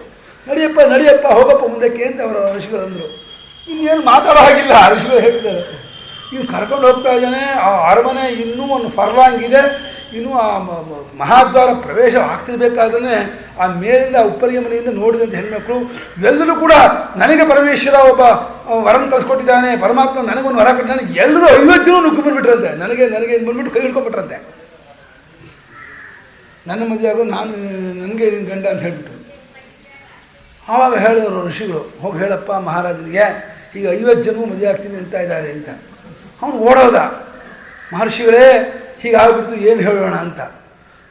ನಡಿಯಪ್ಪ ಹೋಗಪ್ಪ ಮುಂದಕ್ಕೆ ಅಂತ ಅವರ ಋಷಿಗಳು ಅಂದರು. ಇನ್ನೇನು ಮಾತಾಡೋ ಹಾಗಿಲ್ಲ, ಋಷಿಗಳು ಹೇಳ್ತಿದ್ದಾರೆ. ಇನ್ನು ಕರ್ಕೊಂಡು ಹೋಗ್ತಾ ಇದ್ದಾನೆ. ಆ ಅರಮನೆ ಇನ್ನೂ ಒಂದು ಫರ್ಲಾಂಗ್ ಇದೆ, ಇನ್ನೂ ಆ ಮಹಾದ್ವಾರ ಪ್ರವೇಶ ಆಗ್ತಿರ್ಬೇಕಾದ್ರೆ ಆ ಮೇಲಿಂದ ಉಪ್ಪರಿಗೆ ಮನೆಯಿಂದ ನೋಡಿದಂಥ ಹೆಣ್ಮಕ್ಳು ಎಲ್ಲರೂ ಕೂಡ ನನಗೆ ಪರಮೇಶ್ವರ ಒಬ್ಬ ವರನ ಕಳಿಸ್ಕೊಟ್ಟಿದ್ದಾನೆ, ಪರಮಾತ್ಮ ನನಗೊಂದು ವರ ಕೊಟ್ಟಿದ್ದಾನೆ, ಎಲ್ಲರೂ 50 ಜನ ನುಗ್ಗು ಬಂದುಬಿಟ್ರಂತೆ. ನನಗೆ ಬಂದ್ಬಿಟ್ಟು ಕೈ ಹಿಡ್ಕೊಂಡ್ಬಿಟ್ರಂತೆ. ನನ್ನ ಮದುವೆ ಆಗೋ ನಾನು ನನಗೆ ನಿನ್ನ ಗಂಡ ಅಂತ ಹೇಳಿಬಿಟ್ಟು ಆವಾಗ ಹೇಳಿದವರು ಋಷಿಗಳು, ಹೋಗಿ ಹೇಳಪ್ಪ ಮಹಾರಾಜನಿಗೆ ಈಗ 50 ಜನ ಮದುವೆ ಆಗ್ತೀನಿ ಅಂತ ಇದ್ದಾರೆ ಅಂತ. ಅವನು ಓಡೋದ, ಮಹರ್ಷಿಗಳೇ ಹೀಗಾಗ್ಬಿಡ್ತು, ಏನು ಹೇಳೋಣ ಅಂತ.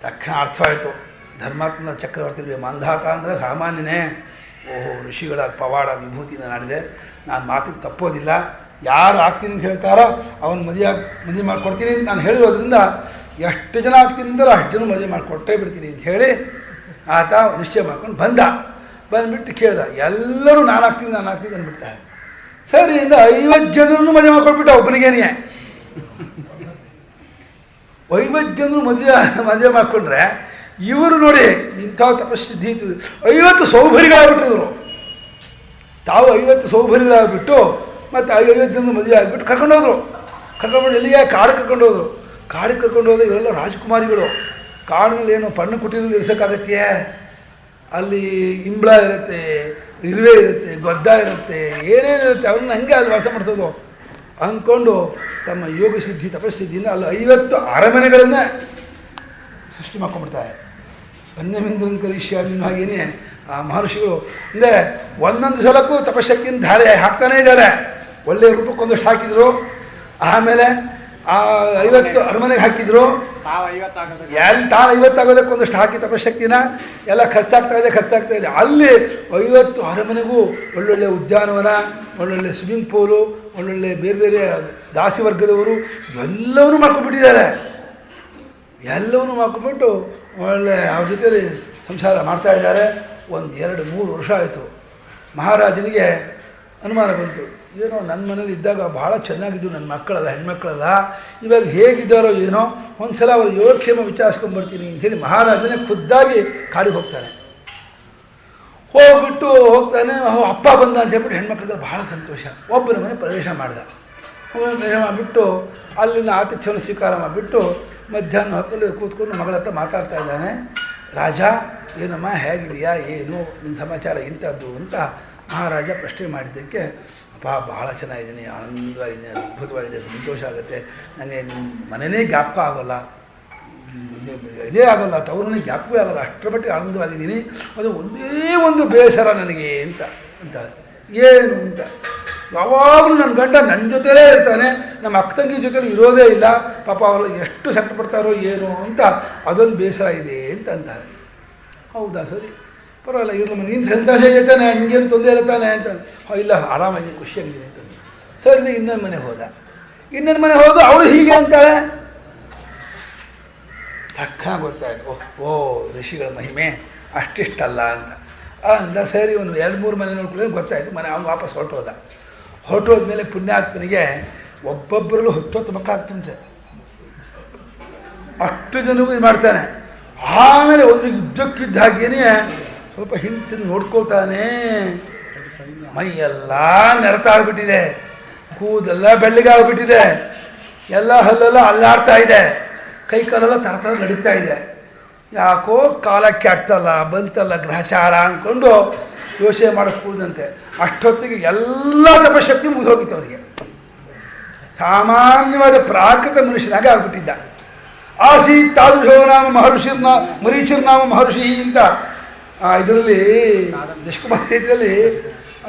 ತಕ್ಷಣ ಅರ್ಥವಾಯಿತು, ಧರ್ಮಾತ್ಮನ ಚಕ್ರವರ್ತಿ ಮಂಧಾತ ಅಂದರೆ ಸಾಮಾನ್ಯನೇ. ಓಹೋ, ಋಷಿಗಳ ಪವಾಡ ವಿಭೂತಿನ ನಾಡಿದೆ, ನಾನು ಮಾತಿಗೆ ತಪ್ಪೋದಿಲ್ಲ. ಯಾರು ಆಗ್ತೀನಿ ಅಂತ ಹೇಳ್ತಾರೋ ಅವನು ಮದುವೆ ಮಾಡಿಕೊಡ್ತೀನಿ ಅಂತ ನಾನು ಹೇಳಿರೋದ್ರಿಂದ ಎಷ್ಟು ಜನ ಆಗ್ತೀನಿ ಅಂತಾರೋ ಅಷ್ಟು ಜನ ಮದುವೆ ಮಾಡಿಕೊಟ್ಟೇ ಬಿಡ್ತೀನಿ ಅಂತ ಹೇಳಿ ಆತ ನಿಶ್ಚಯ ಮಾಡ್ಕೊಂಡು ಬಂದುಬಿಟ್ಟು ಕೇಳ್ದ. ಎಲ್ಲರೂ ನಾನು ಆಗ್ತೀನಿ ಅಂದ್ಬಿಡ್ತಾರೆ. ಸರಿ ಇಂದ 50 ಜನರನ್ನು ಮದುವೆ ಮಾಡ್ಕೊಟ್ಬಿಟ್ಟ ಒಬ್ಬನಿಗೇನೆ. 50 ಜನರು ಮದುವೆ ಮಾಡಿಕೊಂಡ್ರೆ ಇವರು ನೋಡಿ ಇಂಥ ತಪಸ್ಸಿದ್ಧಿ 50 ಸೌಭರಿಗಳಾಗ್ಬಿಟ್ರು ಇವರು. ತಾವು 50 ಸೌಭರಿಗಳಾಗ್ಬಿಟ್ಟು ಮತ್ತು 50 ಜನರು ಮದುವೆ ಆಗಿಬಿಟ್ಟು ಕರ್ಕೊಂಡೋದ್ರು ಎಲ್ಲಿಗೆ ಕಾಡಿಗೆ ಕರ್ಕೊಂಡೋದ್ರೆ ಇವರೆಲ್ಲ ರಾಜಕುಮಾರಿಗಳು. ಕಾಡಿನಲ್ಲಿ ಏನು ಪಣ್ಣು ಕುಟೀರಲ್ಲಿ ಇರಿಸೋಕ್ಕಾಗತ್ತೆಯೇ? ಅಲ್ಲಿ ಇಂಬಳ ಇರುತ್ತೆ, ಇರುವೆ ಇರುತ್ತೆ, ಗೊದ್ದ ಇರುತ್ತೆ, ಏನೇನಿರುತ್ತೆ ಅವ್ರನ್ನ ಹಂಗೆ ಅಲ್ಲಿ ವಾಸ ಮಾಡಿಸೋದು ಅಂದ್ಕೊಂಡು ತಮ್ಮ ಯೋಗ ಸಿದ್ಧಿ ತಪಸ್ಸಿದ್ಧಿಯಿಂದ ಅಲ್ಲಿ 50 ಅರಮನೆಗಳನ್ನೇ ಸೃಷ್ಟಿ ಮಾಡ್ಕೊಂಡ್ಬಿಡ್ತಾರೆ. ಅನ್ಯಮಿಂದ್ರನ್ ಕರಿಷ್ಯಾಮಿ ಹಾಗೇನೆ ಆ ಮಹರ್ಷಿಗಳು ಅಂದರೆ ಒಂದೊಂದು ಸಲಕ್ಕೂ ತಪಶಕ್ತಿಯನ್ನು ಧಾರೆ ಹಾಕ್ತಾನೇ ಇದ್ದಾರೆ. ಒಳ್ಳೆಯ ರೂಪಕ್ಕೊಂದಷ್ಟು ಹಾಕಿದ್ರು, ಆಮೇಲೆ ಆ 50 ಅರಮನೆಗೆ ಹಾಕಿದ್ರು, ತಾನು 50 ಆಗೋದಕ್ಕೊಂದಷ್ಟು ಹಾಕಿ ತಪಶಕ್ತಿನ ಎಲ್ಲ ಖರ್ಚಾಗ್ತಾ ಇದೆ. ಅಲ್ಲಿ 50 ಅರಮನೆಗೂ ಒಳ್ಳೊಳ್ಳೆ ಉದ್ಯಾನವನ, ಒಳ್ಳೊಳ್ಳೆ ಸ್ವಿಮ್ಮಿಂಗ್ ಪೂಲು, ಒಳ್ಳೊಳ್ಳೆ ಬೇರೆ ಬೇರೆ ದಾಸಿ ವರ್ಗದವರು ಎಲ್ಲವನ್ನೂ ಮಾಡ್ಕೊಂಡ್ಬಿಟ್ಟಿದ್ದಾರೆ. ಎಲ್ಲವನ್ನೂ ಮಾಡ್ಕೊಂಡ್ಬಿಟ್ಟು ಒಳ್ಳೆ ಅವ್ರ ಜೊತೆಯಲ್ಲಿ ಸಂಸಾರ ಮಾಡ್ತಾ ಇದ್ದಾರೆ. 1, 2, 3 ವರ್ಷ ಆಯಿತು. ಮಹಾರಾಜನಿಗೆ ಅನುಮಾನ ಬಂತು, ಏನೋ ನನ್ನ ಮನೇಲಿ ಇದ್ದಾಗ ಭಾಳ ಚೆನ್ನಾಗಿದ್ದು ನನ್ನ ಮಕ್ಕಳಲ್ಲ, ಹೆಣ್ಮಕ್ಳಲ್ಲ, ಇವಾಗ ಹೇಗಿದ್ದಾರೋ ಏನೋ, ಒಂದು ಸಲ ಅವ್ರ ಯೋಗಕ್ಷೇಮ ವಿಚಾರಿಸ್ಕೊಂಡ್ಬರ್ತೀನಿ ಅಂಥೇಳಿ ಮಹಾರಾಜನೇ ಖುದ್ದಾಗಿ ಕಾಡಿಗೆ ಹೋಗ್ತಾನೆ. ಹೋಗ್ತಾನೆ, ಅಪ್ಪ ಬಂದ ಅಂತ ಹೇಳ್ಬಿಟ್ಟು ಹೆಣ್ಮಕ್ಳಿಗೆ ಭಾಳ ಸಂತೋಷ. ಒಬ್ಬನ ಮನೆ ಪ್ರವೇಶ ಮಾಡಿಬಿಟ್ಟು ಅಲ್ಲಿನ ಆತಿಥ್ಯವನ್ನು ಸ್ವೀಕಾರ ಮಾಡಿಬಿಟ್ಟು ಮಧ್ಯಾಹ್ನ ಹೊತ್ತಲ್ಲಿ ಕೂತ್ಕೊಂಡು ಮಗಳ ಹತ್ರ ಮಾತಾಡ್ತಾ ಇದ್ದಾನೆ. ರಾಜ, ಏನಮ್ಮ ಹೇಗಿದೆಯಾ, ಏನು ನಿನ್ನ ಸಮಾಚಾರ ಇಂಥದ್ದು ಅಂತ ಮಹಾರಾಜ ಪ್ರಶ್ನೆ ಮಾಡಿದ್ದಕ್ಕೆ, ಅಪ್ಪ ಭಾಳ ಚೆನ್ನಾಗಿದ್ದೀನಿ, ಆನಂದವಾಗಿದ್ದೀನಿ, ಅದ್ಭುತವಾಗಿದೆ, ಸಂತೋಷ ಆಗುತ್ತೆ, ನನಗೆ ನಿಮ್ಮ ಮನೆಯೇ ಜ್ಞಾಪಕ ಆಗೋಲ್ಲ, ಇದೇ ಆಗೋಲ್ಲ, ತವರನೇ ಜ್ಞಾಪಕವೇ ಆಗೋಲ್ಲ, ಅಷ್ಟರ ಮಟ್ಟಿಗೆ ಆನಂದವಾಗಿದ್ದೀನಿ, ಅದು ಒಂದೇ ಒಂದು ಬೇಸರ ನನಗೆ ಅಂತಾಳೆ. ಏನು ಅಂತ, ಯಾವಾಗಲೂ ನನ್ನ ಗಂಡ ನನ್ನ ಜೊತೆಲೇ ಇರ್ತಾನೆ, ನಮ್ಮ ಅಕ್ಕ ತಂಗಿ ಜೊತೆಲಿ ಇರೋದೇ ಇಲ್ಲ, ಪಾಪ ಅವರು ಎಷ್ಟು ಸಂಕಟ ಪಡ್ತಾರೋ ಏನೋ ಅಂತ ಅದೊಂದು ಬೇಸರ ಇದೆ ಅಂತಾರೆ. ಹೌದಾ, ಸರಿ ಪರವಾಗಿಲ್ಲ, ಇರಲಿ, ನೀನು ಸಂತೋಷ ಇದ್ದಾನೆ, ನಿಮಗೇನು ತೊಂದರೆ ಇರುತ್ತಾನೆ ಅಂತ. ಇಲ್ಲ, ಆರಾಮಾಗಿದ್ದೀನಿ, ಖುಷಿಯಾಗಿದ್ದೀನಿ ಅಂತಂದು. ಸರಿ, ಇನ್ನೊಂದು ಮನೆ ಹೋದ, ಅವಳು ಹೀಗೆ ಅಂತಾಳೆ. ತಕ್ಷಣ ಗೊತ್ತಾಯಿತು, ಓ ಋಷಿಗಳ ಮಹಿಮೆ ಅಷ್ಟಿಷ್ಟಲ್ಲ ಅಂತ ಅಂದ. ಸರಿ, ಒಂದು 2-3 ಮನೆ ನೋಡ್ಕೊಂಡ್ರೆ ಗೊತ್ತಾಯಿತು. ಮನೆ ಅವನು ವಾಪಸ್ ಹೊರಟೋದ್ಮೇಲೆ ಪುಣ್ಯಾತ್ಮನಿಗೆ ಒಬ್ಬೊಬ್ಬರಲ್ಲೂ 10 ಮಕ್ಕಳಾಗ್ತಂತೆ. ಅಷ್ಟು ಜನಗೂ ಇದು ಮಾಡ್ತಾನೆ. ಆಮೇಲೆ ಒಂದು ಯುದ್ಧಕ್ಕಿದ್ದ ಹಾಗೇನೆ ಸ್ವಲ್ಪ ಹಿಂದೆ ನೋಡ್ಕೊಳ್ತಾನೆ. ಮೈಯೆಲ್ಲ ನೆರತಾಗ್ಬಿಟ್ಟಿದೆ, ಕೂದೆಲ್ಲ ಬೆಳ್ಳಗಾಗ್ಬಿಟ್ಟಿದೆ, ಎಲ್ಲ ಹಲ್ಲೆಲ್ಲ ಅಲ್ಲಾಡ್ತಾ ಇದೆ, ಕೈ ಕಾಲೆಲ್ಲ ತರ ನಡೀತಾ ಇದೆ. ಯಾಕೋ ಕಾಲಕ್ಕೆ ಆಗ್ತಲ್ಲ, ಬಂತಲ್ಲ ಗ್ರಹಚಾರ ಅಂದ್ಕೊಂಡು ಯೋಚನೆ ಮಾಡೋಕ್ಕೆ ಕೂದಂತೆ. ಅಷ್ಟೊತ್ತಿಗೆ ಎಲ್ಲ ತಪಶಕ್ತಿ ಮುಗಿದೋಗಿತ್ತು ಅವನಿಗೆ. ಸಾಮಾನ್ಯವಾದ ಪ್ರಾಕೃತ ಮನುಷ್ಯನಾಗೆ ಆಗ್ಬಿಟ್ಟಿದ್ದ. ಆಸೀತ್ ತಾದೃಶೋ ನಾಮ ಮರೀಚಿರ್ನಾಮ ಮಹರ್ಷಿ ಅಂತ ಇದರಲ್ಲಿ ನಿಷ್ಕುಮಾರದಲ್ಲಿ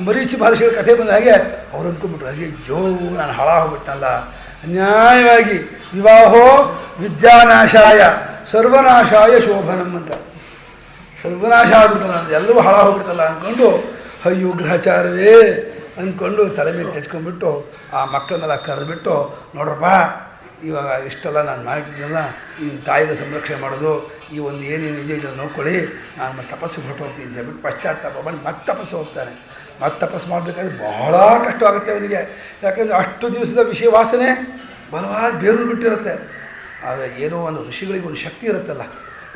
ಮರೀಚಿ ಮಹರ್ಷಿಗಳ ಕಥೆ ಬಂದ ಹಾಗೆ ಅವ್ರು ಅಂದ್ಕೊಂಡ್ಬಿಟ್ರು, ಹಾಗೆ ಜೋ ನಾನು ಹಾಳಾಗ್ಬಿಟ್ಟಲ್ಲ, ಅನ್ಯಾಯವಾಗಿ ವಿವಾಹೋ ವಿದ್ಯಾನಾಶಾಯ ಸರ್ವನಾಶಾಯ ಶೋಭನಂ ಅಂತ. ಸರ್ವನಾಶ ಆಗ್ಬಿಡ್ತಲ್ಲ, ಎಲ್ಲವೂ ಹಾಳಾಗ್ಬಿಡ್ತಲ್ಲ ಅಂದ್ಕೊಂಡು ಅಯ್ಯೋ ಗ್ರಹಚಾರವೇ ಅಂದ್ಕೊಂಡು ತಲೆ ಮೇಲೆ ತೆಚ್ಕೊಂಡ್ಬಿಟ್ಟು ಆ ಮಕ್ಕಳನ್ನೆಲ್ಲ ಕರೆದುಬಿಟ್ಟು, ನೋಡ್ರಪ್ಪ ಇವಾಗ ಇಷ್ಟೆಲ್ಲ ನಾನು ಮಾಡಿಟ್ಟಿದ್ದಲ್ಲ, ಈ ತಾಯಿಗೆ ಸಂರಕ್ಷಣೆ ಮಾಡೋದು, ಈ ಒಂದು ಏನೇನು ನಿಜ ಇದನ್ನು ನೋಡ್ಕೊಳ್ಳಿ, ನಾನು ಮತ್ತೆ ತಪಸ್ಸು ಹೊರಟೋಗ್ತೀನಿ ಅಂತ ಹೇಳ್ಬಿಟ್ಟು ಪಶ್ಚಾತ್ತಾಪ ಮಾಡಿ ಮತ್ತೆ ತಪಸ್ಸು ಹೋಗ್ತಾನೆ. ಮತ್ತೆ ತಪಸ್ಸು ಮಾಡಬೇಕಾದ್ರೆ ಬಹಳ ಕಷ್ಟವಾಗುತ್ತೆ ಅವನಿಗೆ. ಯಾಕೆಂದರೆ ಅಷ್ಟು ದಿವಸದ ವಿಷಯ ವಾಸನೆ ಬಲವಾಗಿ ಬೇರು ಬಿಟ್ಟಿರುತ್ತೆ. ಆದರೆ ಏನೋ ಒಂದು ಋಷಿಗಳಿಗೆ ಒಂದು ಶಕ್ತಿ ಇರುತ್ತಲ್ಲ,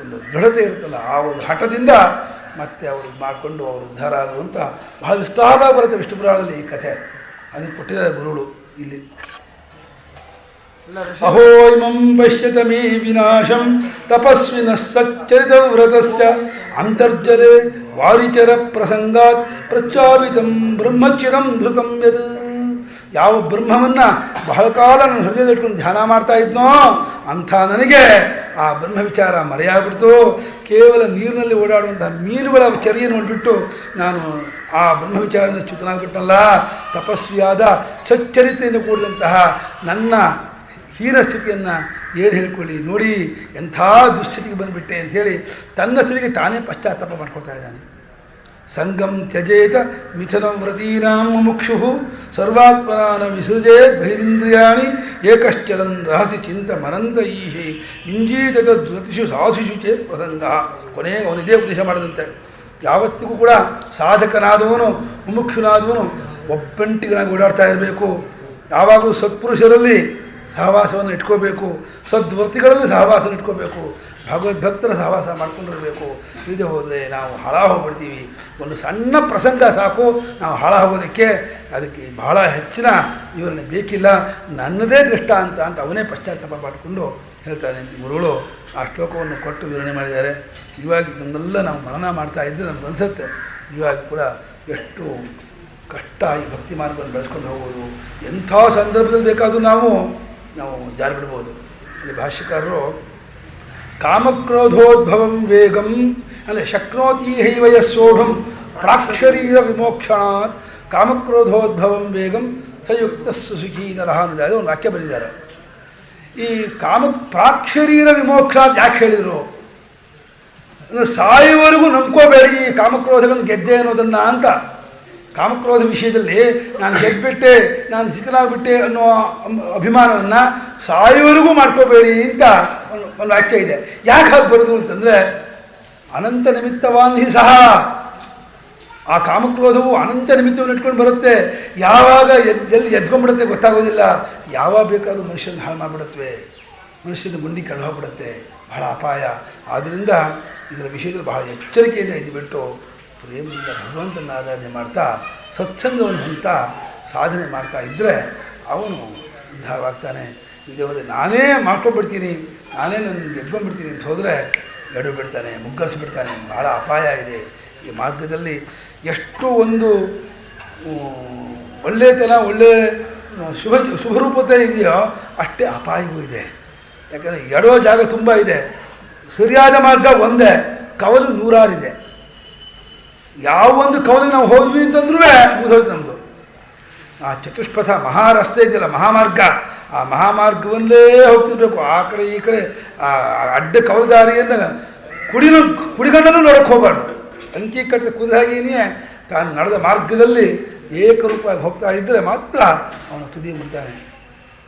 ಒಂದು ದೃಢತೆ ಇರುತ್ತಲ್ಲ, ಆ ಒಂದು ಹಠದಿಂದ ಮತ್ತೆ ಅವರು ಮಾಡಿಕೊಂಡು ಅವರು ಉದ್ಧಾರ ಆದರು ಅಂತ ಬಹಳ ವಿಸ್ತಾರವಾಗಿ ಬರುತ್ತೆ ವಿಷ್ಣು ಪುರಾಣದಲ್ಲಿ ಈ ಕಥೆ. ಅದನ್ನು ಕೊಟ್ಟಿದ್ದಾರೆ ಗುರುಗಳು ಇಲ್ಲಿ. ಅಹೋ ಇಮಂ ಪಶ್ಯತ ಮೇ ವಿನಾಶಂ ತಪಸ್ವಿನ ಸಚ್ಚರಿತ ವ್ರತಸ್ಯ ಅಂತರ್ಜಲೆ ವಾರಿಚರ ಪ್ರಸಂಗಾತ್ ಪ್ರಚಾಪಿತಂ ಬ್ರಹ್ಮಚಿರಂ ಧೃತಂ ಯದ್. ಯಾವ ಬ್ರಹ್ಮವನ್ನು ಬಹಳ ಕಾಲ ನಾನು ಹೃದಯದಲ್ಲಿ ಇಟ್ಕೊಂಡು ಧ್ಯಾನ ಮಾಡ್ತಾ ಇದ್ನೋ ಅಂಥ ನನಗೆ ಆ ಬ್ರಹ್ಮ ವಿಚಾರ ಮರೆಯಾಗ್ಬಿಡ್ತು. ಕೇವಲ ನೀರಿನಲ್ಲಿ ಓಡಾಡುವಂತಹ ಮೀನುಗಳ ಚರ್ಯೆ ನೋಡಿಬಿಟ್ಟು ನಾನು ಆ ಬ್ರಹ್ಮ ವಿಚಾರದಿಂದ ಚ್ಯುತನಾಗ್ಬಿಟ್ಟನಲ್ಲ. ತಪಸ್ವಿಯಾದ ಸಚ್ಚರಿತೆಯನ್ನು ಕೂಡಿದಂತಹ ನನ್ನ ಹೀನ ಸ್ಥಿತಿಯನ್ನು ಏನು ಹೇಳ್ಕೊಳ್ಳಿ, ನೋಡಿ ಎಂಥ ದುಸ್ಥಿತಿಗೆ ಬಂದುಬಿಟ್ಟೆ ಅಂಥೇಳಿ ತನ್ನ ಸ್ಥಿತಿಗೆ ತಾನೇ ಪಶ್ಚಾತ್ತಾಪ ಮಾಡ್ಕೊಳ್ತಾ ಇದ್ದಾನೆ. ಸಂಗಂ ತ್ಯಜೇತ ಮಿಥುನಂ ವ್ರತೀನಾಂ ಮುಕ್ಷು ಸರ್ವಾತ್ಮನಾನ ವಿಸೃಜೇತ್ ಬಹಿರಿಂದ್ರಿಯಾಣಿ ಏಕಶ್ಚರನ್ ರಹಸಿ ಚಿಂತ ಮರಂತ ಈಹಿ ಇಂಜೀತ ಜ್ಯೋತಿಷು ಸಾಧುಷು ಚೇತ್ ಪ್ರಸಂಗ. ಕೊನೆಗೆ ಅವನು ಇದೇ ಉಪದೇಶ ಮಾಡದಂತೆ, ಯಾವತ್ತಿಗೂ ಕೂಡ ಸಾಧಕನಾದವನು ಮುಮುಕ್ಷುನಾದವನು ಒಬ್ಬಂಟಿಗನಾಗಿ ಓಡಾಡ್ತಾ ಇರಬೇಕು. ಯಾವಾಗಲೂ ಸತ್ಪುರುಷರಲ್ಲಿ ಸಹವಾಸವನ್ನು ಇಟ್ಕೋಬೇಕು, ಸದ್ವರ್ತಿಗಳಲ್ಲಿ ಸಹವಾಸವನ್ನು ಇಟ್ಕೋಬೇಕು, ಭಗವದ್ಭಕ್ತರ ಸಹವಾಸ ಮಾಡ್ಕೊಂಡಿರಬೇಕು. ಇಲ್ಲದೆ ಹೋದರೆ ನಾವು ಹಾಳಾಗಿ ಹೋಗ್ಬಿಡ್ತೀವಿ. ಒಂದು ಸಣ್ಣ ಪ್ರಸಂಗ ಸಾಕು ನಾವು ಹಾಳಾಗೋದಕ್ಕೆ. ಅದಕ್ಕೆ ಬಹಳ ಹೆಚ್ಚಿನ ವಿವರಣೆ ಬೇಕಿಲ್ಲ, ನನ್ನದೇ ದೃಷ್ಟಾಂತ ಅಂತ ಅವನೇ ಪಶ್ಚಾತ್ತಾಪ ಮಾಡಿಕೊಂಡು ಹೇಳ್ತಾನೆ ಅಂತ ಗುರುಗಳು ಆ ಶ್ಲೋಕವನ್ನು ಕೊಟ್ಟು ವಿವರಣೆ ಮಾಡಿದ್ದಾರೆ. ಇವಾಗ ಇದನ್ನೆಲ್ಲ ನಾವು ಮನನ ಮಾಡ್ತಾ ಇದ್ದರೆ ನಮ್ಗೆ ಅನಿಸುತ್ತೆ ಇವಾಗ ಕೂಡ ಎಷ್ಟು ಕಷ್ಟ ಈ ಭಕ್ತಿ ಮಾರ್ಗವನ್ನು ಬೆಳೆಸ್ಕೊಂಡು ಹೋಗ್ಬೋದು. ಎಂಥ ಸಂದರ್ಭದಲ್ಲಿ ಬೇಕಾದರೂ ನಾವು ಜಾರಿ ಬಿಡ್ಬೋದು. ಅಲ್ಲಿ ಭಾಷ್ಯಕಾರರು ಕಾಮಕ್ರೋಧೋದ್ಭವಂ ವೇಗಂ ಅಂದರೆ ಶಕ್ನೋತಿ ಹೈವಯ ಸೋಢಂ ಪ್ರಾಕ್ಷರೀರ ವಿಮೋಕ್ಷಣಾತ್ ಕಾಮಕ್ರೋಧೋದ್ಭವಂ ವೇಗಂ ಸಯುಕ್ತ ಸುಖೀ ನರಹ ಅನ್ನೋದು ಒಂದು ವಾಕ್ಯ ಬರೆದಿದ್ದಾರೆ. ಈ ಪ್ರಾಕ್ಷರೀರ ವಿಮೋಕ್ಷಣಾತ್ ಯಾಕೆ ಹೇಳಿದರು ಅಂದರೆ ಸಾಯುವವರೆಗೂ ನಂಬ್ಕೋಬೇಡಿ ಕಾಮಕ್ರೋಧಗಳನ್ನು ಗೆದ್ದೆ ಅನ್ನೋದನ್ನು ಅಂತ. ಕಾಮಕ್ರೋಧ ವಿಷಯದಲ್ಲಿ ನಾನು ಗೆದ್ಬಿಟ್ಟೆ, ನಾನು ಜಿತನಾಗ್ಬಿಟ್ಟೆ ಅನ್ನೋ ಅಭಿಮಾನವನ್ನು ಸಾಯುವವರೆಗೂ ಮಾಡ್ಕೋಬೇಡಿ ಅಂತ ಒಂದು ವಾಕ್ಯ ಇದೆ. ಯಾಕೆ ಹಾಗೆ ಬರೋದು ಅಂತಂದರೆ ಅನಂತ ನಿಮಿತ್ತವಾನ್ಹಿ ಸಹ ಆ ಕಾಮಕ್ರೋಧವು ಅನಂತ ನಿಮಿತ್ತವನ್ನು ಇಟ್ಕೊಂಡು ಬರುತ್ತೆ. ಯಾವಾಗ ಎಲ್ಲಿ ಎದ್ಕೊಂಡ್ಬಿಡುತ್ತೆ ಗೊತ್ತಾಗೋದಿಲ್ಲ. ಯಾವಾಗ ಬೇಕಾದರೂ ಮನುಷ್ಯನ ಹಾಳು ಮಾಡಿಬಿಡುತ್ತವೆ, ಮನುಷ್ಯನ ಗುಂಡಿ ಕಳೆದು ಹೋಗ್ಬಿಡುತ್ತೆ, ಬಹಳ ಅಪಾಯ. ಆದ್ದರಿಂದ ಇದರ ವಿಷಯದಲ್ಲಿ ಬಹಳ ಎಚ್ಚರಿಕೆಯಿಂದ ಇದ್ದುಬಿಟ್ಟು ಪ್ರೇಮದಿಂದ ಭಗವಂತನ ಆರಾಧನೆ ಮಾಡ್ತಾ ಸತ್ಸಂಗವನ್ನು ಹೊಂತಾ ಸಾಧನೆ ಮಾಡ್ತಾ ಇದ್ದರೆ ಅವನು ಉದ್ಧಾರವಾಗ್ತಾನೆ. ಇಲ್ಲದೆ ಹೋದರೆ ನಾನೇ ಮಾಡ್ಕೊಂಡ್ಬಿಡ್ತೀನಿ, ನಾನೇ ನನ್ನ ಗೆದ್ಕೊಂಡ್ಬಿಡ್ತೀನಿ ಅಂತ ಹೋದರೆ ಎಡು ಬಿಡ್ತಾನೆ, ಮುಗ್ಗರಿಸಿಬಿಡ್ತಾನೆ. ಬಹಳ ಅಪಾಯ ಇದೆ ಈ ಮಾರ್ಗದಲ್ಲಿ. ಎಷ್ಟು ಒಂದು ಒಳ್ಳೆಯತನ, ಒಳ್ಳೆಯ ಶುಭರೂಪತೆ ಇದೆಯೋ ಅಷ್ಟೇ ಅಪಾಯವೂ ಇದೆ. ಯಾಕಂದರೆ ಎಡೋ ಜಾಗ ತುಂಬ ಇದೆ. ಸರಿಯಾದ ಮಾರ್ಗ ಒಂದೇ, ಕವಲು ನೂರಾರಿದೆ. ಯಾವ ಒಂದು ಕವಲಿಗೆ ನಾವು ಹೋದ್ವಿ ಅಂತಂದ್ರೂ ಮುಗಿದೋದು ನಮ್ಮದು. ಆ ಚತುಷ್ಪಥ ಮಹಾರಸ್ತೆ ಇದೆಯಲ್ಲ, ಮಹಾಮಾರ್ಗ, ಆ ಮಹಾಮಾರ್ಗವಲ್ಲೇ ಹೋಗ್ತಿರ್ಬೇಕು. ಆ ಕಡೆ ಈ ಕಡೆ ಆ ಅಡ್ಡ ಕವಲುದಾರಿಯನ್ನು ಕುಡಿಗಣ್ಣನ್ನು ನೋಡೋಕ್ಕೆ ಹೋಗಬಾರ್ದು. ಅಂಕಿ ಕಟ್ಟಿದ ಕುದುರೆ ಹಾಗೇನೇ ತಾನು ನಡೆದ ಮಾರ್ಗದಲ್ಲಿ ಏಕರೂಪವಾಗಿ ಹೋಗ್ತಾ ಇದ್ದರೆ ಮಾತ್ರ ಅವನು ತುದಿ ಮುಟ್ತಾನೆ.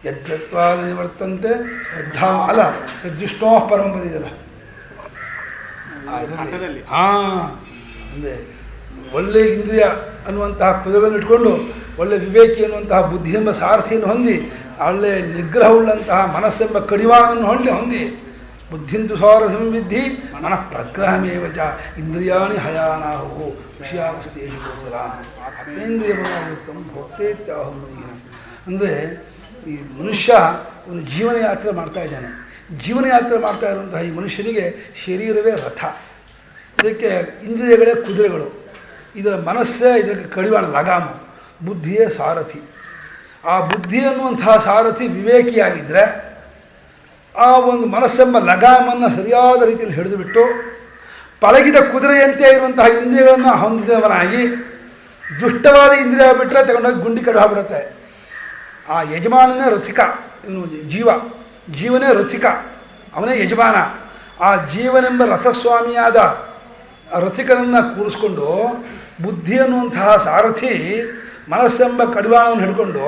ಯದ್ಗತ್ವಾದ ನಿವರ್ತಂತೆ ಯದ್ಧಾಮ ಅಲ್ಲ ಯದ್ವಿಷ್ಣೋ ಪರಮ ಬಂದಿದೆಯಲ್ಲ ಇದರಲ್ಲಿ. ಅಂದರೆ ಒಳ್ಳೆಯ ಇಂದ್ರಿಯ ಅನ್ನುವಂತಹ ಕುದುರೆಗಳನ್ನು ಇಟ್ಕೊಂಡು ಒಳ್ಳೆ ವಿವೇಕಿ ಅನ್ನುವಂತಹ ಬುದ್ಧಿ ಎಂಬ ಸಾರಥಿಯನ್ನು ಹೊಂದಿ ಒಳ್ಳೆಯ ನಿಗ್ರಹವುಳ್ಳಂತಹ ಮನಸ್ಸೆಂಬ ಕಡಿವಾಣವನ್ನು ಹೊಂದಿ ಬುದ್ಧಿಂತು ಸಾರಥಿಂ ವಿದ್ಧಿ ಮನಃ ಪ್ರಗ್ರಹಮೇವ ಚ ಇಂದ್ರಿಯಾಣಿ ಹಯಾನಾಹು ವಿಷಯಾವಸ್ಥೆಯಲ್ಲಿ ಗೋಚರ ಆತ್ಮೇಂದ್ರಿಯಮನೋಯುಕ್ತಂ ಭೋಕ್ತೇತ್ಯಾಹಂ. ಅಂದರೆ ಈ ಮನುಷ್ಯ ಒಂದು ಜೀವನ ಯಾತ್ರೆ ಮಾಡ್ತಾ ಇದ್ದಾನೆ. ಜೀವನ ಯಾತ್ರೆ ಮಾಡ್ತಾ ಇರುವಂತಹ ಈ ಮನುಷ್ಯನಿಗೆ ಶರೀರವೇ ರಥ, ಇದಕ್ಕೆ ಇಂದ್ರಿಯಗಳೇ ಕುದುರೆಗಳು, ಇದರ ಮನಸ್ಸೇ ಇದಕ್ಕೆ ಕಡಿವಾಣ ಲಗಾಮು, ಬುದ್ಧಿಯೇ ಸಾರಥಿ. ಆ ಬುದ್ಧಿ ಅನ್ನುವಂತಹ ಸಾರಥಿ ವಿವೇಕಿಯಾಗಿದ್ದರೆ ಆ ಒಂದು ಮನಸ್ಸೆಂಬ ಲಗಾಮನ್ನು ಸರಿಯಾದ ರೀತಿಯಲ್ಲಿ ಹಿಡಿದುಬಿಟ್ಟು ಪಳಗಿದ ಕುದುರೆಯಂತೆ ಇರುವಂತಹ ಇಂದ್ರಿಯಗಳನ್ನು ಹೊಂದಿದವನಾಗಿ ದುಷ್ಟವಾದ ಇಂದ್ರಿಯ ಬಿಟ್ಟರೆ ತಗೊಂಡೋಗಿ ಗುಂಡಿ ಕಡೆ ಹೋಗ್ಬಿಡುತ್ತೆ. ಆ ಯಜಮಾನನೇ ರಥಿಕ, ಇನ್ನು ಜೀವನೇ ರಥಿಕ, ಅವನೇ ಯಜಮಾನ. ಆ ಜೀವನೆಂಬ ರಥಸ್ವಾಮಿಯಾದ ರಥಿಕನನ್ನು ಕೂರಿಸ್ಕೊಂಡು ಬುದ್ಧಿ ಅನ್ನುವಂತಹ ಸಾರಥಿ ಮನಸ್ಸೆಂಬ ಕಡಿವಾಣವನ್ನು ಹಿಡ್ಕೊಂಡು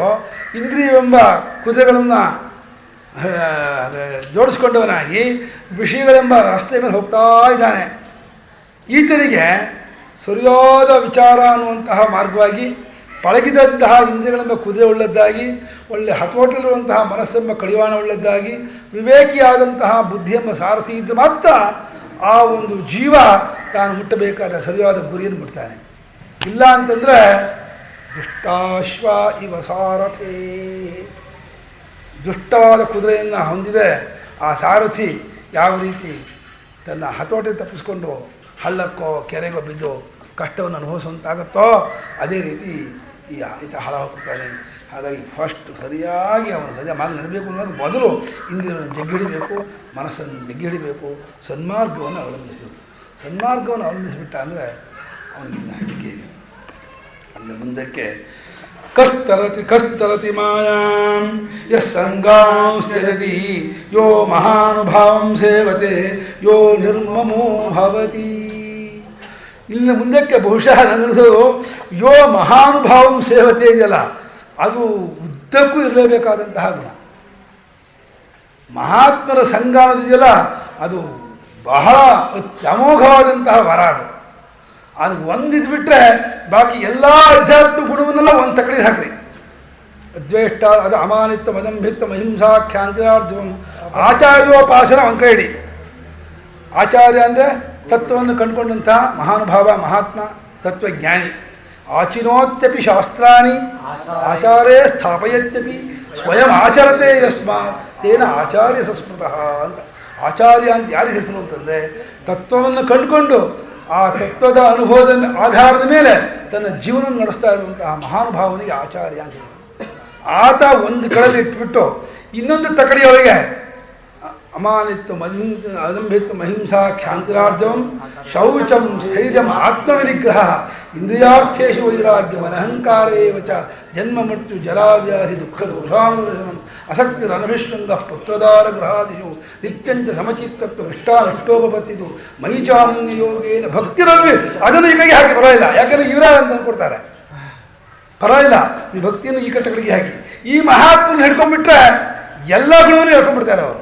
ಇಂದ್ರಿಯವೆಂಬ ಕುದುರೆಗಳನ್ನು ಜೋಡಿಸ್ಕೊಂಡವನಾಗಿ ವಿಷಯಗಳೆಂಬ ರಸ್ತೆ ಮೇಲೆ ಹೋಗ್ತಾ ಇದ್ದಾನೆ. ಈತನಿಗೆ ಸರಿಯಾದ ವಿಚಾರ ಅನ್ನುವಂತಹ ಮಾರ್ಗವಾಗಿ ಪಳಗಿದಂತಹ ಇಂದ್ರಿಯಗಳೆಂಬ ಕುದುರೆ ಉಳ್ಳದ್ದಾಗಿ ಒಳ್ಳೆ ಹತೋಟಲಿರುವಂತಹ ಮನಸ್ಸೆಂಬ ಕಡಿವಾಣ ಉಳ್ಳದ್ದಾಗಿ ವಿವೇಕಿಯಾದಂತಹ ಬುದ್ಧಿ ಎಂಬ ಸಾರಥಿ ಇದ್ದು ಮಾತ್ರ ಆ ಒಂದು ಜೀವ ತಾನು ಮುಟ್ಟಬೇಕಾದ ಸರಿಯಾದ ಗುರಿಯನ್ನು ಮುಟ್ತಾನೆ. ಇಲ್ಲ ಅಂತಂದರೆ ದುಷ್ಟಾಶ್ವ ಇವ ಸಾರಥಿ, ದುಷ್ಟವಾದ ಕುದುರೆಯನ್ನು ಹೊಂದಿದೆ ಆ ಸಾರಥಿ ಯಾವ ರೀತಿ ತನ್ನ ಹತೋಟಿ ತಪ್ಪಿಸ್ಕೊಂಡು ಹಳ್ಳಕ್ಕೋ ಕೆರೆಗೋ ಬಿದ್ದು ಕಷ್ಟವನ್ನು ಅನುಭವಿಸುವಂತಾಗುತ್ತೋ ಅದೇ ರೀತಿ ಈತ ಹಾಳ ಹೋಗ್ತಾನೆ. ಹಾಗಾಗಿ ಫಸ್ಟ್ ಸರಿಯಾಗಿ ಅವನು ಸರಿಯಾಗಿ ನಡಬೇಕು ಅನ್ನೋದು ಮೊದಲು ಇಂದ್ರಿಯವನ್ನು ಜಗ್ಗಿಡಿಬೇಕು, ಮನಸ್ಸನ್ನು ಜಗ್ಗಿಡಿಬೇಕು, ಸನ್ಮಾರ್ಗವನ್ನು ಅವಲಂಬಿಸಬೇಕು. ಸನ್ಮಾರ್ಗವನ್ನು ಅವಲಂಬಿಸಿಬಿಟ್ಟ ಅಂದರೆ ಅವನಿಗಿನ್ನ ಹೆದರಿಕೆ ಇದೆ. ಅಂದರೆ ಮುಂದಕ್ಕೆ ಕಸ್ತರತಿ ಮಾಯಾಂ ಯಸ್ ಸಂಗಾಂಶ್ಚರತಿ ಯೋ ಮಹಾನುಭಾವಂ ಸೇವತೆ ಯೋ ನಿರ್ಮಮೋ ಭವತಿ. ಇನ್ನು ಮುಂದಕ್ಕೆ ಬಹುಶಃ ನನಗನ್ನಿಸೋದು ಯೋ ಮಹಾನುಭಾವಂ ಸೇವತೆ ಇದೆಯಲ್ಲ, ಅದು ಉದ್ದಕ್ಕೂ ಇರಲೇಬೇಕಾದಂತಹ ಗುಣ. ಮಹಾತ್ಮರ ಸಂಘ ಅನ್ನೋದಿದೆಯಲ್ಲ, ಅದು ಬಹಳ ಅಮೋಘವಾದಂತಹ ವರ. ಅದು ಒಂದಿದ್ಬಿಟ್ರೆ ಬಾಕಿ ಎಲ್ಲ ಅಧ್ಯಾತ್ಮ ಗುಣವನ್ನೆಲ್ಲ ಒಂದು ತಕಡಿಗೆ ಹಾಕ್ರಿ. ಅದ್ವೇಷ್ಟ, ಅದು ಅಮಾನಿತ್ವ, ಮದಂಭಿತ್ವ, ಮಹಿಂಸಾ, ಖ್ಯಾಂತಿರಾರ್ಜುನ, ಆಚಾರ್ಯೋಪಾಸನ ಒಂದು ಕೈ ಇಡಿ. ಆಚಾರ್ಯ ಅಂದರೆ ತತ್ವವನ್ನು ಕಂಡುಕೊಂಡಂತಹ ಮಹಾನುಭಾವ, ಮಹಾತ್ಮ, ತತ್ವಜ್ಞಾನಿ. ಆಚಿನೋತ್ಯಪಿ ಶಾಸ್ತ್ರಾಣಿ ಆಚಾರ್ಯ ಸ್ಥಾಪಯತ್ಯಪಿ ಸ್ವಯಂ ಆಚರತೆ ಯಸ್ಮಾತ್ ತೇನ ಆಚಾರ್ಯ ಸಂಸ್ಮೃತಃ ಅಂತ. ಆಚಾರ್ಯ ಅಂತ ಯಾರಿಗೆ ಹೆಸರು ಅಂತಂದರೆ ತತ್ವವನ್ನು ಕಂಡುಕೊಂಡು ಆ ತತ್ವದ ಅನುಭವದ ಆಧಾರದ ಮೇಲೆ ತನ್ನ ಜೀವನ ನಡೆಸ್ತಾ ಇರುವಂತಹ ಮಹಾನುಭಾವನಿಗೆ ಆಚಾರ್ಯ ಅಂತ. ಆತ ಒಂದು ಕಡೆಯಲ್ಲಿ ಇಟ್ಬಿಟ್ಟು ಇನ್ನೊಂದು ತಕಡಿಯೊಳಗೆ ಅಮಾನಿತ್ವ, ಅದಂಭಿತ್ವ, ಮಹಿಂಸಾ, ಕ್ಷಾಂತಿರಾರ್ಜವಂ, ಶೌಚಂ, ಸ್ಥೈರ್ಯಂ, ಆತ್ಮವಿನಿಗ್ರಹ, ಇಂದ್ರಿಯಾರ್ಥೇಶು ವೈರಾಗ್ಯಂ, ಅನಹಂಕಾರೇವ ಚ ಜನ್ಮ ಮೃತ್ಯು ಜರಾವ್ಯಾಧಿ ದುಃಖ ದೋಷಾನುದರ್ಶನಂ, ಅಸಕ್ತಿರನಭಿಷ್ಣಂಗ ಪುತ್ರದಾರ ಗೃಹಾದಿಷು ನಿತ್ಯಂಚ ಸಮಚಿತ್ತತ್ವ ಇಷ್ಟಾನಿಷ್ಟೋಪತ್ತಿದು ಮೈಚಾನನ್ಯ ಯೋಗೇನ ಭಕ್ತಿರಲ್ವಿ. ಅದನ್ನು ಇವಾಗ ಹಾಕಿ ಪರವಾಗಿಲ್ಲ, ಯಾಕಂದರೆ ಇವರೇ ಅಂತ ಅಂದ್ಕೊಡ್ತಾರೆ. ಪರವಾಗಿಲ್ಲ, ಈ ಭಕ್ತಿಯನ್ನು ಈ ಕಟ್ಟಗಳಿಗೆ ಹಾಕಿ ಈ ಮಹಾತ್ಮನ ಹಿಡ್ಕೊಂಡ್ಬಿಟ್ರೆ ಎಲ್ಲ ಗುಣವನ್ನು ಹೇಳ್ಕೊಂಡ್ಬಿಡ್ತಾರೆ ಅವರು.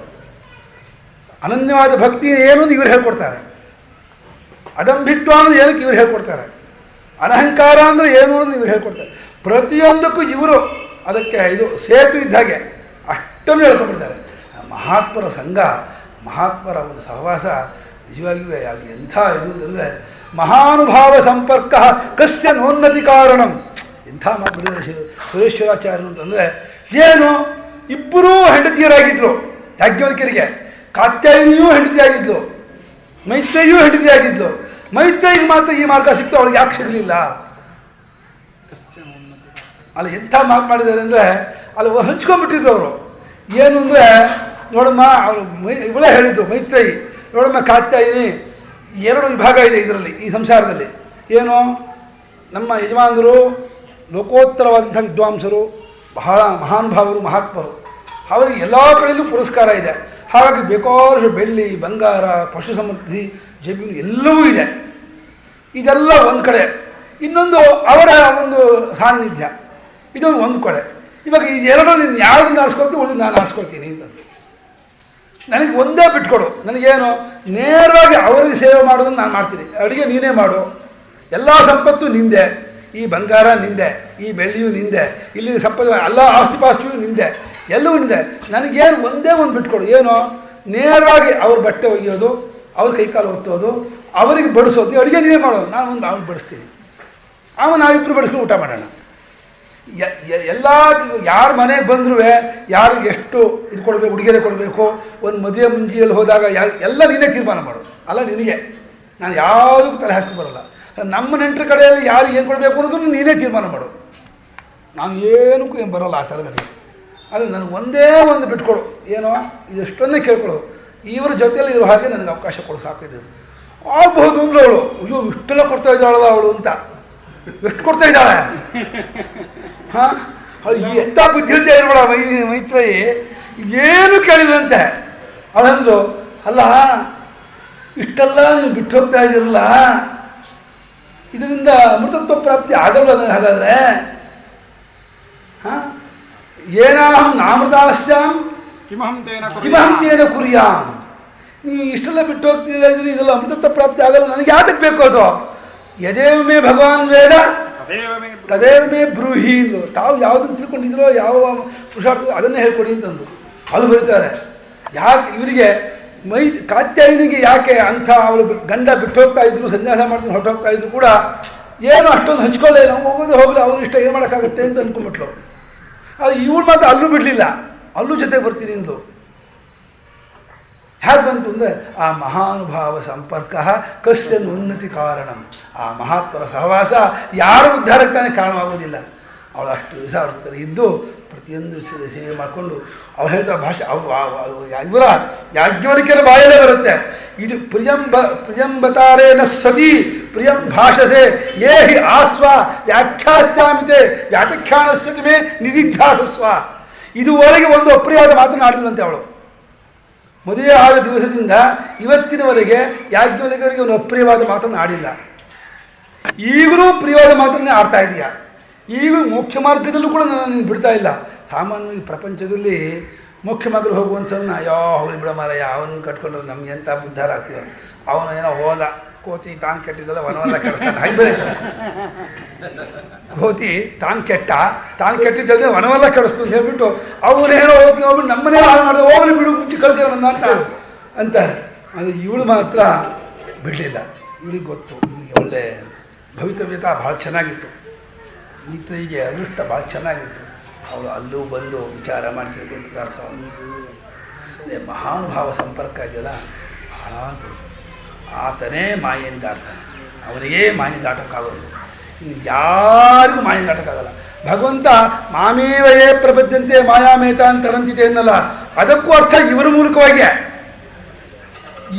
ಅನನ್ಯವಾದ ಭಕ್ತಿ ಏನು ಅಂತ ಇವರು ಹೇಳ್ಕೊಡ್ತಾರೆ. ಅದಂಭಿತ್ವ ಅನ್ನೋದು ಏನಕ್ಕೆ ಇವರು ಹೇಳ್ಕೊಡ್ತಾರೆ. ಅನಹಂಕಾರ ಅಂದರೆ ಏನು ಅನ್ನೋದು ಇವರು ಹೇಳ್ಕೊಡ್ತಾರೆ. ಪ್ರತಿಯೊಂದಕ್ಕೂ ಇವರು ಅದಕ್ಕೆ ಇದು ಸೇತು ಇದ್ದಾಗೆ ಅಷ್ಟನ್ನು ಹೇಳ್ಕೊಂಡ್ಬಿಡ್ತಾರೆ. ಮಹಾತ್ಮರ ಸಂಘ, ಮಹಾತ್ಮರ ಒಂದು ಸಹವಾಸ ನಿಜವಾಗಿಯೂ ಅದು ಎಂಥ ಇದು ಅಂತಂದರೆ ಮಹಾನುಭಾವ ಸಂಪರ್ಕ ಕಸ್ಯ ನೋನ್ನತಿ ಕಾರಣಂ. ಎಂಥ ಮಾತು ಸುರೇಶ್ವರಾಚಾರ್ಯರು ಅಂತಂದರೆ ಏನು, ಇಬ್ಬರೂ ಹೆಂಡತಿಯರಾಗಿದ್ದರು. ಯಾಜ್ಞವಲ್ಕ್ಯರಿಗೆ ಕಾತ್ಯಾಯಿನಿಯೂ ಹೆಂಡತಿಯಾಗಿದ್ಲು, ಮೈತ್ರೇಯೂ ಹೆಂಡತಿಯಾಗಿದ್ಲು. ಮೈತ್ರೇಯಿಗೆ ಮಾತ್ರ ಈ ಮಾರ್ಗ ಸಿಕ್ತು, ಅವಳಿಗೆ ಯಾಕೆ ಸಿಗಲಿಲ್ಲ? ಅಲ್ಲಿ ಎಂಥ ಮಾತು ಮಾಡಿದ್ದಾರೆ ಅಂದರೆ ಅಲ್ಲಿ ಹಂಚ್ಕೊಂಡ್ಬಿಟ್ಟಿದ್ರು ಅವರು. ಏನು ಅಂದರೆ ನೋಡಮ್ಮ, ಅವರು ಇವಳೇ ಹೇಳಿದ್ರು ಮೈತ್ರೇಯಿ, ನೋಡಮ್ಮ ಕಾತ್ಯಾಯಿನಿ ಎರಡು ವಿಭಾಗ ಇದೆ ಇದರಲ್ಲಿ, ಈ ಸಂಸಾರದಲ್ಲಿ. ಏನು, ನಮ್ಮ ಯಜಮಾನರು ಲೋಕೋತ್ತರವಾದಂಥ ವಿದ್ವಾಂಸರು, ಬಹಳ ಮಹಾನುಭಾವರು, ಮಹಾತ್ಮರು, ಅವರಿಗೆ ಎಲ್ಲ ಕಡೆಯಲ್ಲೂ ಪುರಸ್ಕಾರ ಇದೆ. ಹಾಗಾಗಿ ಬೇಕಾದಷ್ಟು ಬೆಳ್ಳಿ, ಬಂಗಾರ, ಪಶು ಸಮೃದ್ಧಿ, ಜಮೀನು ಎಲ್ಲವೂ ಇದೆ. ಇದೆಲ್ಲ ಒಂದು ಕಡೆ. ಇನ್ನೊಂದು ಅವರ ಒಂದು ಸಾನ್ನಿಧ್ಯ, ಇದೊಂದು ಒಂದು ಕಡೆ. ಇವಾಗ ಈ ಎರಡು ನೀನು ಯಾವ್ದನ್ನ ಆರಿಸ್ಕೊಳ್ತೀವಿ, ಉಳಿದು ನಾನು ಆರಿಸ್ಕೊಳ್ತೀನಿ ಅಂತಂದು. ನನಗೆ ಒಂದೇ ಬಿಟ್ಕೊಡು, ನನಗೇನು ನೇರವಾಗಿ ಅವರಿಗೆ ಸೇವೆ ಮಾಡೋದನ್ನು ನಾನು ಮಾಡ್ತೀನಿ. ಅಡುಗೆ ನೀನೇ ಮಾಡು, ಎಲ್ಲ ಸಂಪತ್ತು ನಿಂದೆ, ಈ ಬಂಗಾರ ನಿಂದೆ, ಈ ಬೆಳ್ಳಿಯೂ ನಿಂದೆ, ಇಲ್ಲಿ ಸಂಪತ್ತು ಎಲ್ಲ ಆಸ್ತಿಪಾಸ್ತಿಯೂ ನಿಂದೆ, ಎಲ್ಲವೂ ನಿಂದೆ. ನನಗೇನು ಒಂದೇ ಒಂದು ಬಿಟ್ಕೊಡು. ಏನು, ನೇರವಾಗಿ ಅವ್ರ ಬಟ್ಟೆ ಒಗೆಯೋದು, ಅವ್ರ ಕೈಕಾಲು ಒತ್ತೋದು, ಅವರಿಗೆ ಬಡಿಸೋದು, ಅಡುಗೆ ನೀವೇ ಮಾಡೋದು, ನಾನು ಒಂದು ಅವ್ನು ಬಡಿಸ್ತೀನಿ, ಆಮೇಲೆ ನಾವಿಬ್ಬರು ಬಡಿಸ್ಕೊಂಡು ಊಟ ಮಾಡೋಣ. ಎಲ್ಲ ಯಾರು ಮನೆಗೆ ಬಂದರೂ ಯಾರಿಗೆ ಎಷ್ಟು ಇದು ಕೊಡಬೇಕು, ಉಡುಗೊರೆ ಕೊಡಬೇಕು, ಒಂದು ಮದುವೆ ಮುಂಜಿಯಲ್ಲಿ ಹೋದಾಗ ಎಲ್ಲ ನೀನೇ ತೀರ್ಮಾನ ಮಾಡು. ಅಲ್ಲ ನಿನಗೆ, ನಾನು ಯಾವುದಕ್ಕೂ ತಲೆ ಹಾಕಿ ಬರೋಲ್ಲ. ನಮ್ಮ ನೆಂಟರ ಕಡೆಯಲ್ಲಿ ಯಾರು ಏನು ಕೊಡಬೇಕು ಅನ್ನೋದನ್ನು ನೀನೇ ತೀರ್ಮಾನ ಮಾಡು. ನಾನು ಏನಕ್ಕೂ ಏನು ಬರೋಲ್ಲ ಆ ತಲೆಗಡೆ. ಅದು ನನಗೆ ಒಂದೇ ಒಂದು ಬಿಟ್ಕೊಡು. ಏನೋ ಇದಷ್ಟನ್ನೇ ಕೇಳ್ಕೊಳ್ಳೋದು, ಇವರ ಜೊತೆಯಲ್ಲಿ ಇರೋ ಹಾಗೆ ನನಗೆ ಅವಕಾಶ ಕೊಡು, ಸಾಕಿದ್ದು ಆಗಬಹುದು ಅಂದ್ರೆ ಅವಳು. ಅಯ್ಯೋ ಇಷ್ಟೆಲ್ಲ ಕೊಡ್ತಾ ಇದ್ದಾಳಲ್ಲ ಅವಳು ಅಂತ. ಎಷ್ಟು ಕೊಡ್ತಾ ಇದ್ದಾಳೆ? ಹಾಂ, ಅದು ಎಂಥ ಬುದ್ಧಿವಂತ ಇರ್ಬೇಡ ಮೈತ್ರೇಯಿ. ಏನು ಕೇಳಿದಂತೆ ಅವಳಂದು, ಅಲ್ಲ ಇಷ್ಟೆಲ್ಲ ನೀವು ಬಿಟ್ಟು ಹೋಗ್ತಾ ಇದ್ದೀರಲ್ಲ, ಇದರಿಂದ ಅಮೃತತ್ವ ಪ್ರಾಪ್ತಿ ಆಗಲ್ಲ ಹಾಗಾದರೆ? ಹಾಂ, ಏನಾಹಂ ನಾಮೃತಾಸ್ಯಾಂ ಕಿಮಹಂ ತೇನ ಕುರ್ಯಾಂ. ನೀವು ಇಷ್ಟೆಲ್ಲ ಬಿಟ್ಟು ಹೋಗ್ತಿಲ್ಲ ಇದ್ರೆ ಇದೆಲ್ಲ ಅಮೃತತ್ವ ಪ್ರಾಪ್ತಿ ಆಗಲ್ಲ, ನನಗೆ ಯಾತಕ್ಕೆ ಬೇಕು ಅದು? ಯದೇವ ಮೇ ಭಗವಾನ್ ವೇದ ತದೇವ ಮೇ ಬ್ರೂಹಿ ಎಂದು. ತಾವು ಯಾವುದನ್ನು ತಿಳ್ಕೊಂಡಿದ್ರೋ, ಯಾವ ಪುರುಷಾರ್ಥ ಅದನ್ನೇ ಹೇಳ್ಕೊಡಿ ಅಂತಂದು ಅದು ಬರೀತಾರೆ. ಯಾಕೆ ಇವರಿಗೆ ಕಾತ್ಯಾಯಿನಿಗೆ ಯಾಕೆ ಅಂಥ ಅವಳು ಗಂಡ ಬಿಟ್ಟು ಹೋಗ್ತಾ ಇದ್ರು, ಸನ್ಯಾಸ ಮಾಡ್ಕೊಂಡು ಹೊರಟು ಹೋಗ್ತಾ ಇದ್ರು ಕೂಡ ಏನು ಅಷ್ಟೊಂದು ಹಂಚ್ಕೊಳ್ಳೇ ಇಲ್ಲ. ಹೋಗೋದು ಹೋಗಲಿ, ಅವ್ರು ಇಷ್ಟ ಏನು ಮಾಡೋಕ್ಕಾಗತ್ತೆ ಅಂತ ಅಂದ್ಕೊಂಡ್ಬಿಟ್ಲು. ಅದು ಇವಳು ಮಾತ್ರ ಅಲ್ಲೂ ಬಿಡಲಿಲ್ಲ, ಅಲ್ಲೂ ಜೊತೆ ಬರ್ತೀನಿ ಎಂದು. ಹೇಗೆ ಬಂತು ಅಂದರೆ ಆ ಮಹಾನುಭಾವ ಸಂಪರ್ಕ ಕಸ್ಯ ಉನ್ನತಿ ಕಾರಣಂ. ಆ ಮಹಾತ್ಮರ ಸಹವಾಸ ಯಾರ ಉದ್ಧಾರಕ್ಕೆ ತಾನೇ ಕಾರಣವಾಗೋದಿಲ್ಲ. ಅವಳು ಅಷ್ಟು ದಿವಸ ಅವ್ರ ಜೊತೆ ಇದ್ದು ಪ್ರತಿಯೊಂದು ಸೇವೆ ಮಾಡಿಕೊಂಡು ಅವ್ರು ಹೇಳ್ತಾ ಭಾಷೆ ಇವರ ಯಾಜ್ಞವಲ್ಕ್ಯರ ಬಾಯಲ್ಲೇ ಬರುತ್ತೆ. ಇದು ಪ್ರಿಯಂಬತಾರೇನ ಸತಿ ಪ್ರಿಯಂ ಭಾಷಸೆ ಯೇ ಹಿ ಆಸ್ವ ವ್ಯಾಖ್ಯಾಸ್ಯಾಮಿತೆ ವ್ಯಾಖ್ಯಾನಸ್ಯತಿ ಮೇ ನಿಧಿಧ್ಯಾಸಸ್ವ. ಇದುವರೆಗೆ ಒಂದು ಅಪ್ರಿಯವಾದ ಮಾತನಾಡಿದಂತೆ ಅವಳು. ಮದುವೆ ಆದ ದಿವಸದಿಂದ ಇವತ್ತಿನವರೆಗೆ ಯಾಜ್ಞವಲ್ಕ್ಯರಿಗೆ ಒಂದು ಅಪ್ರಿಯವಾದ ಮಾತನ್ನು ಆಡಿಲ್ಲ. ಈಗಲೂ ಪ್ರಿಯವಾದ ಮಾತನ್ನೇ ಆಡ್ತಾ ಇದೆಯಾ. ಈಗ ಮೋಕ್ಷ ಮಾರ್ಗದಲ್ಲೂ ಕೂಡ ನಾನು ಬಿಡ್ತಾ ಇಲ್ಲ. ಸಾಮಾನ್ಯವಾಗಿ ಪ್ರಪಂಚದಲ್ಲಿ ಮೋಕ್ಷ ಮಾರ್ಗದಲ್ಲಿ ಹೋಗುವಂಥವನ್ನ ಹೋಗಿ ಬಿಡ ಮಾರಯ್ಯ, ಅವನು ಕಟ್ಕೊಂಡ್ರೆ ನಮ್ಗೆ ಎಂಥ ಉದ್ಧಾರ ಆಗ್ತೀವ, ಅವನು ಏನೋ ಹೋದ ಕೋತಿ ತಾನು ಕೆಟ್ಟಿದ್ದಲ್ಲ ವನವಲ್ಲ ಕೆಡಿಸ್ತಾನೆ ಹಾಗೆ ಬೇರೆ. ಕೋತಿ ತಾನು ಕೆಟ್ಟಿದ್ದಲ್ಲದೆ ವನವಲ್ಲ ಕೆಡಿಸ್ತು ಅಂತ ಹೇಳ್ಬಿಟ್ಟು ಅವನೇನೋ ಹೋಗ್ಬಿಟ್ಟು ನಮ್ಮನೇ ಹಾಳು ಮಾಡಿದೆ, ಹೋಗಲಿ ಬಿಡು ಮುಚ್ಚಿ ಕಳ್ತೇವನ್ನ ಅಂತಾರೆ. ಅದು ಇವಳು ಮಾತ್ರ ಬಿಡಲಿಲ್ಲ. ಇವಳಿಗೆ ಗೊತ್ತು, ಇವಳಿಗೆ ಒಳ್ಳೆ ಭವಿತವ್ಯತಾ ಭಾಳ ಚೆನ್ನಾಗಿತ್ತು, ನಿತ್ರಿಗೆ ಅದೃಷ್ಟ ಭಾಳ ಚೆನ್ನಾಗಿತ್ತು. ಅವಳು ಅಲ್ಲೂ ಬಂದು ವಿಚಾರ ಮಾಡಿ ತಿಳ್ಕೊಂಡು ಮಹಾನುಭಾವ ಸಂಪರ್ಕ ಇದೆಯಲ್ಲ ಭಾಳ. ಆತನೇ ಮಾಯೆಯನ್ನು ದಾಟ್ತಾನೆ, ಅವನಿಗೇ ಮಾಯೆ ದಾಟಕ್ಕಾಗೋದು, ಇನ್ನು ಯಾರಿಗೂ ಮಾಯೆ ದಾಟಕ್ಕಾಗಲ್ಲ. ಭಗವಂತ ಮಾಮೇವಯೇ ಪ್ರಪದ್ಯಂತೆ ಮಾಯಾಮೇತ ಅಂತ ತರಂತಿದೆ ಅನ್ನಲ್ಲ, ಅದಕ್ಕೂ ಅರ್ಥ ಇವರ ಮೂಲಕವಾಗಿಯೇ.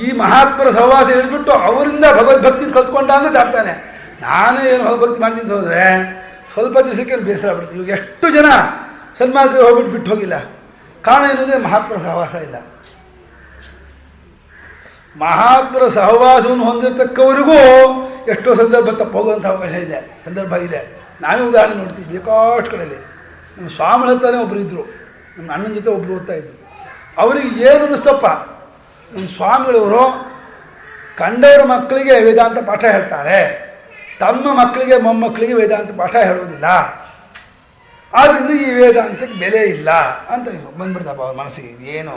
ಈ ಮಹಾತ್ಮರ ಸಹವಾಸ ಹೇಳಿಬಿಟ್ಟು ಅವರಿಂದ ಭಗವದ್ಭಕ್ತಿ ಕಲ್ತ್ಕೊಂಡ ಅಂತ ದಾಟ್ತಾನೆ. ನಾನು ಏನು ಭಗವದ್ಭಕ್ತಿ ಮಾಡ್ತೀನಿ ಹೋದರೆ ಸ್ವಲ್ಪ ದಿವಸಕ್ಕೆ ಬೇಸರ ಬಿಡ್ತೀವಿ. ಇವಾಗ ಎಷ್ಟು ಜನ ಸನ್ಮಾರ್ಗದಲ್ಲಿ ಹೋಗ್ಬಿಟ್ಟು ಬಿಟ್ಟು ಹೋಗಿಲ್ಲ. ಕಾರಣ ಏನಂದರೆ ಮಹಾತ್ಮರ ಸಹವಾಸ ಇಲ್ಲ. ಮಹಾತ್ಮರ ಸಹವಾಸವನ್ನು ಹೊಂದಿರತಕ್ಕವರಿಗೂ ಎಷ್ಟೋ ಸಂದರ್ಭ ತಪ್ಪು ಹೋಗುವಂಥ ಅವಕಾಶ ಇದೆ, ಸಂದರ್ಭ ಇದೆ. ನಾವೇ ಉದಾಹರಣೆ ನೋಡ್ತೀವಿ ಬೇಕಾಷ್ಟು ಕಡೆಯಲ್ಲಿ. ನಮ್ಮ ಸ್ವಾಮಿಗಳ ಹತ್ರನೇ ಒಬ್ಬರು ಇದ್ದರು, ನಮ್ಮ ಅಣ್ಣನ ಜೊತೆ ಒಬ್ಬರು ಓದ್ತಾ ಇದ್ರು. ಅವರಿಗೆ ಏನು ಅನ್ನಿಸ್ತಪ್ಪ, ನಮ್ಮ ಸ್ವಾಮಿಗಳವರು ಕಂಡವರ ಮಕ್ಕಳಿಗೆ ವೇದಾಂತ ಪಾಠ ಹೇಳ್ತಾರೆ, ತಮ್ಮ ಮಕ್ಕಳಿಗೆ ಮೊಮ್ಮಕ್ಕಳಿಗೆ ವೇದಾಂತ ಪಾಠ ಹೇಳೋದಿಲ್ಲ, ಆದ್ದರಿಂದ ಈ ವೇದಾಂತಕ್ಕೆ ಬೆಲೆ ಇಲ್ಲ ಅಂತ ಬಂದ್ಬಿಡ್ತಪ್ಪ ಅವ್ರ ಮನಸ್ಸಿಗೆ. ಏನು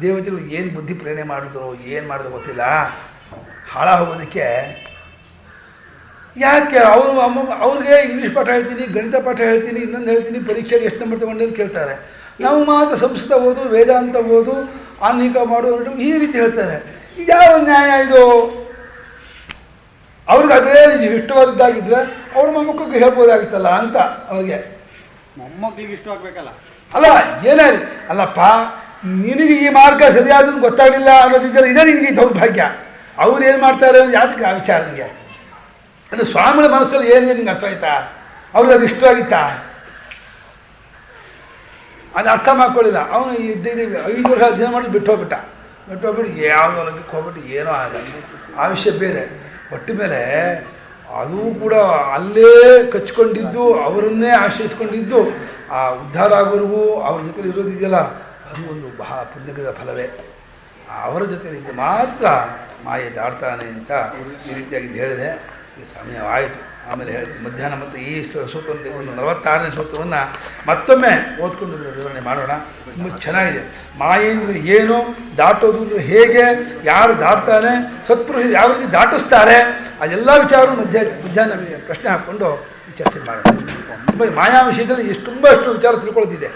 ದೇವತೆಗಳು ಏನು ಬುದ್ಧಿ ಪ್ರೇರಣೆ ಮಾಡಿದ್ರು, ಏನು ಮಾಡಿದ್ರು ಗೊತ್ತಿಲ್ಲ, ಹಾಳ ಹೋಗೋದಕ್ಕೆ. ಯಾಕೆ ಅವ್ರಿಗೆ ಇಂಗ್ಲೀಷ್ ಪಾಠ ಹೇಳ್ತೀನಿ, ಗಣಿತ ಪಾಠ ಹೇಳ್ತೀನಿ, ಇನ್ನೊಂದು ಹೇಳ್ತೀನಿ, ಪರೀಕ್ಷೆಗೆ ಎಷ್ಟು ನಂಬರ್ ತೊಗೊಂಡು ಅಂತ ಕೇಳ್ತಾರೆ. ನಾವು ಮಾತ್ರ ಸಂಸ್ಕೃತ ಓದು, ವೇದಾಂತ ಓದು, ಆನ್ಮೀಕ ಮಾಡು ಈ ರೀತಿ ಹೇಳ್ತಾರೆ. ಇದು ಯಾವ ನ್ಯಾಯ ಇದು? ಅವ್ರಿಗೆ ಅದೇ ಇಷ್ಟವಾದದ್ದಾಗಿದ್ದರೆ ಅವ್ರ ಮೊಮ್ಮಕ್ಕಳಿಗೆ ಹೇಳ್ಬೋದಾಗಿತ್ತಲ್ಲ ಅಂತ ಅವ್ರಿಗೆ. ಮೊಮ್ಮಕ್ಕಳಿಗೆ ಇಷ್ಟವಾಗಬೇಕಲ್ಲ. ಅಲ್ಲ ಏನೇ ಅಲ್ಲಪ್ಪ, ನಿನಗೆ ಈ ಮಾರ್ಗ ಸರಿಯಾದ ಗೊತ್ತಾಗಲಿಲ್ಲ ಅನ್ನೋದಿದ್ದರೆ ಇದೇ ನಿನಗೆ ದೌರ್ಭಾಗ್ಯ. ಅವ್ರು ಏನು ಮಾಡ್ತಾರೆ ಯಾತಕ್ಕೆ ಆ ವಿಚಾರ ನಿಮಗೆ? ಅಂದರೆ ಸ್ವಾಮಿಗಳ ಮನಸ್ಸಲ್ಲಿ ಏನಿದೆ ನಿಂಗೆ ಅರ್ಥ ಆಯ್ತಾ? ಅವ್ರಿಗೆ ಅದು ಇಷ್ಟವಾಗಿತ್ತಾ? ಅದು ಅರ್ಥ ಮಾಡ್ಕೊಳ್ಳಿಲ್ಲ. ಅವನು 5 ವರ್ಷ ಅಧ್ಯಯನ ಮಾಡಿ ಬಿಟ್ಟೋಗ್ಬಿಟ್ಟು ಯಾವುದೋ ಲೋಕಕ್ಕೆ ಹೋಗ್ಬಿಟ್ಟು ಏನೋ ಆಗಲ್ಲ. ಆ ವಿಷಯ ಬೇರೆ. ಒಟ್ಟ ಮೇಲೆ ಅದು ಕೂಡ ಅಲ್ಲೇ ಕಚ್ಕೊಂಡಿದ್ದು, ಅವರನ್ನೇ ಆಶ್ರಯಿಸ್ಕೊಂಡಿದ್ದು, ಆ ಉದ್ಧಾರ ಆಗೋರಿಗೂ ಅವ್ರ ಜೊತೆ ಇರೋದಿದೆಯಲ್ಲ, ಅದು ಒಂದು ಬಹಳ ಪುಣ್ಯದ ಫಲವೇ. ಅವರ ಜೊತೆಲಿದ್ದು ಮಾತ್ರ ಮಾಯೆ ದಾಡ್ತಾನೆ ಅಂತ ಈ ರೀತಿಯಾಗಿ ಹೇಳಿದೆ. ಈ ಸಮಯವಾಯಿತು, ಆಮೇಲೆ ಹೇಳ್ತೀನಿ. ಮಧ್ಯಾಹ್ನ ಮತ್ತು ಈ ಸೂತ್ರವನ್ನು ತೆಗೆದುಕೊಂಡು 46ನೇ ಸೂತ್ರವನ್ನು ಮತ್ತೊಮ್ಮೆ ಓದ್ಕೊಂಡು ವಿವರಣೆ ಮಾಡೋಣ. ತುಂಬ ಚೆನ್ನಾಗಿದೆ. ಮಾಯೇಂದ್ರ ಏನು, ದಾಟೋದು ಅಂದರೆ ಹೇಗೆ, ಯಾರು ದಾಟ್ತಾನೆ, ಸತ್ಪುರುಷ ಯಾವ ರೀತಿ ದಾಟಿಸ್ತಾರೆ, ಅದೆಲ್ಲ ವಿಚಾರವನ್ನು ಮಧ್ಯಾಹ್ನ ಪ್ರಶ್ನೆ ಹಾಕ್ಕೊಂಡು ಚರ್ಚೆ ಮಾಡೋಣ. ತುಂಬ ಮಾಯಾ ವಿಷಯದಲ್ಲಿ ತುಂಬ ವಿಚಾರ ತಿಳ್ಕೊಳ್ಳೋದಿದೆ.